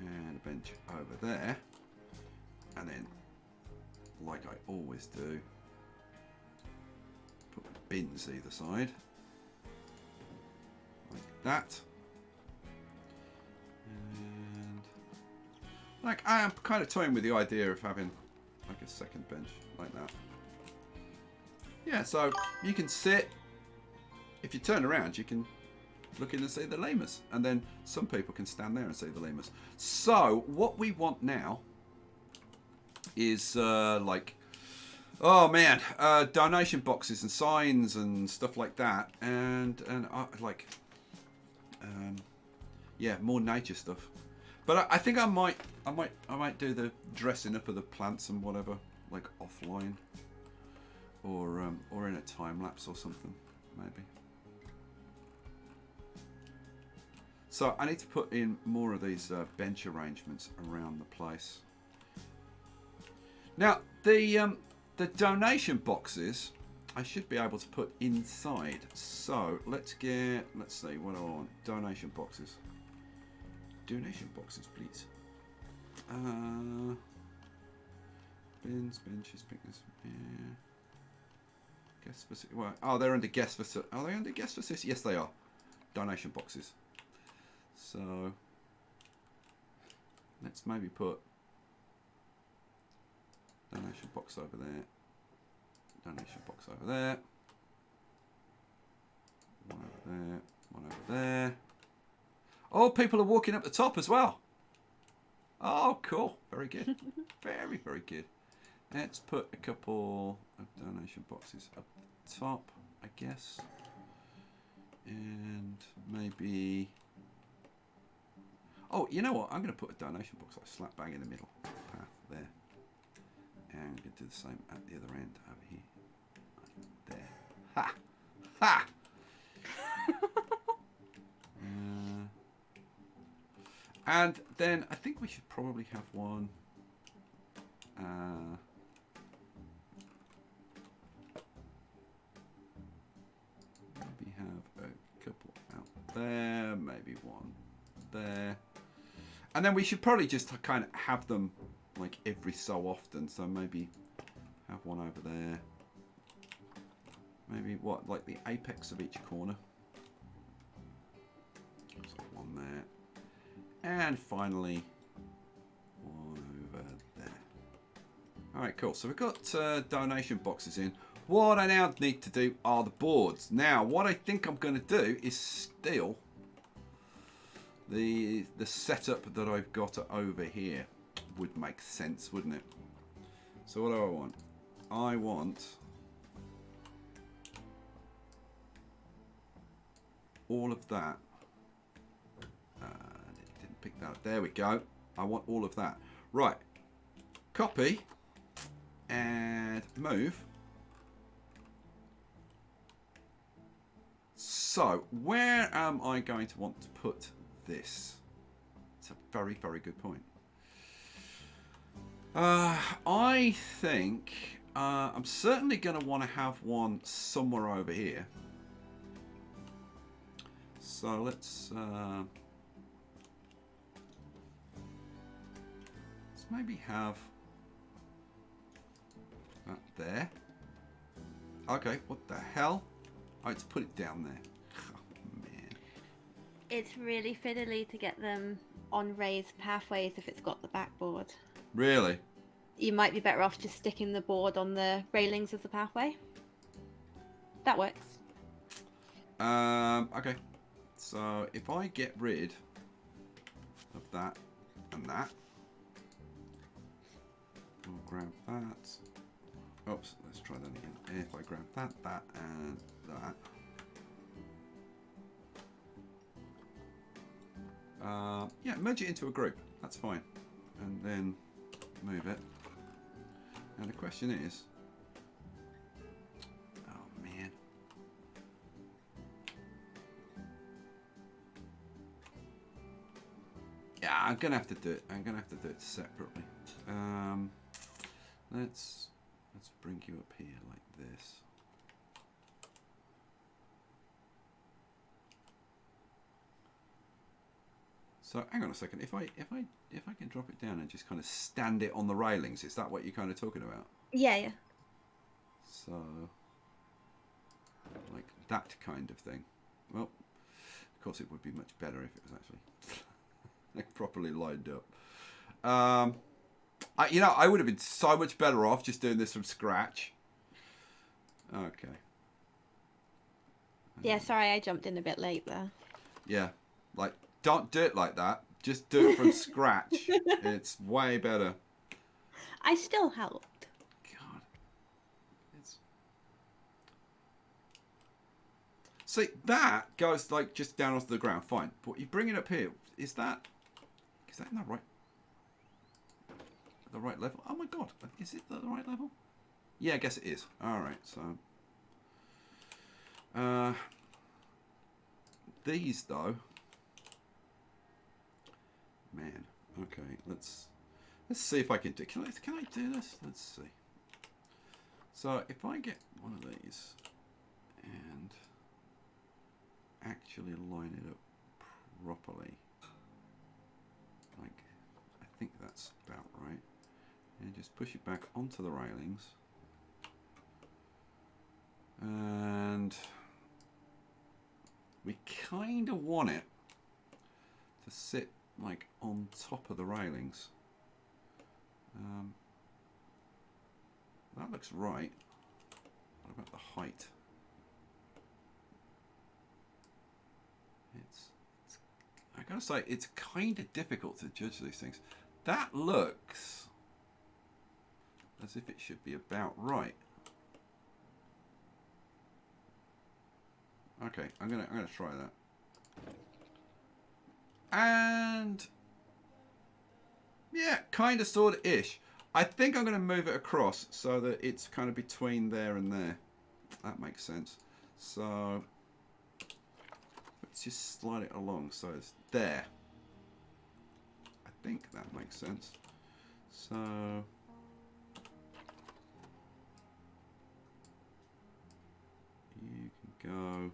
and a bench over there, and then, like I always do, put bins either side, like that. And like I am kind of toying with the idea of having like a second bench like that. Yeah, so you can sit. If you turn around, you can look in and see the lemurs, and then some people can stand there and see the lemurs. So what we want now is like, oh man, donation boxes and signs and stuff like that, and like yeah, more nature stuff. But I think I might do the dressing up of the plants and whatever, like offline, or in a time lapse or something, maybe. So I need to put in more of these bench arrangements around the place. Now the donation boxes I should be able to put inside. So let's see what I want. Donation boxes. Donation boxes, please. Bins, benches, picnics. Yeah. Guest facility. Well, oh, they're under guest facility. Are they under guest facility? Yes, they are. Donation boxes. So let's maybe put donation box over there, donation box over there, one over there, one over there. Oh, people are walking up the top as well. Oh, cool. Very good. Very, very good. Let's put a couple of donation boxes up the top, I guess. And maybe... Oh, you know what? I'm going to put a donation box like slap bang in the middle path there. And I'm going to do the same at the other end over here. Like there. Ha! Ha! And then I think we should probably have one. Maybe have a couple out there. Maybe one there. And then we should probably just kind of have them like every so often. So maybe have one over there. Maybe what, like the apex of each corner. So one there. And finally, one over there. Alright, cool. So we've got donation boxes in. What I now need to do are the boards. Now, what I think I'm going to do is steal the setup that I've got over here. Would make sense, wouldn't it? So what do I want? I want all of that. Didn't pick that up. There we go. I want all of that. Right. Copy and move. So where am I going to want to put this? It's a very, very good point. I think I'm certainly going to want to have one somewhere over here. So let's maybe have that there. Okay, what the hell? Oh, let's put it down there. Oh, man. It's really fiddly to get them on raised pathways if it's got the backboard. Really? You might be better off just sticking the board on the railings of the pathway. That works. Okay. So if I get rid of that and that, we'll grab that. Oops, let's try that again. If I grab that, that, and that. Yeah, merge it into a group. That's fine. And then move it. the question is... Oh, man. Yeah, I'm going to have to do it. I'm going to have to do it separately. Let's bring you up here like this. So hang on a second. If I can drop it down and just kind of stand it on the railings, is that what you're kind of talking about? Yeah, yeah. So like that kind of thing. Well, of course it would be much better if it was actually like properly lined up. I would have been so much better off just doing this from scratch. Okay. Yeah, sorry, I jumped in a bit late there. Yeah, like don't do it like that. Just do it from scratch. It's way better. I still helped. God. See, that goes like just down onto the ground, fine. But you bring it up here, is that in the right level? Oh my god, is it the right level? Yeah, I guess it is. Alright, so these though, man, okay, let's see if I can do, can I do this? Let's see. So if I get one of these and actually line it up properly, like I think that's about right, and just push it back onto the railings, and we kind of want it to sit like on top of the railings. That looks right. What about the height? I gotta say, it's kind of difficult to judge these things. That looks as if it should be about right. Okay, I'm gonna try that. And yeah, kind of, sort of ish. I think I'm gonna move it across so that it's kind of between there and there. That makes sense. So let's just slide it along so it's there. I think that makes sense. So you can go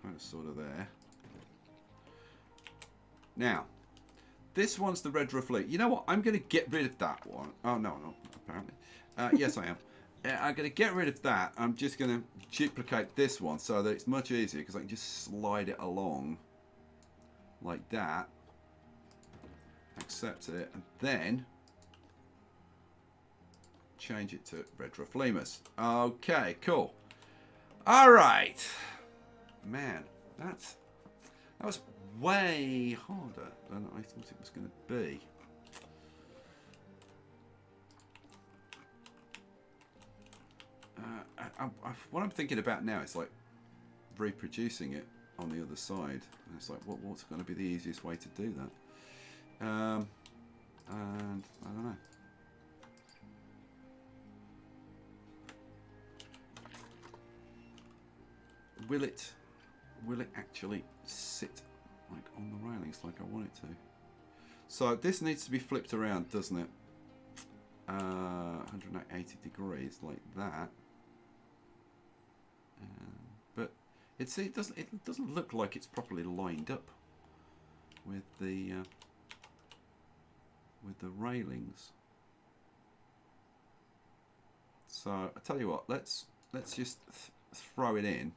kind of sort of there. Now, this one's the red roof leak. You know what? I'm going to get rid of that one. Oh, no, apparently. Yes, I am. I'm going to get rid of that. I'm just going to duplicate this one so that it's much easier because I can just slide it along like that. Accept it. And then change it to red roof lemurs. Okay, cool. All right. Man, that was way harder than I thought it was going to be. What I'm thinking about now is like reproducing it on the other side. And it's like, what's going to be the easiest way to do that? And I don't know. Will it actually sit like on the railings like I want it to? So this needs to be flipped around, doesn't it? 180 degrees like that. But it doesn't look like it's properly lined up with the railings. So I tell you what, let's just throw it in.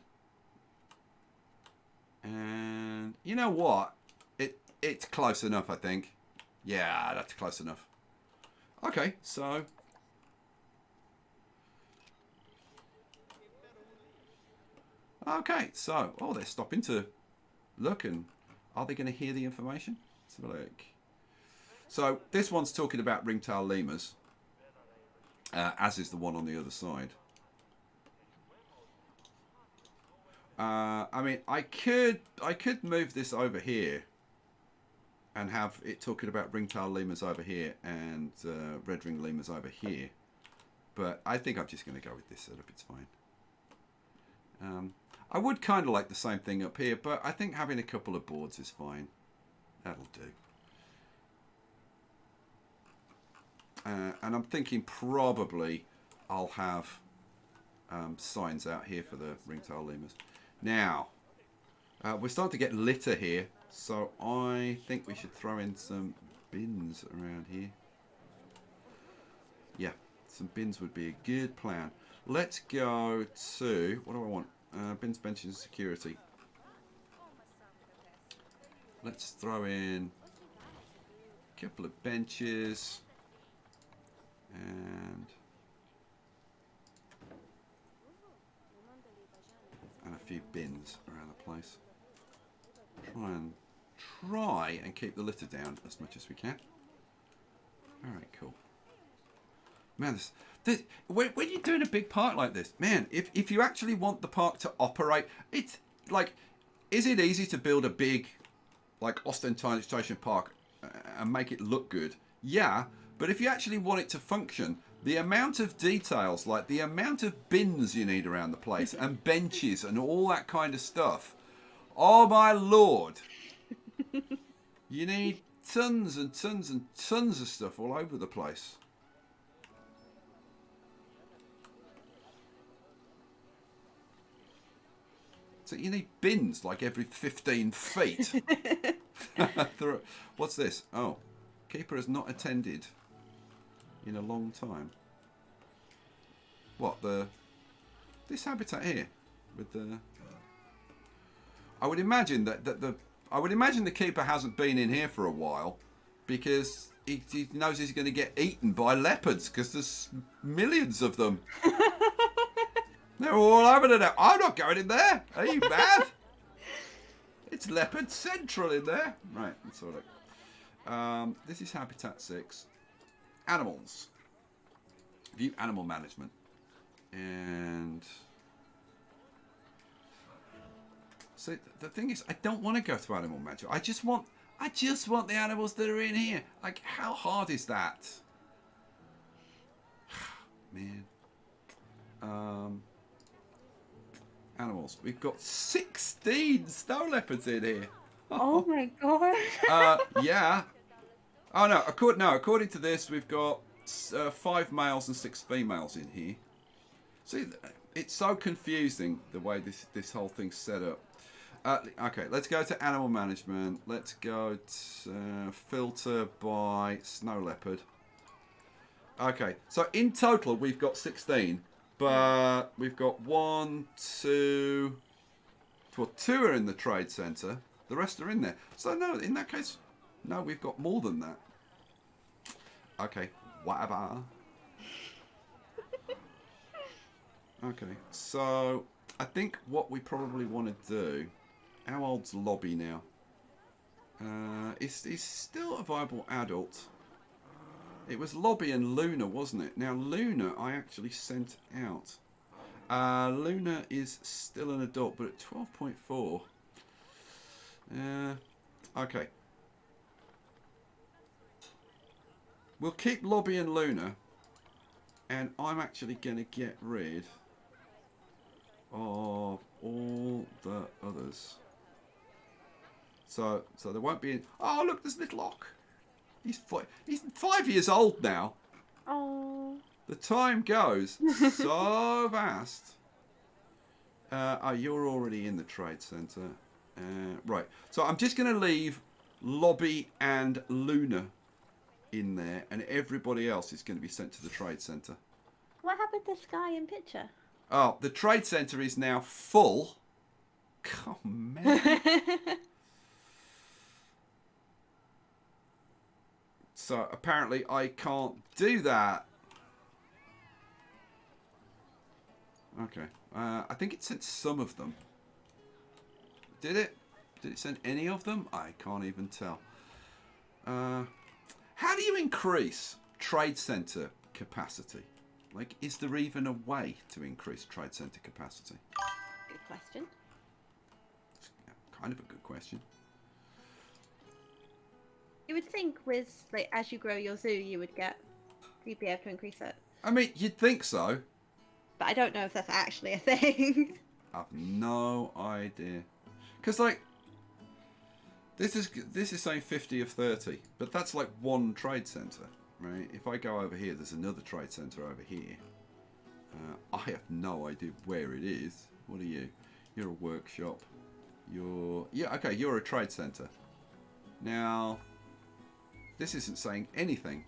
And you know what? It's close enough, I think. Yeah, that's close enough. Okay, so they're stopping to look, and are they going to hear the information? Let's have a look. So this one's talking about ringtail lemurs, as is the one on the other side. I mean, I could move this over here and have it talking about ringtail lemurs over here and red ring lemurs over here. But I think I'm just going to go with this setup. It's fine. I would kind of like the same thing up here, but I think having a couple of boards is fine. That'll do. And I'm thinking probably I'll have signs out here for the ringtail lemurs. Now, we're starting to get litter here, so I think we should throw in some bins around here. Yeah, some bins would be a good plan. Let's go to, what do I want? Bins, benches, and security. Let's throw in a couple of benches and a few bins around the place. Try and keep the litter down as much as we can. Alright, cool. Man, when you're doing a big park like this, man, if you actually want the park to operate, it's like, is it easy to build a big, like, ostentation park and make it look good? Yeah, but if you actually want it to function, the amount of details, like the amount of bins you need around the place and benches and all that kind of stuff, oh my lord, you need tons and tons and tons of stuff all over the place. So you need bins like every 15 feet. What's this? Oh, keeper has not attended in a long time. What, this habitat here with the? I would imagine that the keeper hasn't been in here for a while because he knows he's going to get eaten by leopards because there's millions of them. They're all over there. I'm not going in there. Are you mad? It's leopard central in there. Right, let's have a look. This is habitat 6. Animals. View animal management. And so the thing is, I don't want to go to animal management. I just want the animals that are in here. Like, how hard is that? Man. Animals. We've got 16 snow leopards in here. Oh my god. Yeah. Oh no. According to this, we've got 5 males and 6 females in here. See, it's so confusing the way this whole thing's set up. Okay, let's go to animal management. Let's go to filter by snow leopard. Okay, so in total we've got 16. But we've got 1, 2... Well, 2 are in the trade centre. The rest are in there. So, no, in that case... No, we've got more than that. Okay, whatever. Okay, so... I think what we probably want to do... How old's Lobby now? Is still a viable adult. It was Lobby and Luna, wasn't it? Now, Luna, I actually sent out. Luna is still an adult, but at 12.4. Okay. We'll keep Lobby and Luna. And I'm actually going to get rid of all the others. So there won't be... Oh, look, there's Little Ock. He's 5 years old now. Oh. The time goes so fast. Oh, you're already in the trade centre. Right. So I'm just going to leave Lobby and Luna in there, and everybody else is going to be sent to the trade centre. What happened to Sky in picture? Oh, the trade centre is now full. Oh, man. So apparently I can't do that. Okay. I think it sent some of them. Did it? Did it send any of them? I can't even tell. How do you increase trade centre capacity? Like, is there even a way to increase trade centre capacity? Good question. It's kind of a good question. You would think with like as you grow your zoo, you'd be able to increase it. I mean, you'd think so. But I don't know if that's actually a thing. I've no idea. Because like this is saying 50 of 30, but that's like one trade centre, right? If I go over here, there's another trade centre over here. I have no idea where it is. What are you? You're a workshop. Okay, you're a trade centre. Now, this isn't saying anything.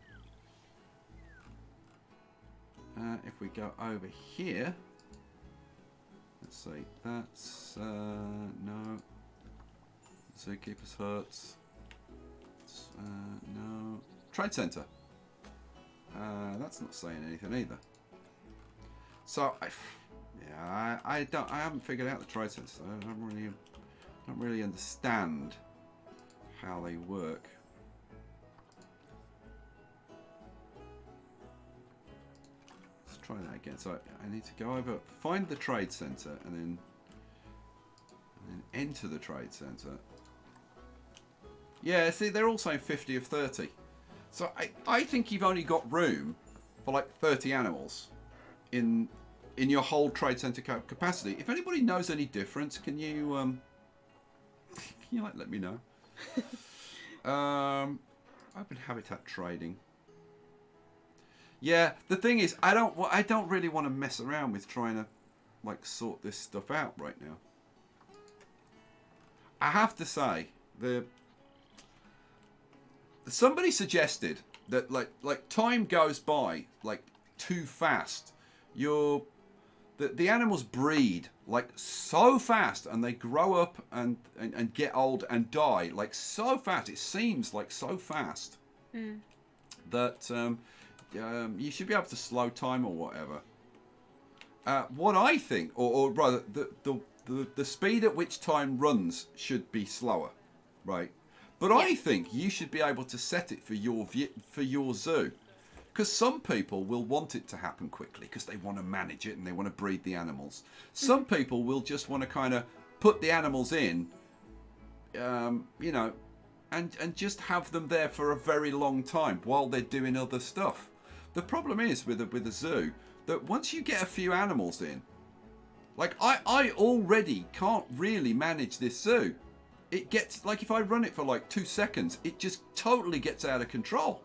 If we go over here, let's see, that's no. Zookeeper's huts. No. Trade centre. That's not saying anything either. So, I haven't figured out the trade centre. So I don't really understand how they work. Let's try that again. So I need to go over, find the trade centre, and then enter the trade centre. Yeah, see, they're all saying 50 of 30. So I think you've only got room for like 30 animals in your whole trade centre capacity. If anybody knows any difference, can you like let me know? Open habitat trading. Yeah, the thing is, I don't really want to mess around with trying to like sort this stuff out right now. I have to say, somebody suggested that like time goes by like too fast. The animals breed like so fast, and they grow up and get old and die like so fast. It seems like so fast that you should be able to slow time or whatever. What I think, or rather, the speed at which time runs should be slower, right? But I think you should be able to set it for your zoo, because some people will want it to happen quickly because they want to manage it and they want to breed the animals. Some people will just want to kind of put the animals in, you know, and just have them there for a very long time while they're doing other stuff. The problem is with a zoo that once you get a few animals in, like I already can't really manage this zoo. It gets, like, if I run it for like 2 seconds, it just totally gets out of control.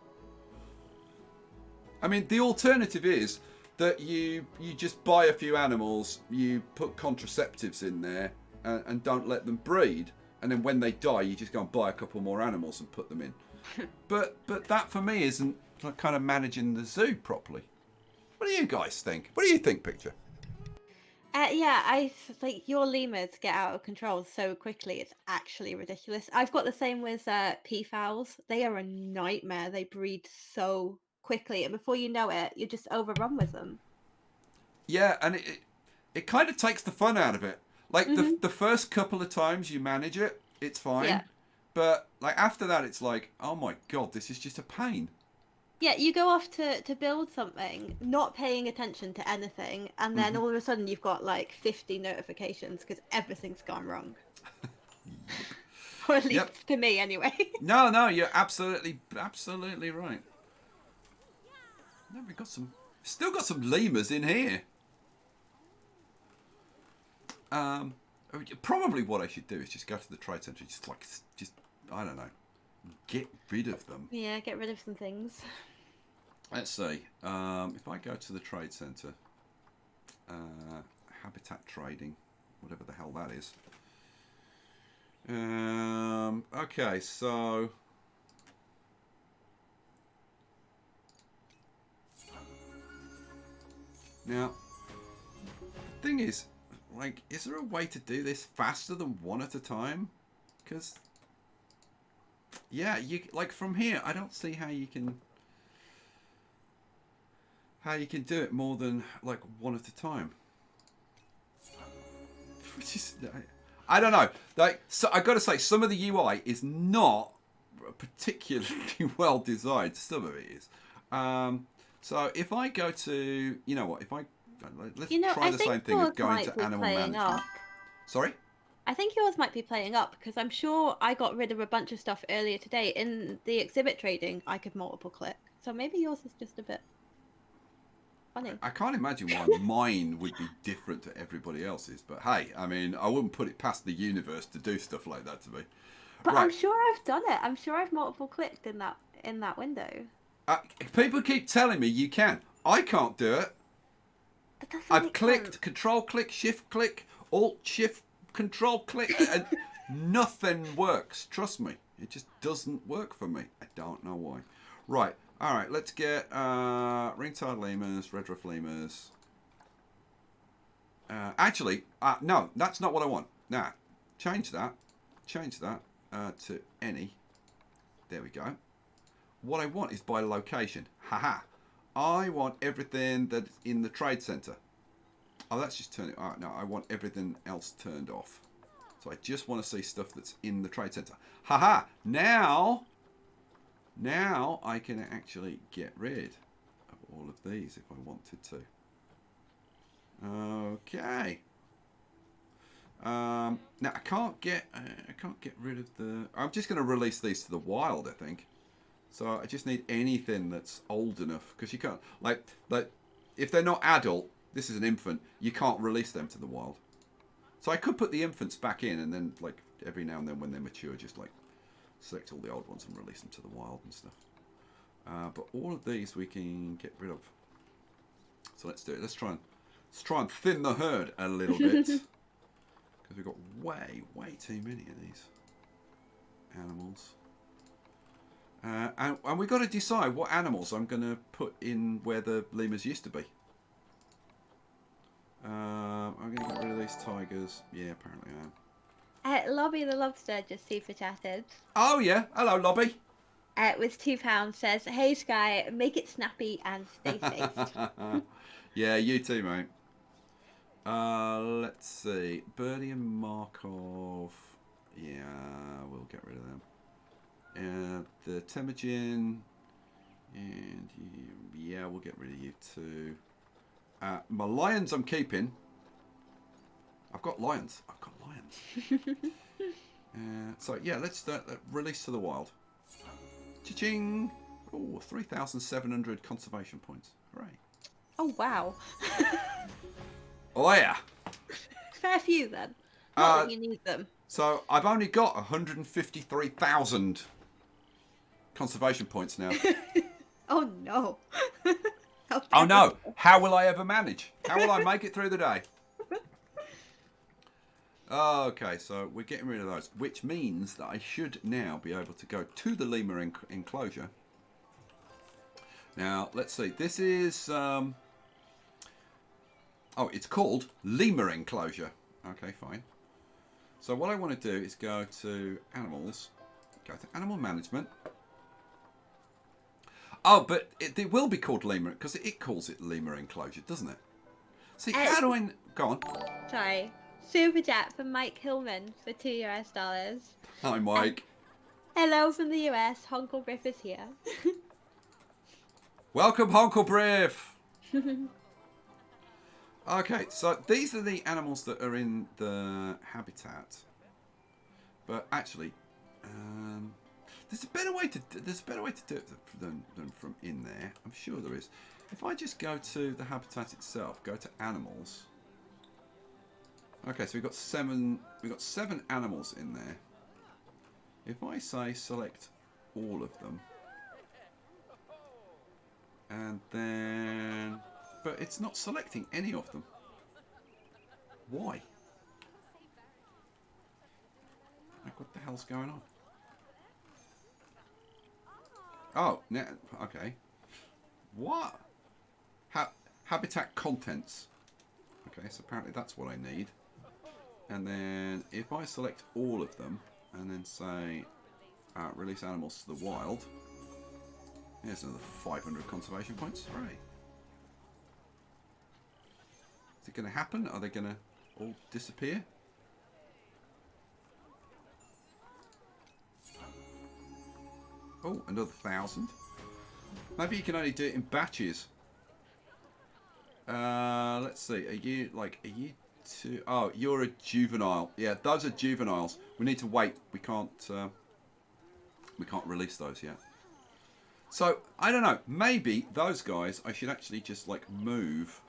I mean, the alternative is that you just buy a few animals, you put contraceptives in there, and don't let them breed, and then when they die, you just go and buy a couple more animals and put them in. but that for me isn't kind of managing the zoo properly. What do you guys think? What do you think, Picture? Yeah, I like your lemurs get out of control so quickly. It's actually ridiculous. I've got the same with peafowls. They are a nightmare. They breed so quickly, and before you know it, you're just overrun with them. Yeah, and it kind of takes the fun out of it. Like the first couple of times you manage it, it's fine. Yeah. But like after that, it's like, oh my god, this is just a pain. Yeah, you go off to build something, not paying attention to anything, and then all of a sudden you've got like 50 notifications because everything's gone wrong. Or at least to me, anyway. No, you're absolutely right. No, we got still got some lemurs in here. Probably what I should do is just go to the trade centre, just I don't know, get rid of them. Yeah, get rid of some things. Let's see. If I go to the trade centre, habitat trading, whatever the hell that is. Okay, so now the thing is, like, is there a way to do this faster than one at a time? Because yeah, you like from here, I don't see how you can do it more than like one at a time. Which is, I don't know. Like, so I got to say, some of the UI is not particularly well designed. Some of it is. So if I go to, you know what? If I let's try the same thing of going to animal management. Sorry. I think yours might be playing up because I'm sure I got rid of a bunch of stuff earlier today. In the exhibit trading, I could multiple click. So maybe yours is just a bit funny. I can't imagine why mine would be different to everybody else's. But hey, I mean, I wouldn't put it past the universe to do stuff like that to me. But I'm Right. sure I've done it. I'm sure I've multiple clicked in that window. People keep telling me you can. I can't do it. That doesn't I've make clicked sense. Control click, Shift click, Alt Shift Control click, and nothing works. Trust me, it just doesn't work for me. I don't know why. Right. All right. Let's get ring-tailed lemurs, red ruff lemurs. Actually, no, that's not what I want. Nah, change that. Change that to any. There we go. What I want is by location. Haha. I want everything that's in the trade centre. Oh, that's just turn it. Oh, no, I want everything else turned off. So I just want to see stuff that's in the trade centre. Haha. Now I can actually get rid of all of these if I wanted to. Okay. Now I can't get rid of the. I'm just going to release these to the wild, I think. So I just need anything that's old enough because you can't like if they're not adult. This is an infant. You can't release them to the wild. So I could put the infants back in and then like every now and then when they're mature, just like select all the old ones and release them to the wild and stuff. But all of these we can get rid of. So let's do it. Let's try and thin the herd a little bit because we've got way too many of these animals. And we've got to decide what animals I'm going to put in where the lemurs used to be. I'm going to get rid of these tigers. Yeah, apparently I am. Lobby the Lobster just super chatted. Oh, yeah. Hello, Lobby. With £2 says, "Hey Sky, make it snappy and stay safe." Yeah, you too, mate. Let's see. Birdie and Markov. Yeah, we'll get rid of them. The Temujin. And yeah, we'll get rid of you too. My lions I'm keeping. I've got lions. So yeah, let's release to the wild. Cha-ching! Oh, 3,700 conservation points. Hooray. Oh wow. Oh yeah. Fair few then. Not that you need them. So I've only got 153,000 conservation points now. Oh no. Oh no! How will I ever manage? How will I make it through the day? Okay, so we're getting rid of those, which means that I should now be able to go to the lemur enclosure. Now, let's see. This is... oh, it's called lemur enclosure. Okay, fine. So what I want to do is go to animals, go to animal management. Oh, but it will be called lemur because it calls it lemur enclosure, doesn't it? See, how do I... Go on. Sorry. Super chat from Mike Hillman for $2. Hi, Mike. Hello from the US. Honkle Griff is here. Welcome, Honkle Briff. Okay, so these are the animals that are in the habitat. But actually, there's a better way to do it than from in there. I'm sure there is. If I just go to the habitat itself, go to animals. Okay, so we've got seven animals in there. If I say select all of them, and then, but it's not selecting any of them. Why? Like, what the hell's going on? Oh, okay. What? Habitat contents. Okay, so apparently that's what I need. And then if I select all of them and then say release animals to the wild, here's another 500 conservation points. Hooray. Is it going to happen? Are they going to all disappear? Oh, another 1,000. Maybe you can only do it in batches. Let's see. Are you two. Oh, you're a juvenile. Yeah, those are juveniles. We need to wait. We can't release those yet. So I don't know. Maybe those guys I should actually just like move.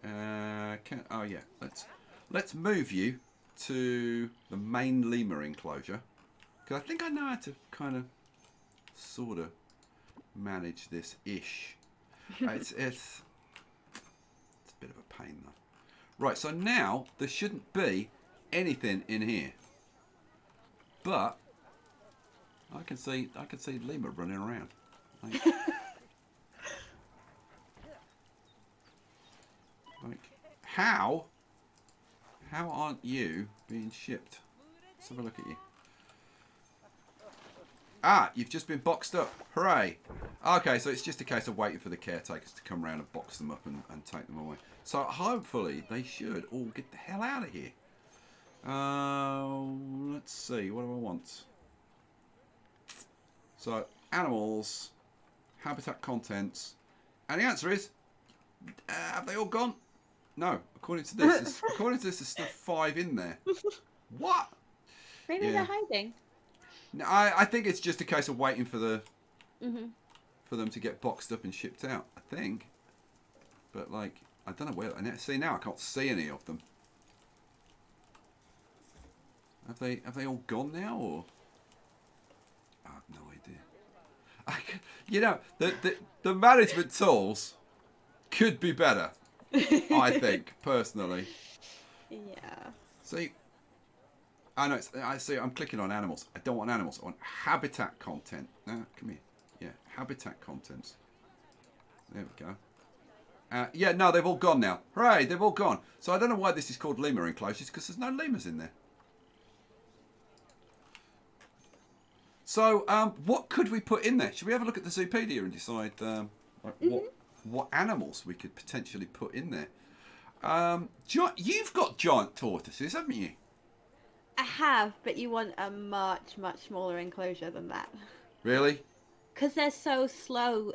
Oh yeah. Let's move you to the main lemur enclosure, because I think I know how to kind of sort of manage this ish. It's a bit of a pain though. Right, so now there shouldn't be anything in here, but I can see lemur running around. Like how aren't you being shipped? Let's have a look at you. Ah, you've just been boxed up. Hooray. Okay, so it's just a case of waiting for the caretakers to come around and box them up and take them away. So hopefully they should all get the hell out of here. Let's see, what do I want? So, animals, habitat contents, and the answer is, have they all gone? No, according to this, there's still 5 in there. What? Maybe they're hiding. No, I think it's just a case of waiting for the for them to get boxed up and shipped out. I think, but like I don't know where. See now I can't see any of them. Have they all gone now or? I have no idea. You know the management tools could be better. I think personally. Yeah. See. I see. I'm clicking on animals. I don't want animals. I want habitat content. No, come here. Yeah, habitat contents. There we go. Yeah, no, they've all gone now. Hooray, they've all gone. So I don't know why this is called lemur enclosures, because there's no lemurs in there. So, what could we put in there? Should we have a look at the Zoopedia and decide what animals we could potentially put in there? You've got giant tortoises, haven't you? I have, but you want a much smaller enclosure than that. Really? Because they're so slow,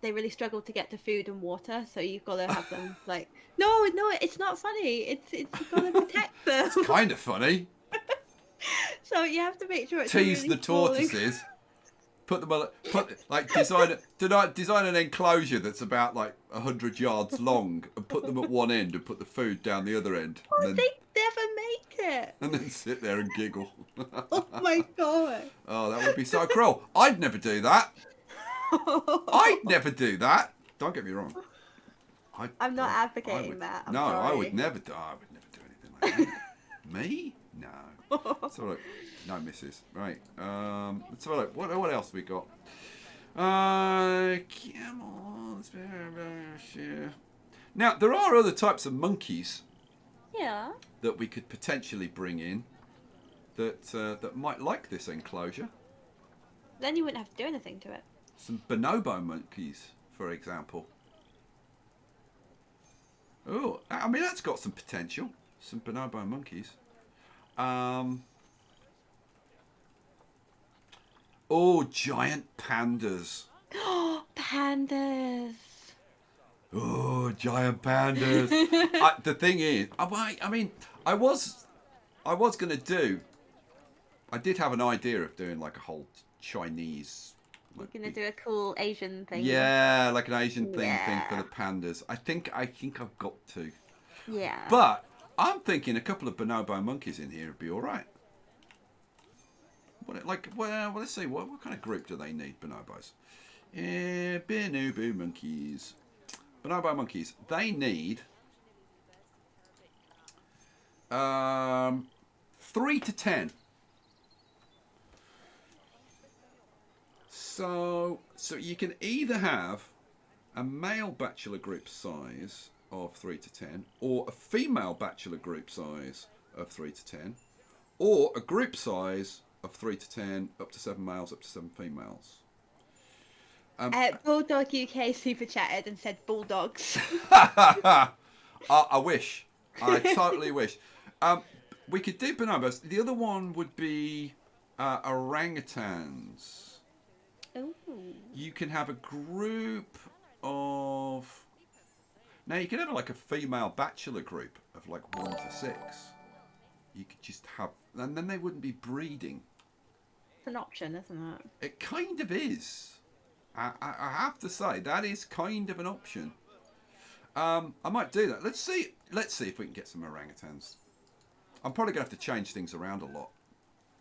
they really struggle to get to food and water. So you've got to have them like, no, it's not funny. It's you've got to protect them. It's kind of funny. So you have to make sure it's Tease really the tortoises. Put them on, design an enclosure that's about like 100 yards long, and put them at one end, and put the food down the other end. Oh, And then, they never make it. and then sit there and giggle. Oh my god. Oh, that would be so cruel. I'd never do that. I'd never do that. Don't get me wrong. I'm not advocating that. I'm sorry. I would never do anything like that. Me? No. Let's have a look. No misses. Right. Let's have a look. What else have we got? Camels. Now, there are other types of monkeys Yeah. that we could potentially bring in that might like this enclosure. Then you wouldn't have to do anything to it. Some bonobo monkeys, for example. Oh, I mean, that's got some potential. Some bonobo monkeys. Oh, giant pandas. Pandas. Oh, giant pandas. The thing is, I mean, I was going to do. I did have an idea of doing like a whole Chinese. You're gonna do a cool Asian thing. Yeah, like an Asian thing for the pandas. I think I've got to. Yeah. But I'm thinking a couple of bonobo monkeys in here would be all right. Well, let's see. What kind of group do they need? Bonobos. Bonobo monkeys. Bonobo monkeys. They need 3 to 10. So you can either have a male bachelor group size of 3 to 10, or a female bachelor group size of 3 to 10, or a group size of 3 to 10, up to 7 males, up to 7 females. Bulldog UK super chatted and said bulldogs. I wish. I totally wish. We could do bonobos. The other one would be orangutans. Ooh. You can have a group of... Now you can have like a female bachelor group of like 1 to 6. You could just have, and then they wouldn't be breeding. It's an option, isn't it? It kind of is. I have to say that is kind of an option. I might do that. Let's see if we can get some orangutans. I'm probably gonna have to change things around a lot,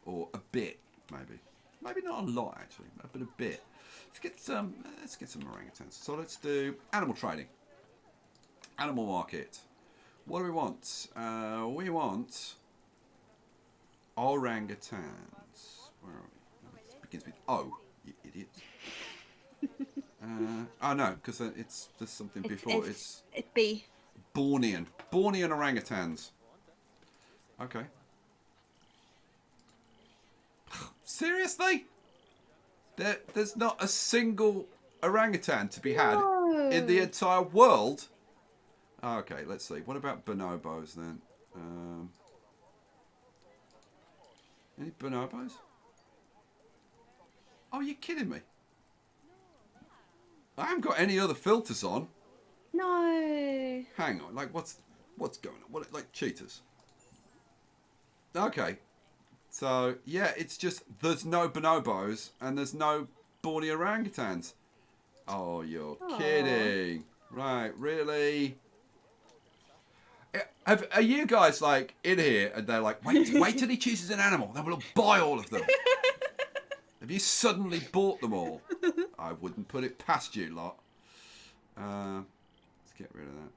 or a bit maybe. Maybe not a lot actually, but a bit. Let's get some orangutans. So let's do animal trading. Animal market. What do we want? We want orangutans. Where are we? It begins with O, you idiot. Oh no, because there's something before. It's B. Bornean orangutans. Okay. Seriously? There's not a single orangutan to be had in the entire world? Okay, let's see. What about bonobos then? Any bonobos? Oh, you're kidding me. I haven't got any other filters on. No. Hang on, like what's going on? What, like cheetahs? Okay. So, yeah, it's just there's no bonobos and there's no Borneo orangutans. Oh, you're kidding. Right, really? Are you guys like in here and they're like, wait till he chooses an animal, then we'll buy all of them. Have you suddenly bought them all? I wouldn't put it past you lot. Let's get rid of that.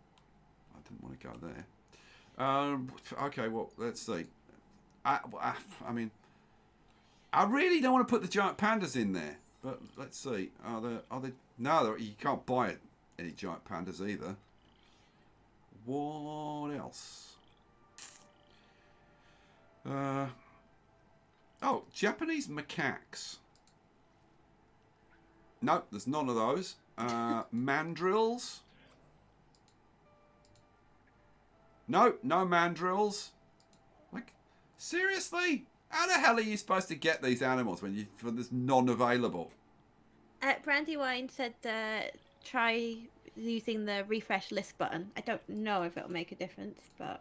I didn't want to go there. Okay, well, let's see. I mean, I really don't want to put the giant pandas in there. But let's see. Are they? No, you can't buy any giant pandas either. What else? Oh, Japanese macaques. No, there's none of those. Mandrills. No mandrills. Like, seriously? How the hell are you supposed to get these animals when there's none available? Brandywine said try using the refresh list button. I don't know if it'll make a difference, but...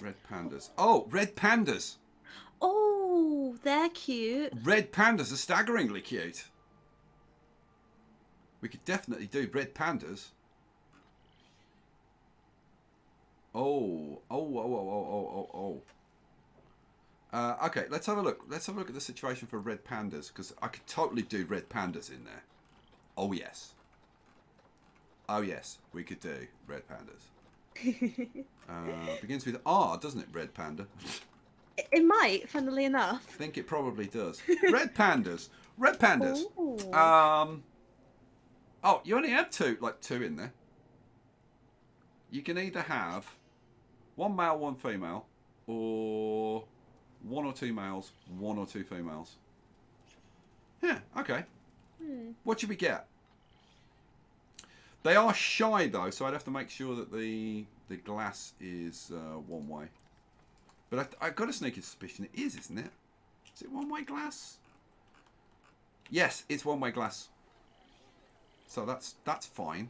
Red pandas. Oh, red pandas. Oh, they're cute. Red pandas are staggeringly cute. We could definitely do red pandas. Oh. Okay, let's have a look. Let's have a look at the situation for red pandas, because I could totally do red pandas in there. Oh, yes. Oh, yes, we could do red pandas. Begins with R, doesn't it, red panda? It might, funnily enough. I think it probably does. Red pandas. Red pandas. Ooh. Oh, you only have two in there. You can either have one male, one female, or one or two males, one or two females. Yeah, okay. What should we get? They are shy though, so I'd have to make sure that the glass is one way. But I've got a sneaky suspicion it is, isn't it? Is it one way glass? Yes, it's one way glass. So that's fine.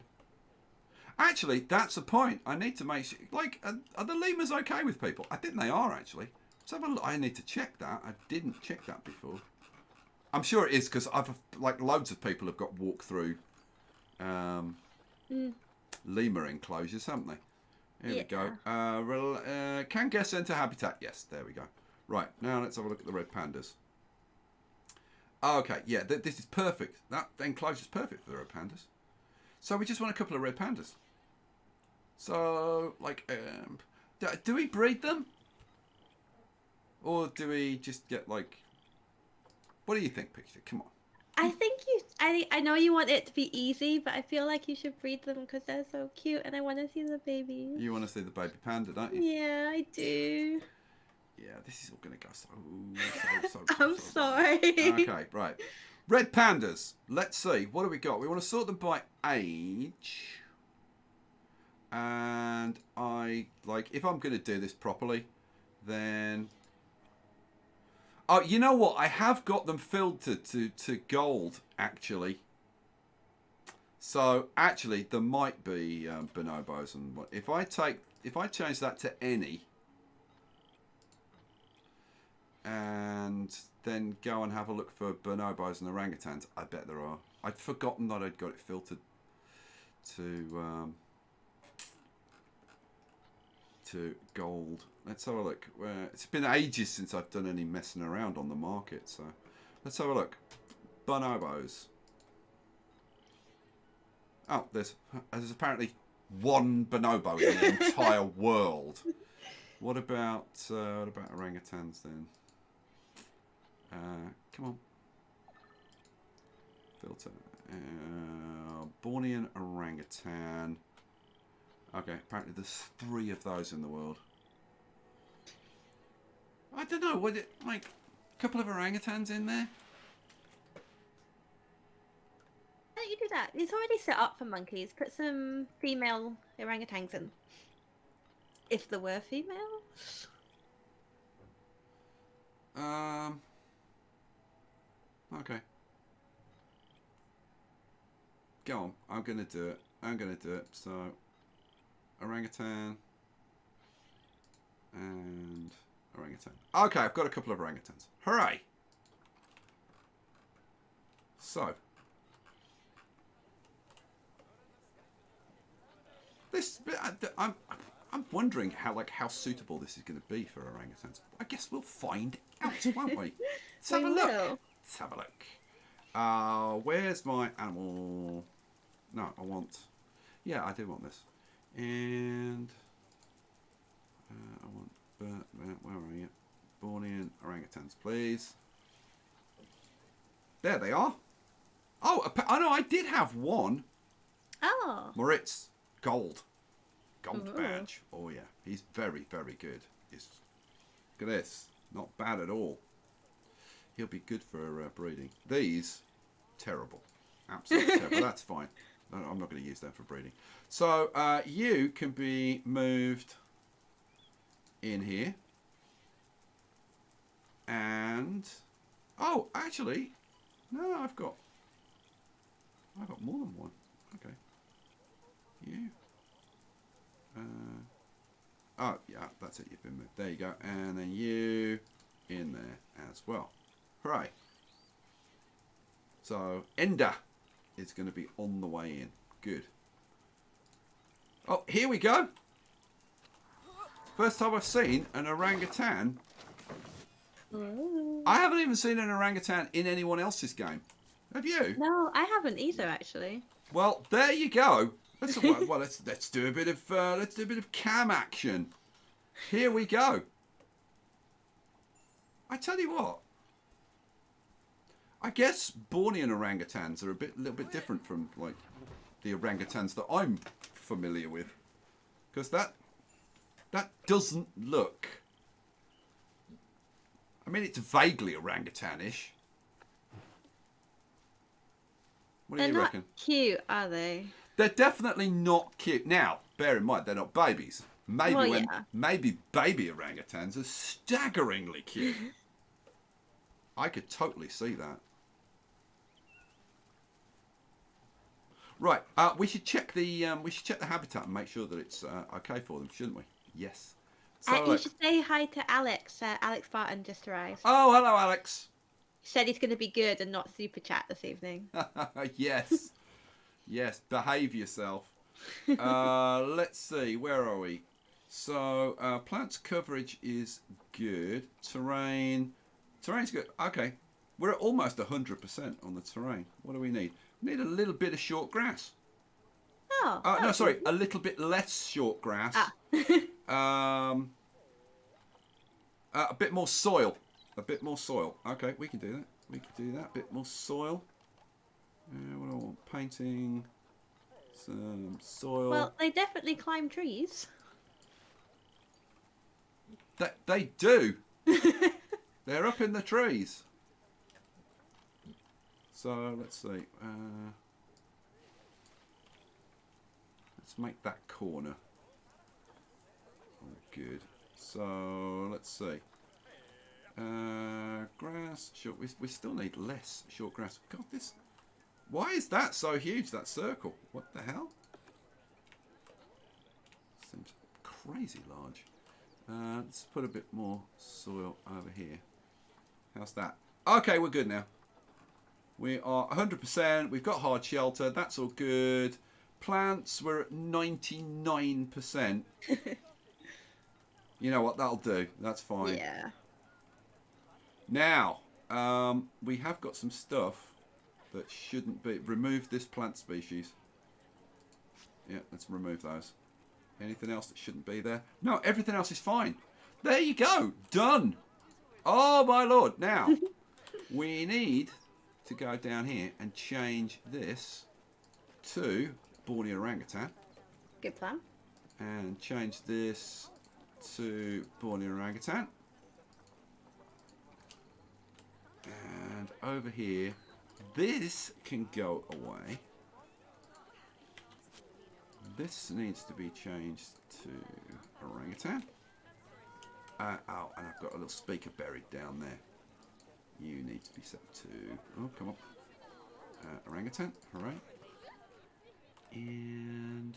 Actually, that's the point. I need to make sure. Like, are the lemurs okay with people? I think they are actually. So I need to check that. I didn't check that before. I'm sure it is because like loads of people have got walk through lemur enclosures, haven't they? Here we go. Can guests enter habitat? Yes, there we go. Right, now let's have a look at the red pandas. Okay, yeah, this is perfect. That enclosure is perfect for the red pandas. So we just want a couple of red pandas. So, like, do we breed them? Or do we just get, like... What do you think, Picture? Come on. I think I know you want it to be easy, but I feel like you should breed them because they're so cute and I want to see the babies. You want to see the baby panda, don't you? Yeah, I do. Yeah, this is all going to go so I'm sorry. Okay, right. Red pandas. Let's see. What do we got? We want to sort them by age. And if I'm going to do this properly, then... Oh, you know what? I have got them filtered to gold, actually. So actually, there might be bonobos, and if I change that to any, and then go and have a look for bonobos and orangutans, I bet there are. I'd forgotten that I'd got it filtered to gold. Let's have a look. It's been ages since I've done any messing around on the market, so let's have a look. Bonobos. Oh, there's apparently one bonobo in the entire world. What about orangutans then? Come on. Filter. Bornean orangutan. Okay, apparently there's 3 of those in the world. I don't know, would it like a couple of orangutans in there? Why don't you do that? It's already set up for monkeys. Put some female orangutans in. If there were females. Okay. Go on. I'm gonna do it. So, orangutan and orangutan. Okay, I've got a couple of orangutans. Hooray! So, this I'm wondering how suitable this is going to be for orangutans. I guess we'll find out, won't we? Let's have a look. Let's have a look. Where's my animal? No, I want. Yeah, I do want this. And I want. Where are you? Bornean orangutans, please. There they are. Oh, I know. I did have one. Oh. Moritz, gold Ooh. badge. Oh yeah, he's very, very good. Look at this, not bad at all. He'll be good for breeding. These, terrible, absolutely terrible. That's fine. No, I'm not going to use them for breeding. So you can be moved in here, and oh, actually, no, I've got more than one. Okay, you. Oh, yeah, that's it. You've been moved. There you go. And then you in there as well. Hooray. So, Ender is going to be on the way in. Good. Oh, here we go. First time I've seen an orangutan. Ooh. I haven't even seen an orangutan in anyone else's game. Have you? No, I haven't either, actually. Well, there you go. Let's do a bit of cam action. Here we go. I tell you what. I guess Bornean orangutans are a little bit different from like the orangutans that I'm familiar with, because that doesn't look. I mean, it's vaguely orangutan-ish. What do you reckon? They're not cute, are they? They're definitely not cute. Now, bear in mind, they're not babies. Maybe maybe baby orangutans are staggeringly cute. I could totally see that. Right, we should check the habitat and make sure that it's okay for them, shouldn't we? Yes. So, You should say hi to Alex. Alex Barton just arrived. oh, hello, Alex. He said he's going to be good and not super chat this evening. Yes. Yes, behave yourself. Let's see, where are we? So, plants coverage is good. Terrain's good. Okay, we're at almost 100% on the terrain. What do we need? We need a little bit of short grass. Oh. No, sorry, a little bit less short grass. A bit more soil. Okay, we can do that. A bit more soil. What do I want? Painting. Some soil. Well, they definitely climb trees. They do. They're up in the trees. So let's see. Let's make that corner. Oh, good. So let's see. Grass. Short. We still need less short grass. God, this Why is that so huge, that circle? What the hell? Seems crazy large. Let's put a bit more soil over here. How's that? Okay, we're good now. We are 100%. We've got hard shelter. That's all good. Plants, we're at 99%. You know what? That'll do. That's fine. Yeah. Now, we have got some stuff that shouldn't be. Remove this plant species. Yeah, let's remove those. Anything else that shouldn't be there? No, everything else is fine. There you go. Done. Oh, my Lord. Now, we need to go down here and change this to Borneo orangutan. Good plan. And change this to Borneo orangutan. And over here, this can go away. This needs to be changed to orangutan. Oh, and I've got a little speaker buried down there. You need to be set to... Oh, come on. Orangutan, hooray. And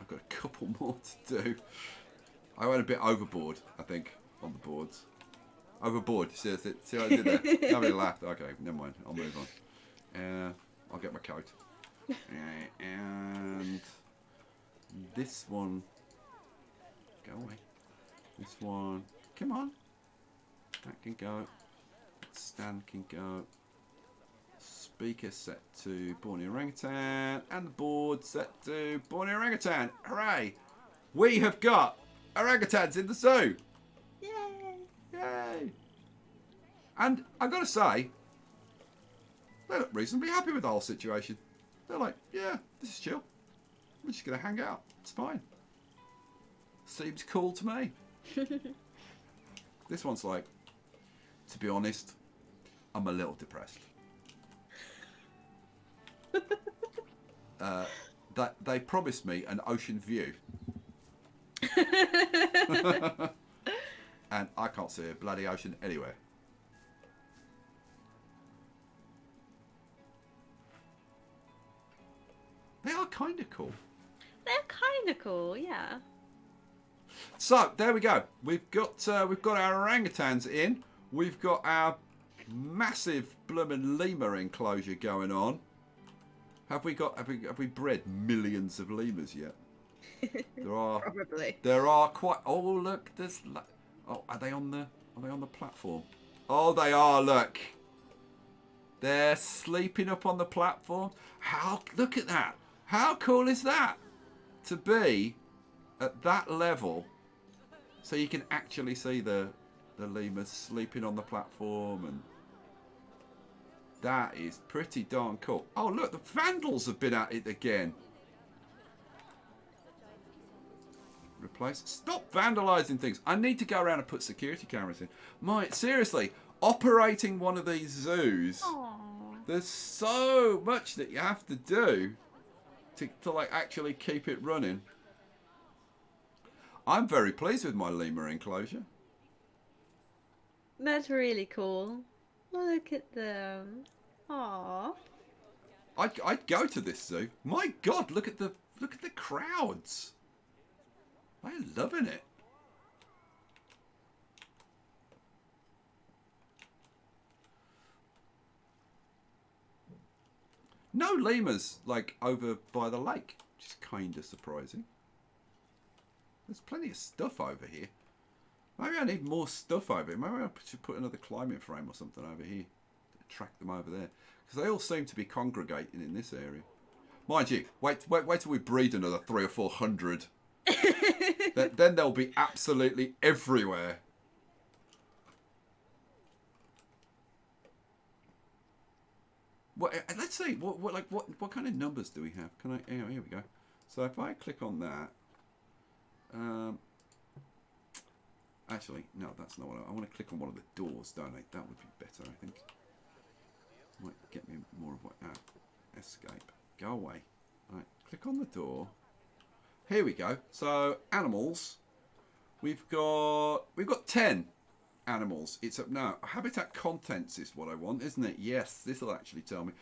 I've got a couple more to do. I went a bit overboard, I think, on the boards. Overboard, see what I did there? Nobody laughed. Okay, never mind, I'll move on. I'll get my coat. And this one, go away. This one, come on. That can go. Stand can go. Speaker set to Borneo orangutan. And the board set to Borneo orangutan. Hooray! We have got orangutans in the zoo. Yay! Yay! And I've got to say, they look reasonably happy with the whole situation. They're like, yeah, this is chill. We're just going to hang out. It's fine. Seems cool to me. This one's like, to be honest, I'm a little depressed. That they promised me an ocean view. And I can't see a bloody ocean anywhere. They are kind of cool. They're kind of cool, yeah. So there we go. We've got our orangutans in. We've got our massive bloomin' lemur enclosure going on. Have we bred millions of lemurs yet? Probably. There are quite. Oh look, there's. Oh, are they on the platform? Oh, they are. Look, they're sleeping up on the platform. Look at that. How cool is that? To be at that level, so you can actually see the lemurs sleeping on the platform, and that is pretty darn cool. Oh look, the vandals have been at it again. Replace. Stop vandalising things. I need to go around and put security cameras in. Seriously, operating one of these zoos. Aww. There's so much that you have to do to like actually keep it running. I'm very pleased with my lemur enclosure. That's really cool. Look at them. Aww. I'd go to this zoo. My God, look at the crowds. They're loving it. No lemurs like over by the lake, which is kind of surprising. There's plenty of stuff over here. Maybe I need more stuff over here. Maybe I should put another climbing frame or something over here to attract them over there, because they all seem to be congregating in this area. Mind you, wait till we breed another 300 or 400. Then they'll be absolutely everywhere. Let's see. What kind of numbers do we have? Here we go. So if I click on that, actually no, that's not what I want to click on. One of the doors, don't I? That would be better, I think. Might get me more of what. Escape. Go away. Right. Click on the door. Here we go. So animals. We've got 10. animals. It's up now. Habitat contents is what I want, isn't it? Yes, this will actually tell me.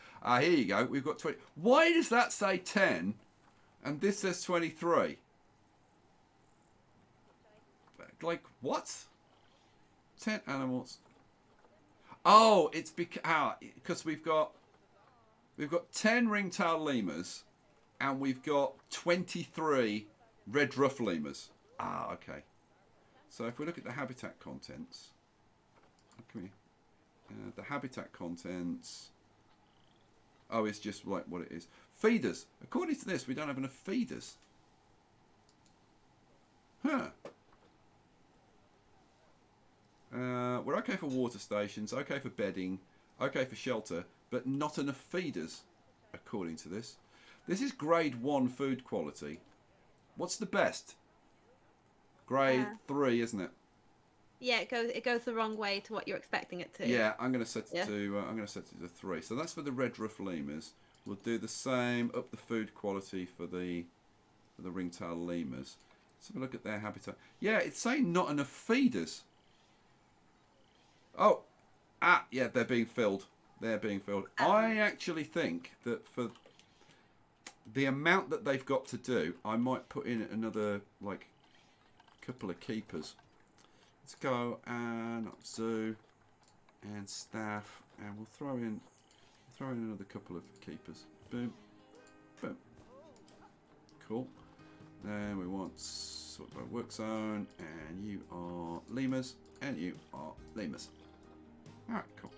Here you go. We've got 20. Why does that say 10 and this says 23? Like, what? 10 animals. Oh, it's because we've got 10 ringtail lemurs and we've got 23 red ruff lemurs. Okay. So if we look at the habitat contents, come here. The habitat contents. Oh, it's just like what it is. Feeders. According to this, we don't have enough feeders. Huh. We're okay for water stations, okay for bedding, okay for shelter, but not enough feeders, according to this. This is grade 1 food quality. What's the best? Grade 3, isn't it? Yeah, it goes the wrong way to what you're expecting it to. Yeah, I'm going to set it to 3. So that's for the red ruff lemurs. We'll do the same, up the food quality for the ringtail lemurs. Let's have a look at their habitat. Yeah, it's saying not enough feeders. Oh, yeah, they're being filled. They're being filled. I actually think that for the amount that they've got to do, I might put in another, like, couple of keepers. Let's go and zoo and staff, and we'll throw in another couple of keepers. Boom, boom. Cool. Then we want sort of work zone, and you are lemurs, and you are lemurs. Alright, cool.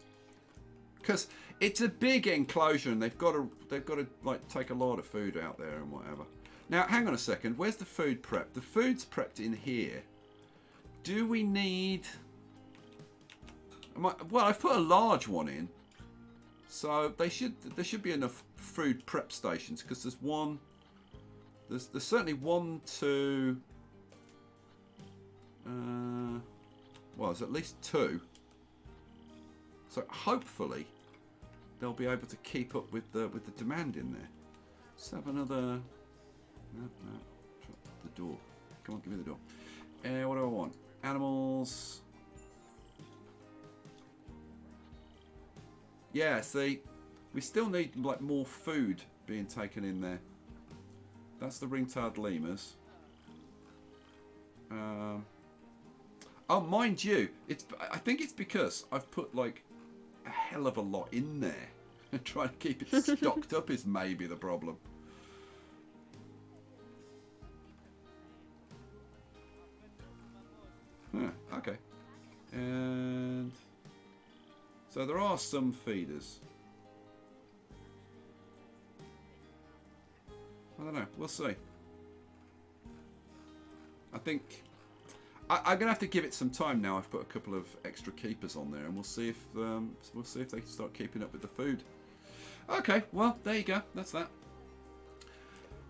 Because it's a big enclosure, and they've got to like take a lot of food out there and whatever. Now, hang on a second. Where's the food prep? The food's prepped in here. Do we need? Well, I've put a large one in, so there should be enough food prep stations because there's one. There's certainly 1, 2. Well, there's at least 2. So hopefully they'll be able to keep up with the demand in there. Let's have another. No, the door. Come on, give me the door. What do I want? Animals. Yeah, see, we still need like more food being taken in there. That's the ring-tailed lemurs. Oh, mind you, I think it's because I've put like a hell of a lot in there. And trying to keep it stocked up is maybe the problem. Okay. And so there are some feeders. I don't know. We'll see. I think I'm gonna have to give it some time now. I've put a couple of extra keepers on there, and we'll see if they can start keeping up with the food. Okay. Well, there you go. That's that.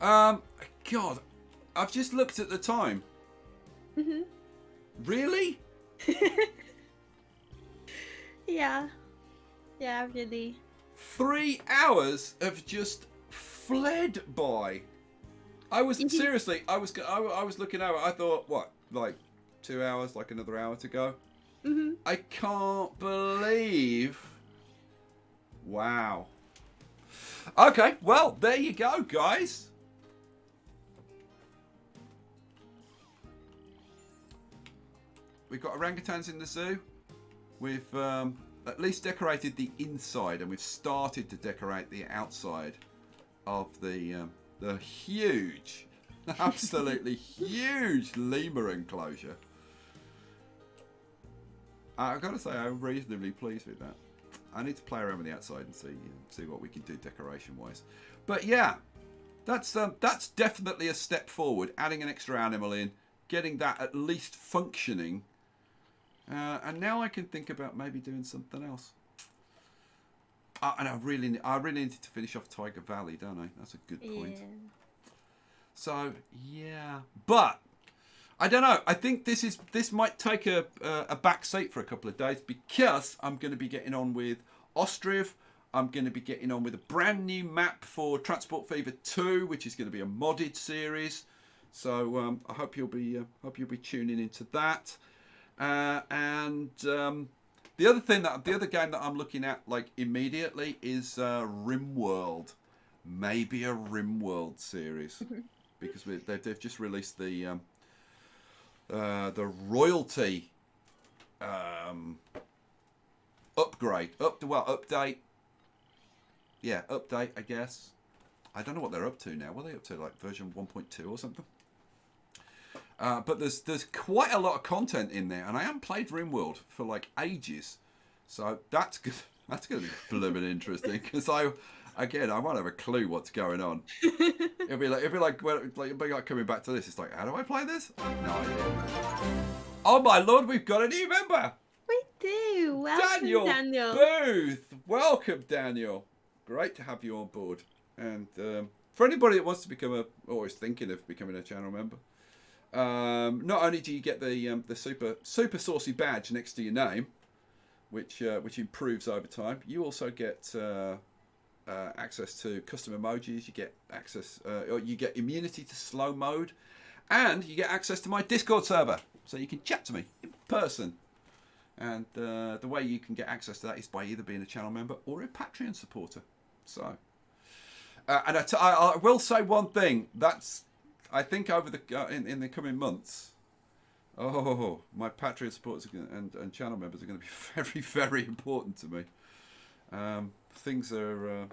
God, I've just looked at the time. Mhm. Really? Yeah. Yeah, really. 3 hours have just fled by. I was seriously. I was looking over. I thought, what, like 2 hours, like another hour to go. Mhm. I can't believe. Wow. Okay, well, there you go, guys. We've got orangutans in the zoo. We've at least decorated the inside, and we've started to decorate the outside of the huge, absolutely huge lemur enclosure. I've got to say, I'm reasonably pleased with that. I need to play around with the outside and see what we can do decoration-wise. But yeah, that's definitely a step forward. Adding an extra animal in, getting that at least functioning. And now I can think about maybe doing something else. And I really needed to finish off Tiger Valley, don't I? That's a good point. Yeah. So yeah, but I don't know. I think this might take a back seat for a couple of days because I'm going to be getting on with Ostriv. I'm going to be getting on with a brand new map for Transport Fever 2, which is going to be a modded series. So I hope you'll be tuning into that. And the other game that I'm looking at like immediately is RimWorld. Maybe a RimWorld series because they've just released the royalty update. Yeah, update, I guess. I don't know what they're up to now. What are they up to? Like version 1.2 or something? But there's quite a lot of content in there, and I haven't played RimWorld for like ages, so that's good. That's going to be blooming interesting because I won't have a clue what's going on. It'll be like coming back to this. It's like, how do I play this? I have no idea. Oh my lord, we've got a new member. We do. Welcome, Daniel. Booth. Welcome, Daniel. Great to have you on board. And for anybody that wants to become or is thinking of becoming a channel member, not only do you get the super saucy badge next to your name, which improves over time, you also get access to custom emojis. You get access, or you get immunity to slow mode, and you get access to my Discord server, so you can chat to me in person. And the way you can get access to that is by either being a channel member or a Patreon supporter. So, and I will say one thing. That's, I think, over the in the coming months. Oh, my Patreon supporters and channel members are going to be very, very important to me. Things are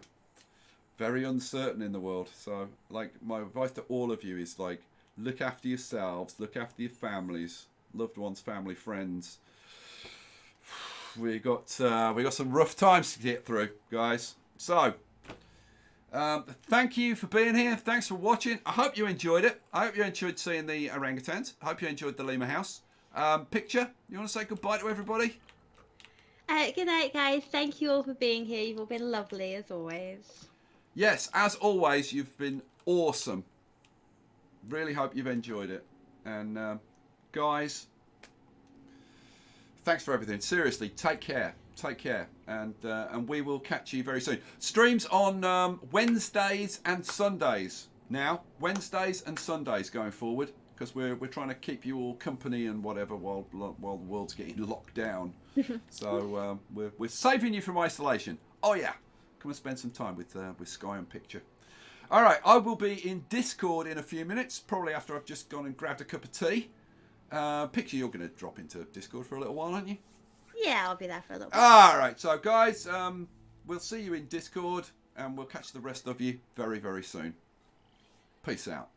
very uncertain in the world. So, like, my advice to all of you is, like, look after yourselves, look after your families, loved ones, family, friends. We got some rough times to get through, guys. So, thank you for being here. Thanks for watching. I hope you enjoyed it. I hope you enjoyed seeing the orangutans. I hope you enjoyed the lemur house. Picture, you want to say goodbye to everybody? Good night, guys. Thank you all for being here. You've all been lovely, as always. Yes, as always, you've been awesome. Really hope you've enjoyed it. And, guys, thanks for everything. Seriously, take care. Take care. And we will catch you very soon. Streams on Wednesdays and Sundays. Now, Wednesdays and Sundays going forward. Because we're trying to keep you all company and whatever while the world's getting locked down. So we're saving you from isolation. Oh yeah, come and spend some time with Sky and Picture. All right, I will be in Discord in a few minutes, probably after I've just gone and grabbed a cup of tea. Picture, you're going to drop into Discord for a little while, aren't you? Yeah, I'll be there for a little bit. All right, so guys, we'll see you in Discord, and we'll catch the rest of you very, very soon. Peace out.